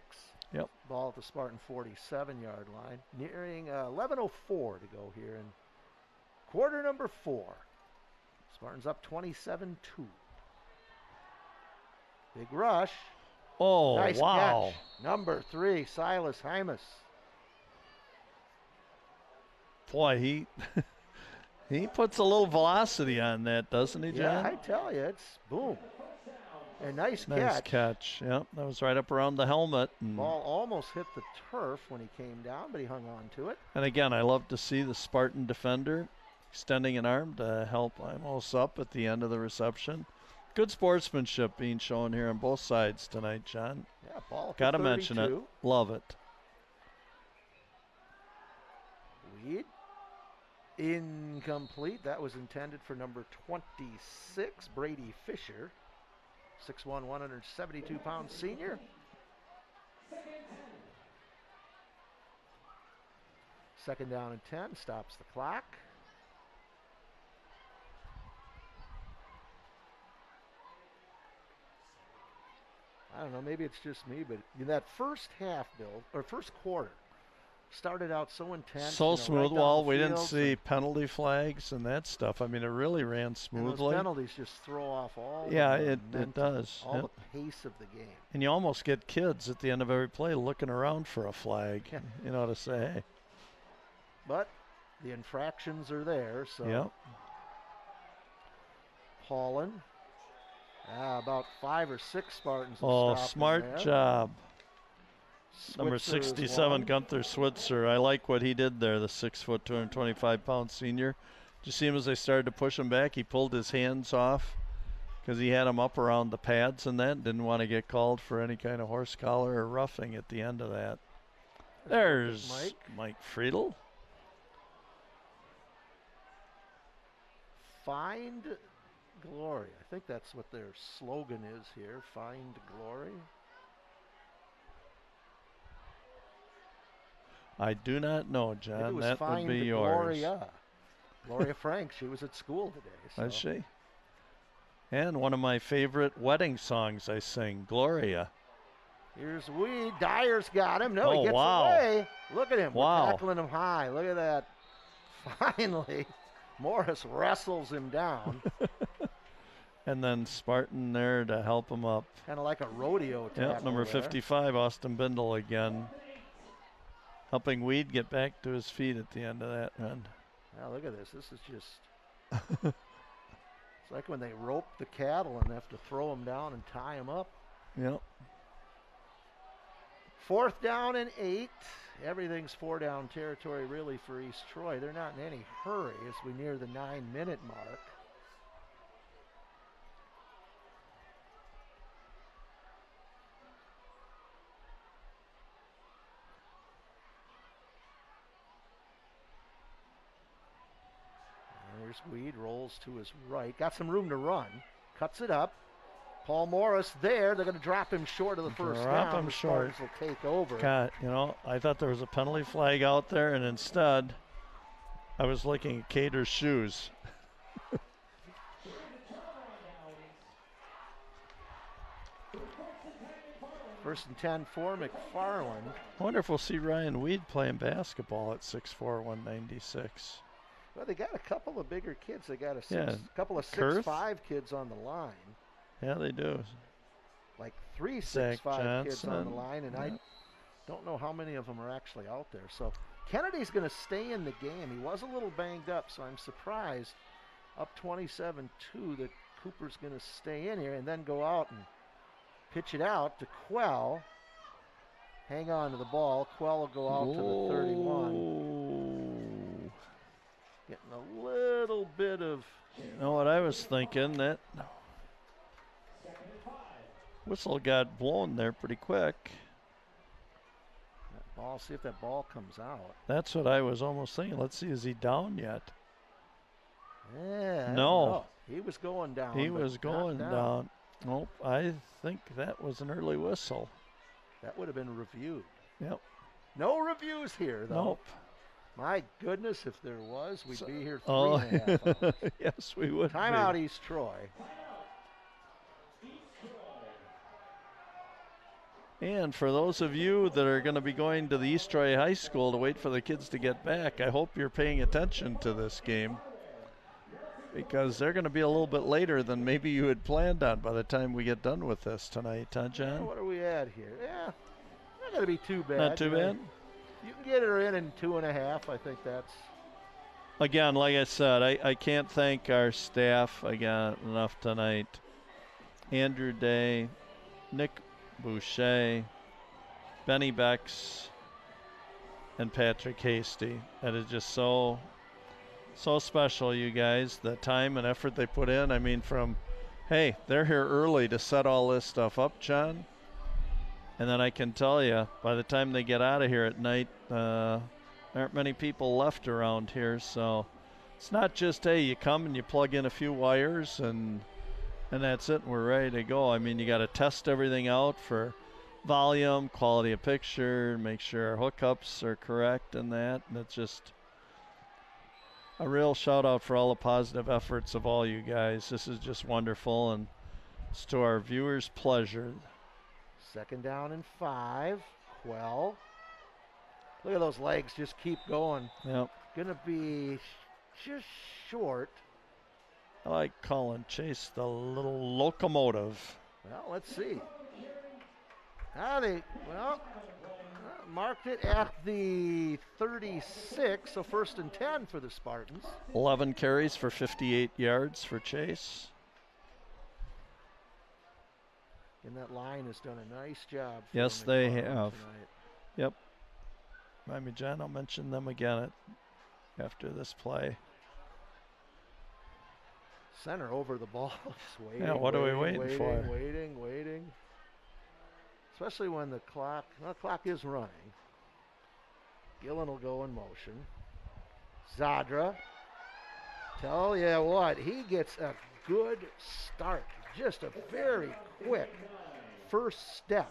Yep. Ball at the Spartan 47-yard line. Nearing 11:04 to go here in quarter number 4. Spartans up 27-2. Big rush. Oh, nice wow. Catch. Number 3, Silas Hymas. Boy, he puts a little velocity on that, doesn't he, John? Yeah, I tell you, it's boom. And nice catch. Yep, that was right up around the helmet. Ball almost hit the turf when he came down, but he hung on to it. And again, I love to see the Spartan defender extending an arm to help Imos up at the end of the reception. Good sportsmanship being shown here on both sides tonight, John. Yeah, ball. Got to mention it. Love it. Weed. Incomplete. That was intended for number 26, Brady Fisher. 6'1", 172-pound senior. Second down and 10. Stops the clock. I don't know, maybe it's just me, but in that first half, Bill, or first quarter, started out so intense. So smooth. Right well, we didn't see penalty flags and that stuff. I mean, it really ran smoothly. And those penalties just throw off all it does. All the pace of the game. And you almost get kids at the end of every play looking around for a flag, you know, to say, hey. But the infractions are there, so. Yep. Paulin. About 5 or 6 Spartans. Oh, smart job. Switzer Number 67, Gunther Switzer. I like what he did there, the 6 foot, 225-pound senior. Did you see him as they started to push him back? He pulled his hands off because he had him up around the pads and that. Didn't want to get called for any kind of horse collar or roughing at the end of that. There's Mike Friedel. Find glory. I think that's what their slogan is here. Find glory. I do not know, John. That would be yours. Gloria Frank, she was at school today. So. Was she? And one of my favorite wedding songs I sing, Gloria. Here's Weed. Dyer's got him. No, he gets away. Look at him. Wow. We're tackling him high. Look at that. Finally, Morris wrestles him down. And then Spartan there to help him up. Kind of like a rodeo tackle. Yep, number 55, Austin Bindle again. Helping Weed get back to his feet at the end of that run. Now look at this. This is just... it's like when they rope the cattle and have to throw them down and tie them up. Yep. 4th down and 8. Everything's 4-down territory really for East Troy. They're not in any hurry as we near the 9-minute mark. There's Weed, rolls to his right. Got some room to run. Cuts it up. Paul Morris there. They're going to drop him short of the first down. Drop him short. Spartans will take over. God, you know, I thought there was a penalty flag out there, and instead I was looking at Cater's shoes. First and 10 for McFarland. I wonder if we'll see Ryan Weed playing basketball at 6'4", 196. Well, they got a couple of bigger kids. They got couple of 6'5" kids on the line. Yeah, they do. Like 3 Zach 6'5" kids on the Johnson. line, and I don't know how many of them are actually out there. So Kennedy's going to stay in the game. He was a little banged up, so I'm surprised. Up 27-2 that Cooper's going to stay in here and then go out and pitch it out to Quell. Hang on to the ball. Quell will go out to the 31. Getting a little bit of... You know what I was thinking? That whistle got blown there pretty quick. That ball, see if that ball comes out. That's what I was almost thinking. Let's see, is he down yet? Yeah. No. He was going down. He was going down. Nope, I think that was an early whistle. That would have been reviewed. Yep. No reviews here, though. Nope. My goodness, if there was, we'd be here 3.5 hours. Yes, we would. Timeout, East Troy. And for those of you that are going to be going to the East Troy High School to wait for the kids to get back, I hope you're paying attention to this game, because they're going to be a little bit later than maybe you had planned on by the time we get done with this tonight, huh, John? What are we at here? Yeah, not going to be too bad. Not too bad? You can get her in 2.5. I think that's... Again, like I said, I can't thank our staff again enough tonight. Andrew Day, Nick Boucher, Benny Becks, and Patrick Hasty. That is just so special, you guys. The time and effort they put in. I mean, hey, they're here early to set all this stuff up, John. And then I can tell you, by the time they get out of here at night, there aren't many people left around here. So it's not just, hey, you come and you plug in a few wires and that's it, and we're ready to go. I mean, you got to test everything out for volume, quality of picture, make sure our hookups are correct and that. And it's just a real shout out for all the positive efforts of all you guys. This is just wonderful, and it's to our viewers' pleasure. 2nd down and 5. Quell. Look at those legs just keep going. Yep. Gonna be just short. I like calling Chase the little locomotive. Well, let's see. Marked it at the 36, so 1st and 10 for the Spartans. 11 carries for 58 yards for Chase. And that line has done a nice job. Yes, they have. Tonight. Yep. Remind me, John, I'll mention them again after this play. Center over the ball, just waiting. Yeah, what are we waiting for? Waiting. Especially when the clock is running. Gillen will go in motion. Zadra. Tell you what, he gets a good start. Just a very quick first step.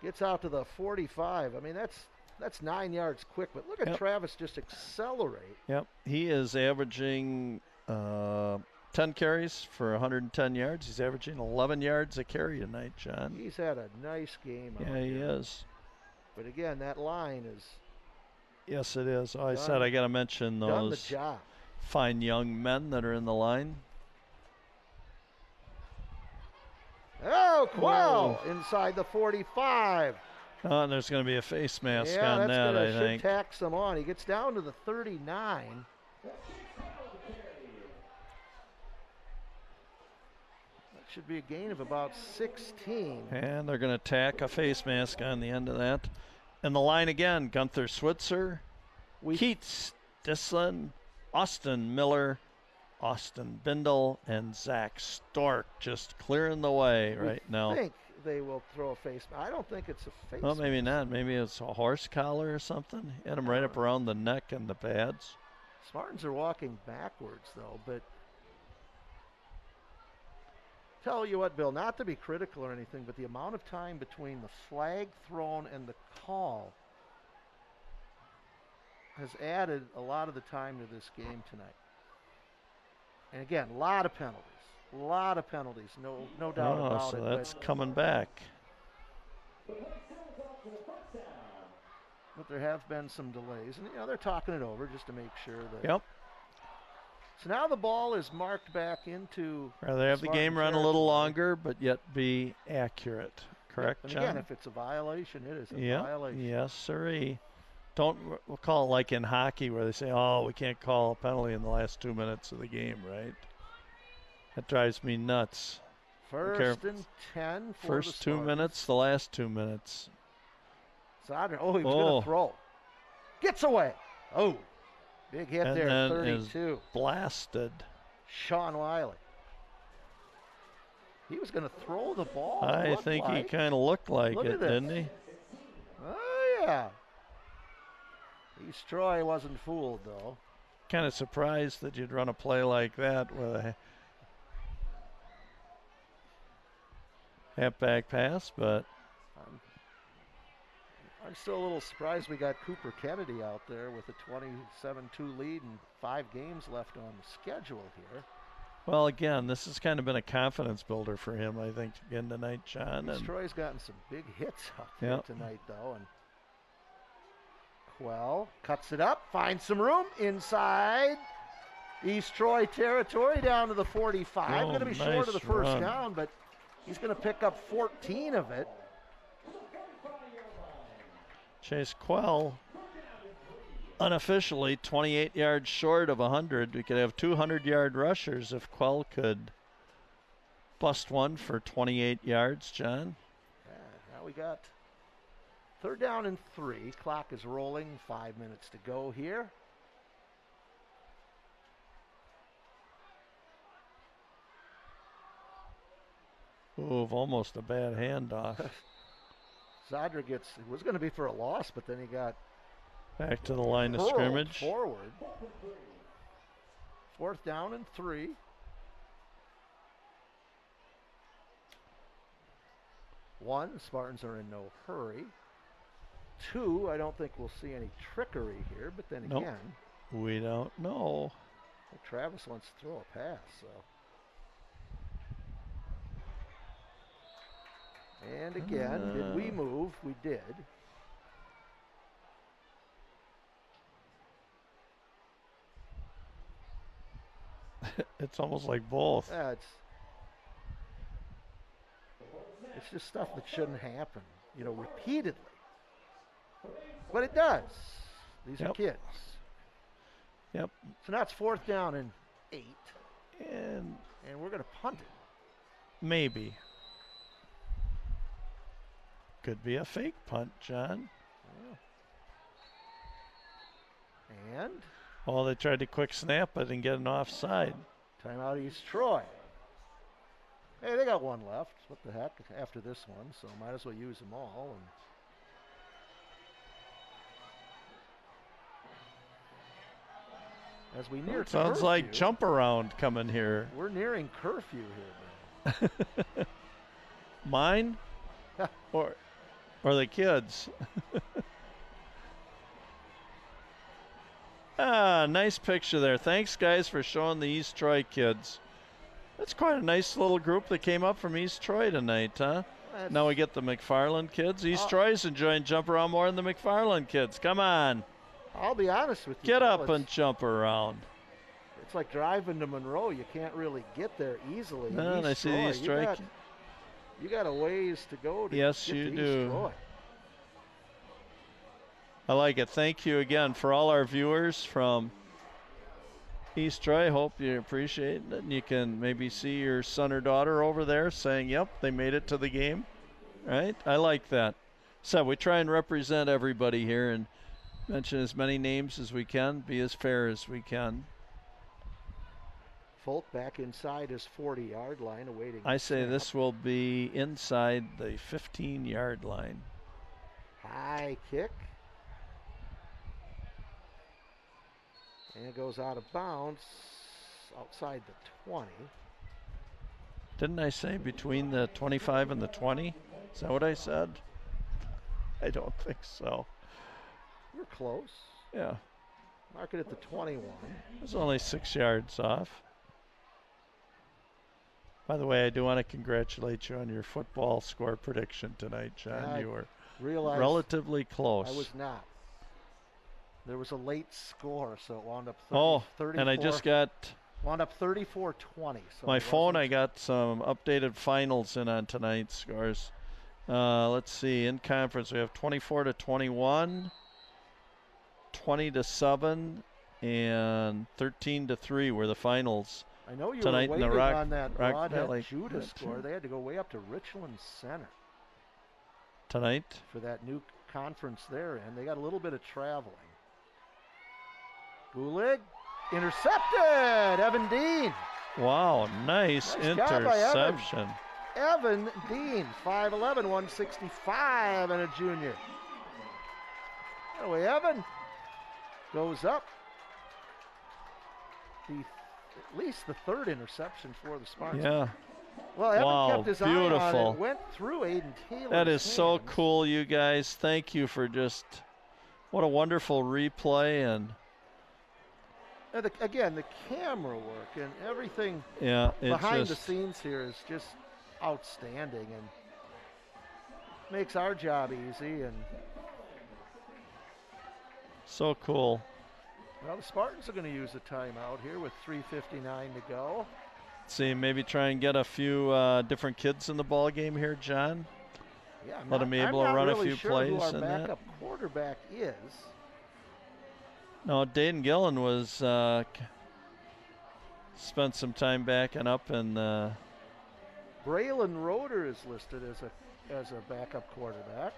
Gets out to the 45. I mean, that's 9 yards quick, but look at Travis just accelerate. Yep, he is averaging 10 carries for 110 yards. He's averaging 11 yards a carry tonight, John. He's had a nice game. Yeah, he is. But again, that line is... Yes, it is. Oh, I said I got to mention those fine young men that are in the line. Oh, Quell inside the 45. Oh, and there's going to be a face mask yeah, on that, I should think. tax him on. He gets down to the 39. That Should be a gain of about 16. And they're going to tack a face mask on the end of that. And the line again, Gunther Switzer, Keats Dislin, Austin Miller, Austin Bindle, and Zach Stork just clearing the way right now. I think they will throw a face mask. I don't think it's a face Well, mask. maybe not. Maybe it's a horse collar or something. Hit him right up around the neck and the pads. Spartans are walking backwards, though, but tell you what, Bill, not to be critical or anything, but the amount of time between the flag thrown and the call has added a lot of the time to this game tonight. And again, a lot of penalties. No doubt about so it. That's coming back. But there have been some delays, and they're talking it over just to make sure that. Yep. So now the ball is marked back into. Rather have the game run a little longer, but yet be accurate. Correct, and John? again, if it's a violation, it is a violation. Yes, sirree. We'll call it like in hockey where they say, we can't call a penalty in the last 2 minutes of the game, right? That drives me nuts. First and 10 for First 2 minutes, the last 2 minutes. Sodner, he was going to throw. Gets away. Big hit and there, then 32. Is blasted. Sean Wiley. He was going to throw the ball. I think he kind of looked like it, didn't he? Oh, yeah. East Troy wasn't fooled, though. Kind of surprised that you'd run a play like that with a halfback pass, but I'm still a little surprised we got Cooper Kennedy out there with a 27-2 lead and 5 games left on the schedule here. Well, again, this has kind of been a confidence builder for him, I think, again tonight, John. East Troy's gotten some big hits out there tonight, though. And Quell cuts it up, finds some room inside East Troy territory down to the 45. Going to be short of the first down, but he's going to pick up 14 of it. Chase Quell, unofficially 28 yards short of 100. We could have 200-yard rushers if Quell could bust one for 28 yards, John. Now we got 3rd down and 3. Clock is rolling. 5 minutes to go here. Almost a bad handoff. Zadra it was going to be for a loss, but then he got back to the line of scrimmage. Forward. 4th down and 3. One, Spartans are in no hurry. 2, I don't think we'll see any trickery here, but then again, we don't know. Well, Travis wants to throw a pass, so. And again, did we move? We did. It's almost like both. It's just stuff that shouldn't happen, repeatedly. But it does. These are kids. Yep. So now it's 4th down and 8. And we're going to punt it. Maybe. Could be a fake punt, John. Yeah. And? They tried to quick snap it and get an offside. Timeout East Troy. Hey, they got one left. What the heck after this one, so might as well use them all. And as we near sounds curfew, like jump around coming here. We're nearing curfew here, man. Mine? or the kids? Nice picture there. Thanks, guys, for showing the East Troy kids. That's quite a nice little group that came up from East Troy tonight, huh? Now we get the McFarland kids. East Troy's enjoying jump around more than the McFarland kids. Come on. I'll be honest with you. Get up and jump around. It's like driving to Monroe. You can't really get there easily. No, I see the East Troy. You got a ways to go to yes, get you to do. East Troy. I like it. Thank you again for all our viewers from East Troy, hope you appreciate it. And you can maybe see your son or daughter over there saying, yep, they made it to the game. Right? I like that. So we try and represent everybody here and mention as many names as we can, be as fair as we can. Folk back inside his 40-yard line awaiting. I say this will be inside the 15-yard line. High kick. And it goes out of bounds outside the 20. Didn't I say between the 25 and the 20? Is that what I said? I don't think so. You're close. Yeah. Mark it at the 21. It was only 6 yards off. By the way, I do want to congratulate you on your football score prediction tonight, John. You were relatively close. I was not. There was a late score, so it wound up 34. And I just got... Wound up 34-20. So my phone, I got some updated finals in on tonight's scores. Let's see. In conference, we have 24-21, 20-7, and 13-3 were the finals. I know you tonight were in the waiting on that Valley Judah score. They had to go way up to Richland Center. Tonight? For that new conference they're in. They got a little bit of traveling. Gulig, intercepted! Evan Dean. Wow, nice interception. Evan Dean, 5'11", 165, and a junior. Anyway, Evan goes up. At least the third interception for the Spartans. Yeah. Well, Evan kept his eye on it. Went through Aiden Taylor's That is hands. so cool, you guys. Thank you for just what a wonderful replay and again, the camera work and everything it's behind the scenes here is just outstanding and makes our job easy. And so cool. Well, the Spartans are going to use a timeout here with 3:59 to go. Let's see, maybe try and get a few different kids in the ball game here, John. Yeah, let them be able to run a few plays. I'm not really sure who our backup quarterback is. No, Dayton Gillen was spent some time backing up, and Braylon Roeder is listed as a backup quarterback.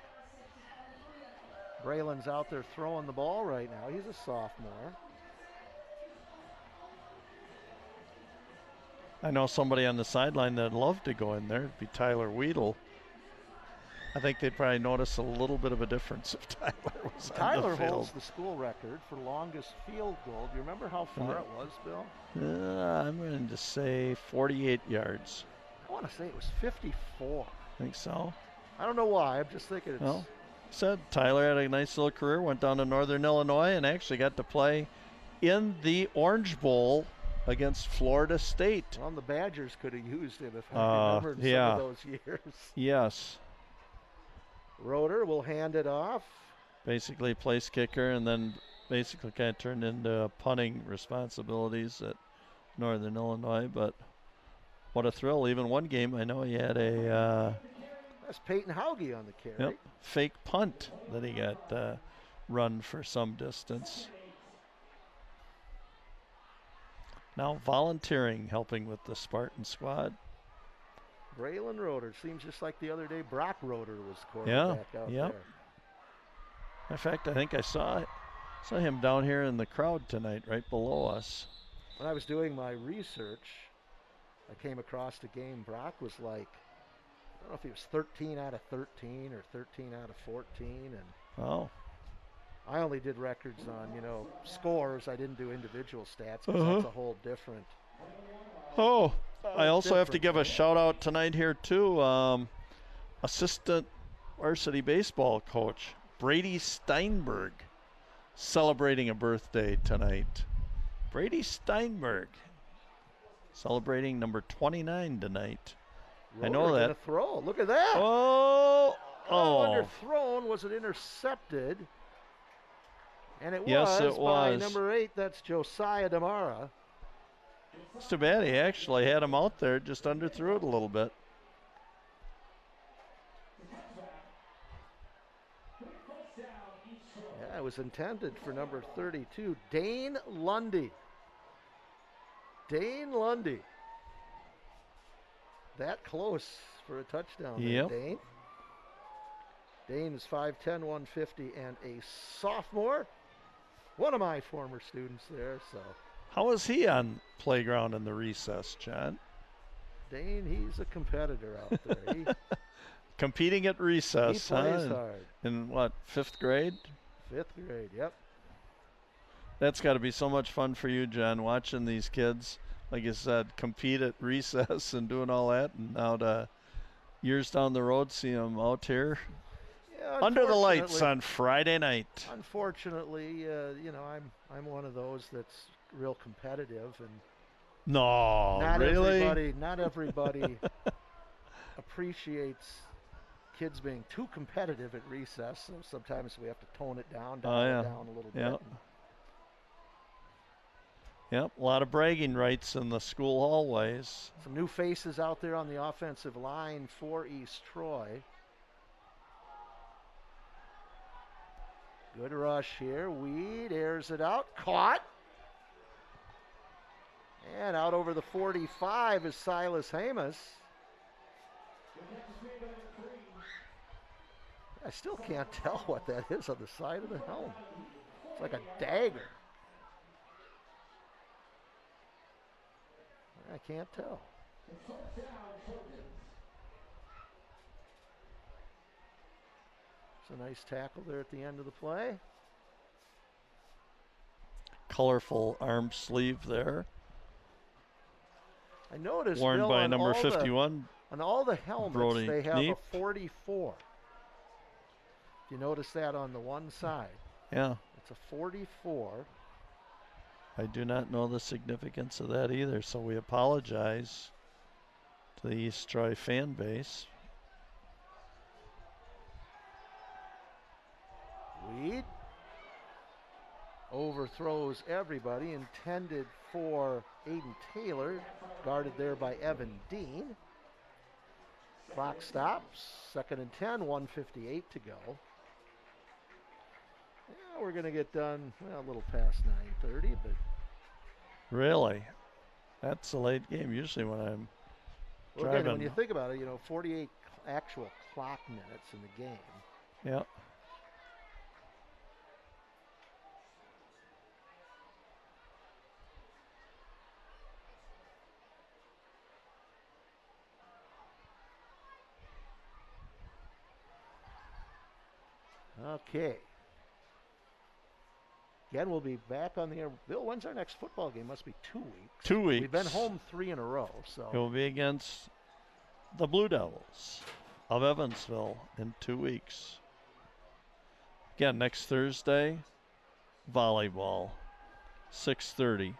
Braylon's out there throwing the ball right now. He's a sophomore. I know somebody on the sideline that'd love to go in there. It'd be Tyler Weedle. I think they'd probably notice a little bit of a difference if Tyler was on the Tyler field. holds the school record for longest field goal. Do you remember how far it was, Bill? I'm going to say 48 yards. I want to say it was 54. Think so? I don't know why. I'm just thinking it's... Well, said Tyler had a nice little career, went down to Northern Illinois, and actually got to play in the Orange Bowl against Florida State. Well, the Badgers could have used him if I remember some of those years. Yes. Roeder will hand it off. Basically place kicker, and then basically kind of turned into punting responsibilities at Northern Illinois. But what a thrill. Even one game, I know he had a... That's Peyton Hauge on the carry. Yep, fake punt that he got run for some distance. Now volunteering, helping with the Spartan squad. Braylon Roeder. Seems just like the other day Brock Roeder was quarterback out there. In fact, I think I saw him down here in the crowd tonight, right below us. When I was doing my research, I came across the game. Brock was like, I don't know if he was 13 out of 13 or 13 out of 14. And I only did records on, scores. I didn't do individual stats because that's a whole different. I also have to give a shout out tonight here too. Assistant varsity baseball coach Brady Steinberg celebrating a birthday tonight. Brady Steinberg celebrating number 29 tonight. Roeder I know that. A throw. Look at that. Underthrown. Was it intercepted? And it was by number 8. That's Josiah Demara. It's too bad he actually had him out there, just underthrew it a little bit. Yeah, it was intended for number 32, Dane Lundy. Dane Lundy. That close for a touchdown. Yep. There, Dane. Dane is 5'10", 150, and a sophomore. One of my former students there. So. How was he on playground in the recess, John? Dane, he's a competitor out there. Competing at recess, he plays hard. In what, 5th grade? 5th grade, yep. That's got to be so much fun for you, John, watching these kids, like you said, compete at recess and doing all that, and now to years down the road see them out here under the lights on Friday night. Unfortunately, you know, I'm one of those that's real competitive, and not really. Not everybody appreciates kids being too competitive at recess. So sometimes we have to tone it down, down a little bit. Yep, a lot of bragging rights in the school hallways. Some new faces out there on the offensive line for East Troy. Good rush here. Weed airs it out. Caught. And out over the 45 is Silas Hamas. I still can't tell what that is on the side of the helmet. It's like a dagger. I can't tell. It's a nice tackle there at the end of the play. Colorful arm sleeve there. I noticed, worn Bill, by number 51. On all the helmets, Brody they have Kneep. a 44. If you notice that on the one side. Yeah. It's a 44. I do not know the significance of that either, so we apologize to the East Troy fan base. Weed overthrows everybody, intended for Aiden Taylor, guarded there by Evan Dean. Clock stops, 2nd and 10, 1:58 to go. Yeah, we're going to get done, well, a little past 9:30, but. Really? That's a late game usually when I'm driving. Again, when you think about it, 48 actual clock minutes in the game. Yeah. Okay. Again, we'll be back on the air. Bill, when's our next football game? Must be 2 weeks. 2 weeks. We've been home 3 in a row. So it will be against the Blue Devils of Evansville in 2 weeks. Again, next Thursday, volleyball, 6:30.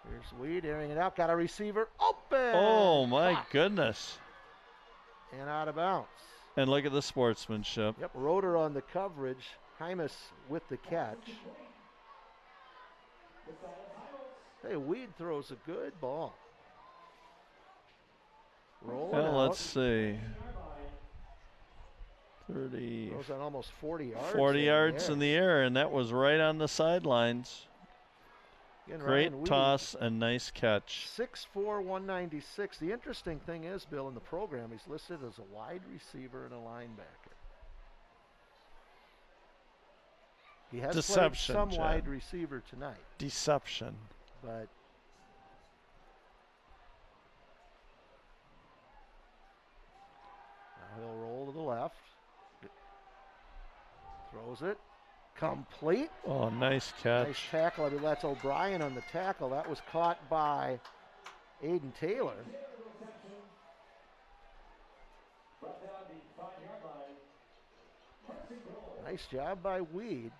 Here's Weed airing it out. Got a receiver open. Oh, my goodness. And out of bounds. And look at the sportsmanship. Yep, Roeder on the coverage. Hymas with the catch. Hey, Weed throws a good ball. Roll it out. Let's see. 30. Throws on almost 40 yards. 40 yards in the air, and that was right on the sidelines. Again, Great toss and nice catch. 6'4", 196. The interesting thing is, Bill, in the program, he's listed as a wide receiver and a linebacker. He has Deception, played some Jen. wide receiver tonight. Deception. But now he'll roll to the left. Throws it. Complete. Oh, nice catch. Nice tackle. I mean, that's O'Brien on the tackle. That was caught by Aiden Taylor. Nice job by Weed.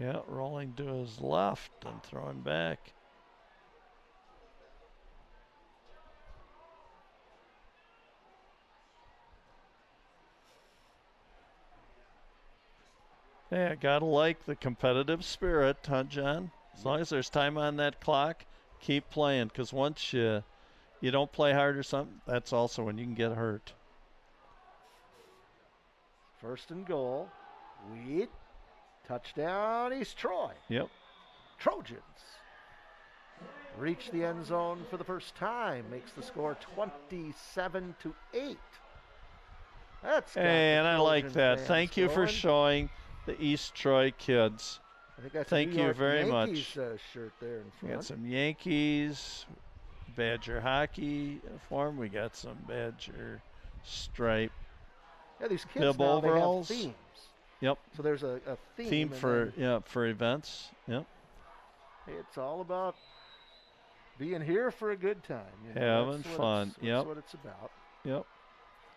Yeah, rolling to his left and throwing back. Yeah, gotta like the competitive spirit, huh, John? As long as there's time on that clock, keep playing. Because once you don't play hard or something, that's also when you can get hurt. 1st and goal. Weed. Touchdown, East Troy. Yep. Trojans. reach the end zone for the first time. Makes the score 27-8. That's hey, and I like that. Thank you for showing the East Troy kids. I think that's Thank a New you York very Yankees, much. Shirt there in front. We got some Yankees, Badger hockey uniform. We got some Badger stripe. Yeah, these kids now, overalls. They have themes. Yep. So there's a theme for events. Yep. It's all about being here for a good time. Having fun. That's what it's about. Yep.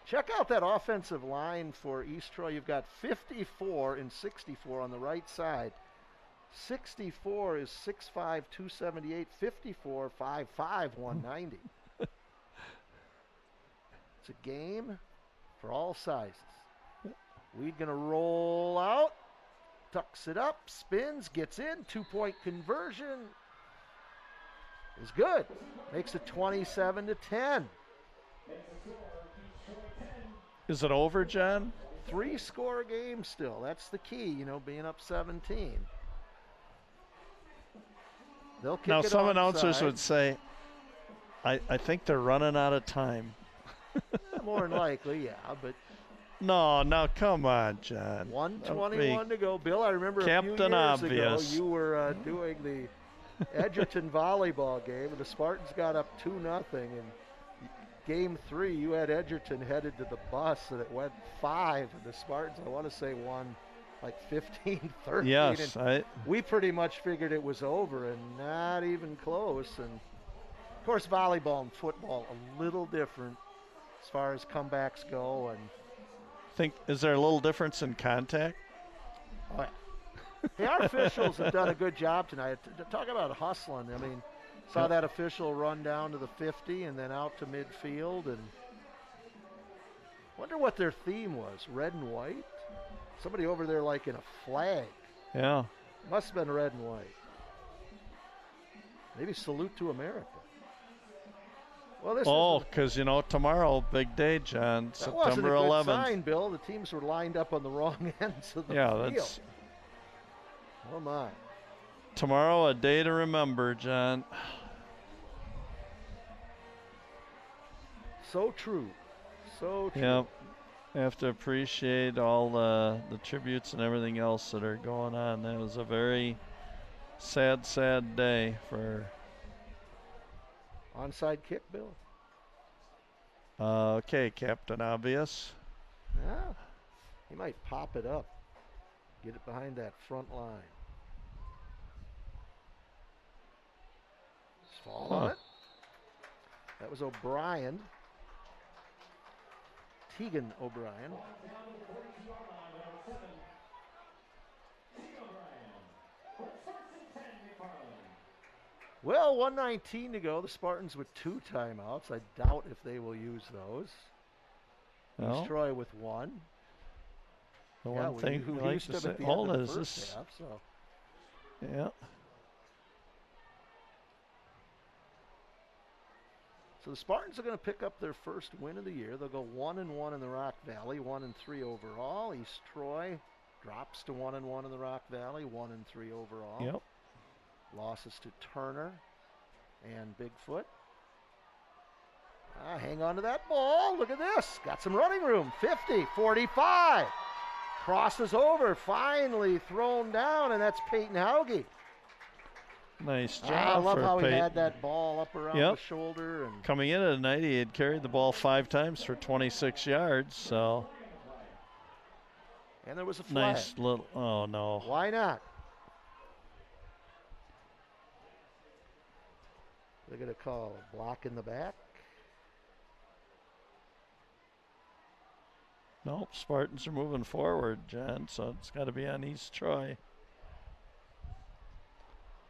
Check out that offensive line for East Troy. You've got 54 and 64 on the right side. 64 is 6'5", 278. 54, 5'5", 190. It's a game for all sizes. Weed gonna roll out, tucks it up, spins, gets in, 2-point conversion is good. Makes it 27-10. Is it over, John? 3-score game still. That's the key, being up 17. They'll kick now, it some onside. announcers would say, I think they're running out of time. More than likely, yeah, but no, come on, John. 1:21 to go. Bill, I remember Captain a few years Obvious. ago you were doing the Edgerton volleyball game, and the Spartans got up 2-0. And game 3, you had Edgerton headed to the bus, and it went 5. And the Spartans, I want to say, won like 15-13. Yes, we pretty much figured it was over, and not even close. And of course, volleyball and football a little different as far as comebacks go. And is there a little difference in contact? Oh, yeah. Hey, our officials have done a good job tonight. Talk about hustling. I mean, saw that official run down to the 50 and then out to midfield. And wonder what their theme was. Red and white? Somebody over there like in a flag. Yeah. Must have been red and white. Maybe salute to America. Well, this because tomorrow, big day, John. That September wasn't a good 11th. sign, Bill. The teams were lined up on the wrong ends of the field. That's oh my. Tomorrow, a day to remember, John. So true. So true. Yep. Have to appreciate all the tributes and everything else that are going on. That was a very sad day for. Onside kick, Bill. Okay, Captain Obvious. Yeah. He might pop it up. Get it behind that front line. Just fall on it. That was O'Brien. Tegan O'Brien. Well, 1:19 to go. The Spartans with 2 timeouts. I doubt if they will use those. East Troy with 1. The one thing we like to say, hold on, is this? Half, so. Yeah. So the Spartans are going to pick up their first win of the year. They'll go 1-1 in the Rock Valley, 1-3 overall. East Troy drops to 1-1 in the Rock Valley, 1-3 overall. Yep. Losses to Turner and Bigfoot. Hang on to that ball. Look at this. Got some running room. 50, 45. Crosses over. Finally thrown down, and that's Peyton Hauge. Nice job. I love how Peyton. he had that ball up around the shoulder. And coming in at night, he had carried the ball 5 times for 26 yards. So. And there was a flag. Nice little. Oh no. Why not? They're going to call a block in the back. Nope, Spartans are moving forward, John, so it's got to be on East Troy.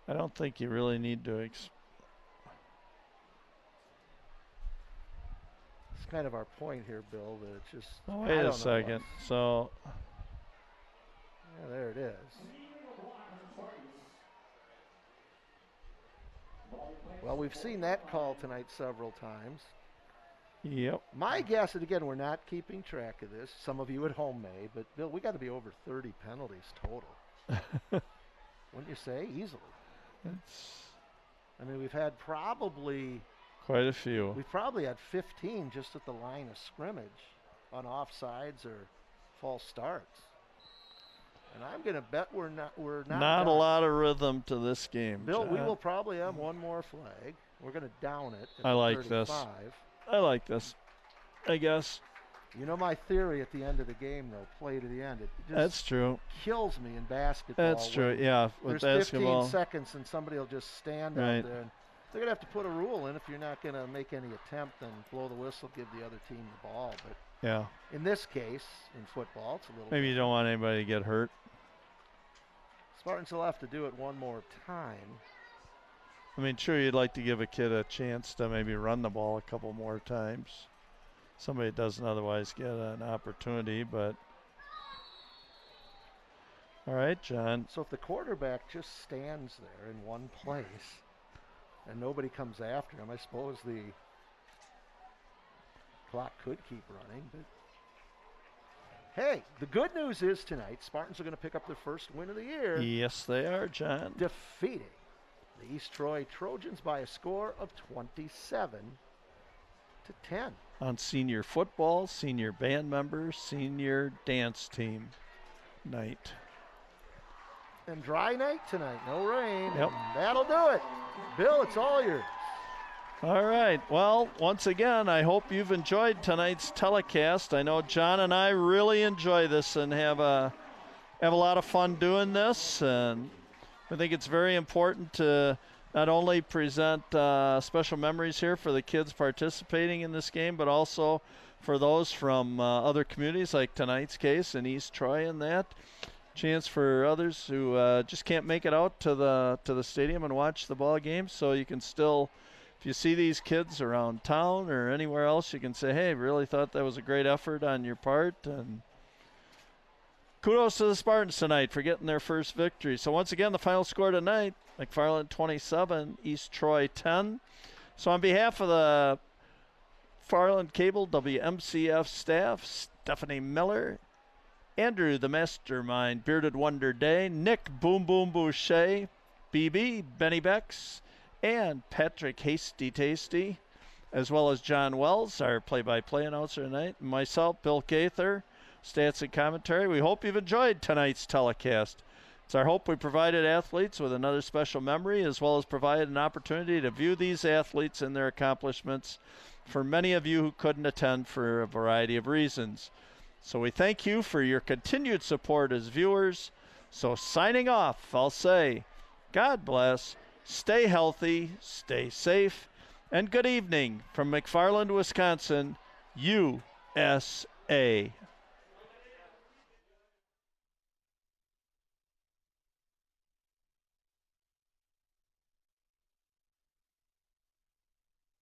I don't think you really need to. It's kind of our point here, Bill, that it's just. Oh, wait a second. So. Yeah, there it is. Well, we've seen that call tonight several times. Yep. My guess, and again, we're not keeping track of this. Some of you at home may, but Bill, we got to be over 30 penalties total. Wouldn't you say? Easily. I mean, we've had probably quite a few. We've probably had 15 just at the line of scrimmage on offsides or false starts. And I'm going to bet we're not a lot of rhythm to this game, Bill, John. we will probably have one more flag. We're going to down it at I like 35. this. I like this, I guess. You know my theory at the end of the game, though, play to the end. It just That's true. kills me in basketball. That's true, yeah. With there's basketball. 15 seconds and somebody will just stand out there. And they're going to have to put a rule in. If you're not going to make any attempt, then blow the whistle, give the other team the ball. But yeah, in this case, in football, it's a little maybe you don't want anybody to get hurt. Spartans will have to do it one more time. I mean, sure, you'd like to give a kid a chance to maybe run the ball a couple more times. Somebody doesn't otherwise get an opportunity, but all right, John. So if the quarterback just stands there in one place and nobody comes after him, I suppose the clock could keep running. But hey, the good news is tonight, Spartans are going to pick up their first win of the year. Yes, they are, John. Defeating the East Troy Trojans by a score of 27-10. On senior football, senior band members, senior dance team night. And dry night tonight, no rain. Yep. That'll do it. Bill, it's all yours. All right. Well, once again, I hope you've enjoyed tonight's telecast. I know John and I really enjoy this and have a lot of fun doing this. And I think it's very important to not only present special memories here for the kids participating in this game, but also for those from other communities like tonight's case in East Troy and that. Chance for others who just can't make it out to the stadium and watch the ball game. So you can still, if you see these kids around town or anywhere else, you can say, hey, really thought that was a great effort on your part. And kudos to the Spartans tonight for getting their first victory. So once again, the final score tonight, McFarland 27, East Troy 10. So on behalf of the McFarland Cable WMCF staff, Stephanie Miller, Andrew the Mastermind, Bearded Wonder Day, Nick Boom Boom Boucher, BB, Benny Becks, and Patrick Hasty Tasty, as well as John Wells, our play-by-play announcer tonight, and myself, Bill Gaither, stats and commentary. We hope you've enjoyed tonight's telecast. It's our hope we provided athletes with another special memory, as well as provided an opportunity to view these athletes and their accomplishments for many of you who couldn't attend for a variety of reasons. So we thank you for your continued support as viewers. So signing off, I'll say, God bless, stay healthy, stay safe, and good evening from McFarland, Wisconsin, USA.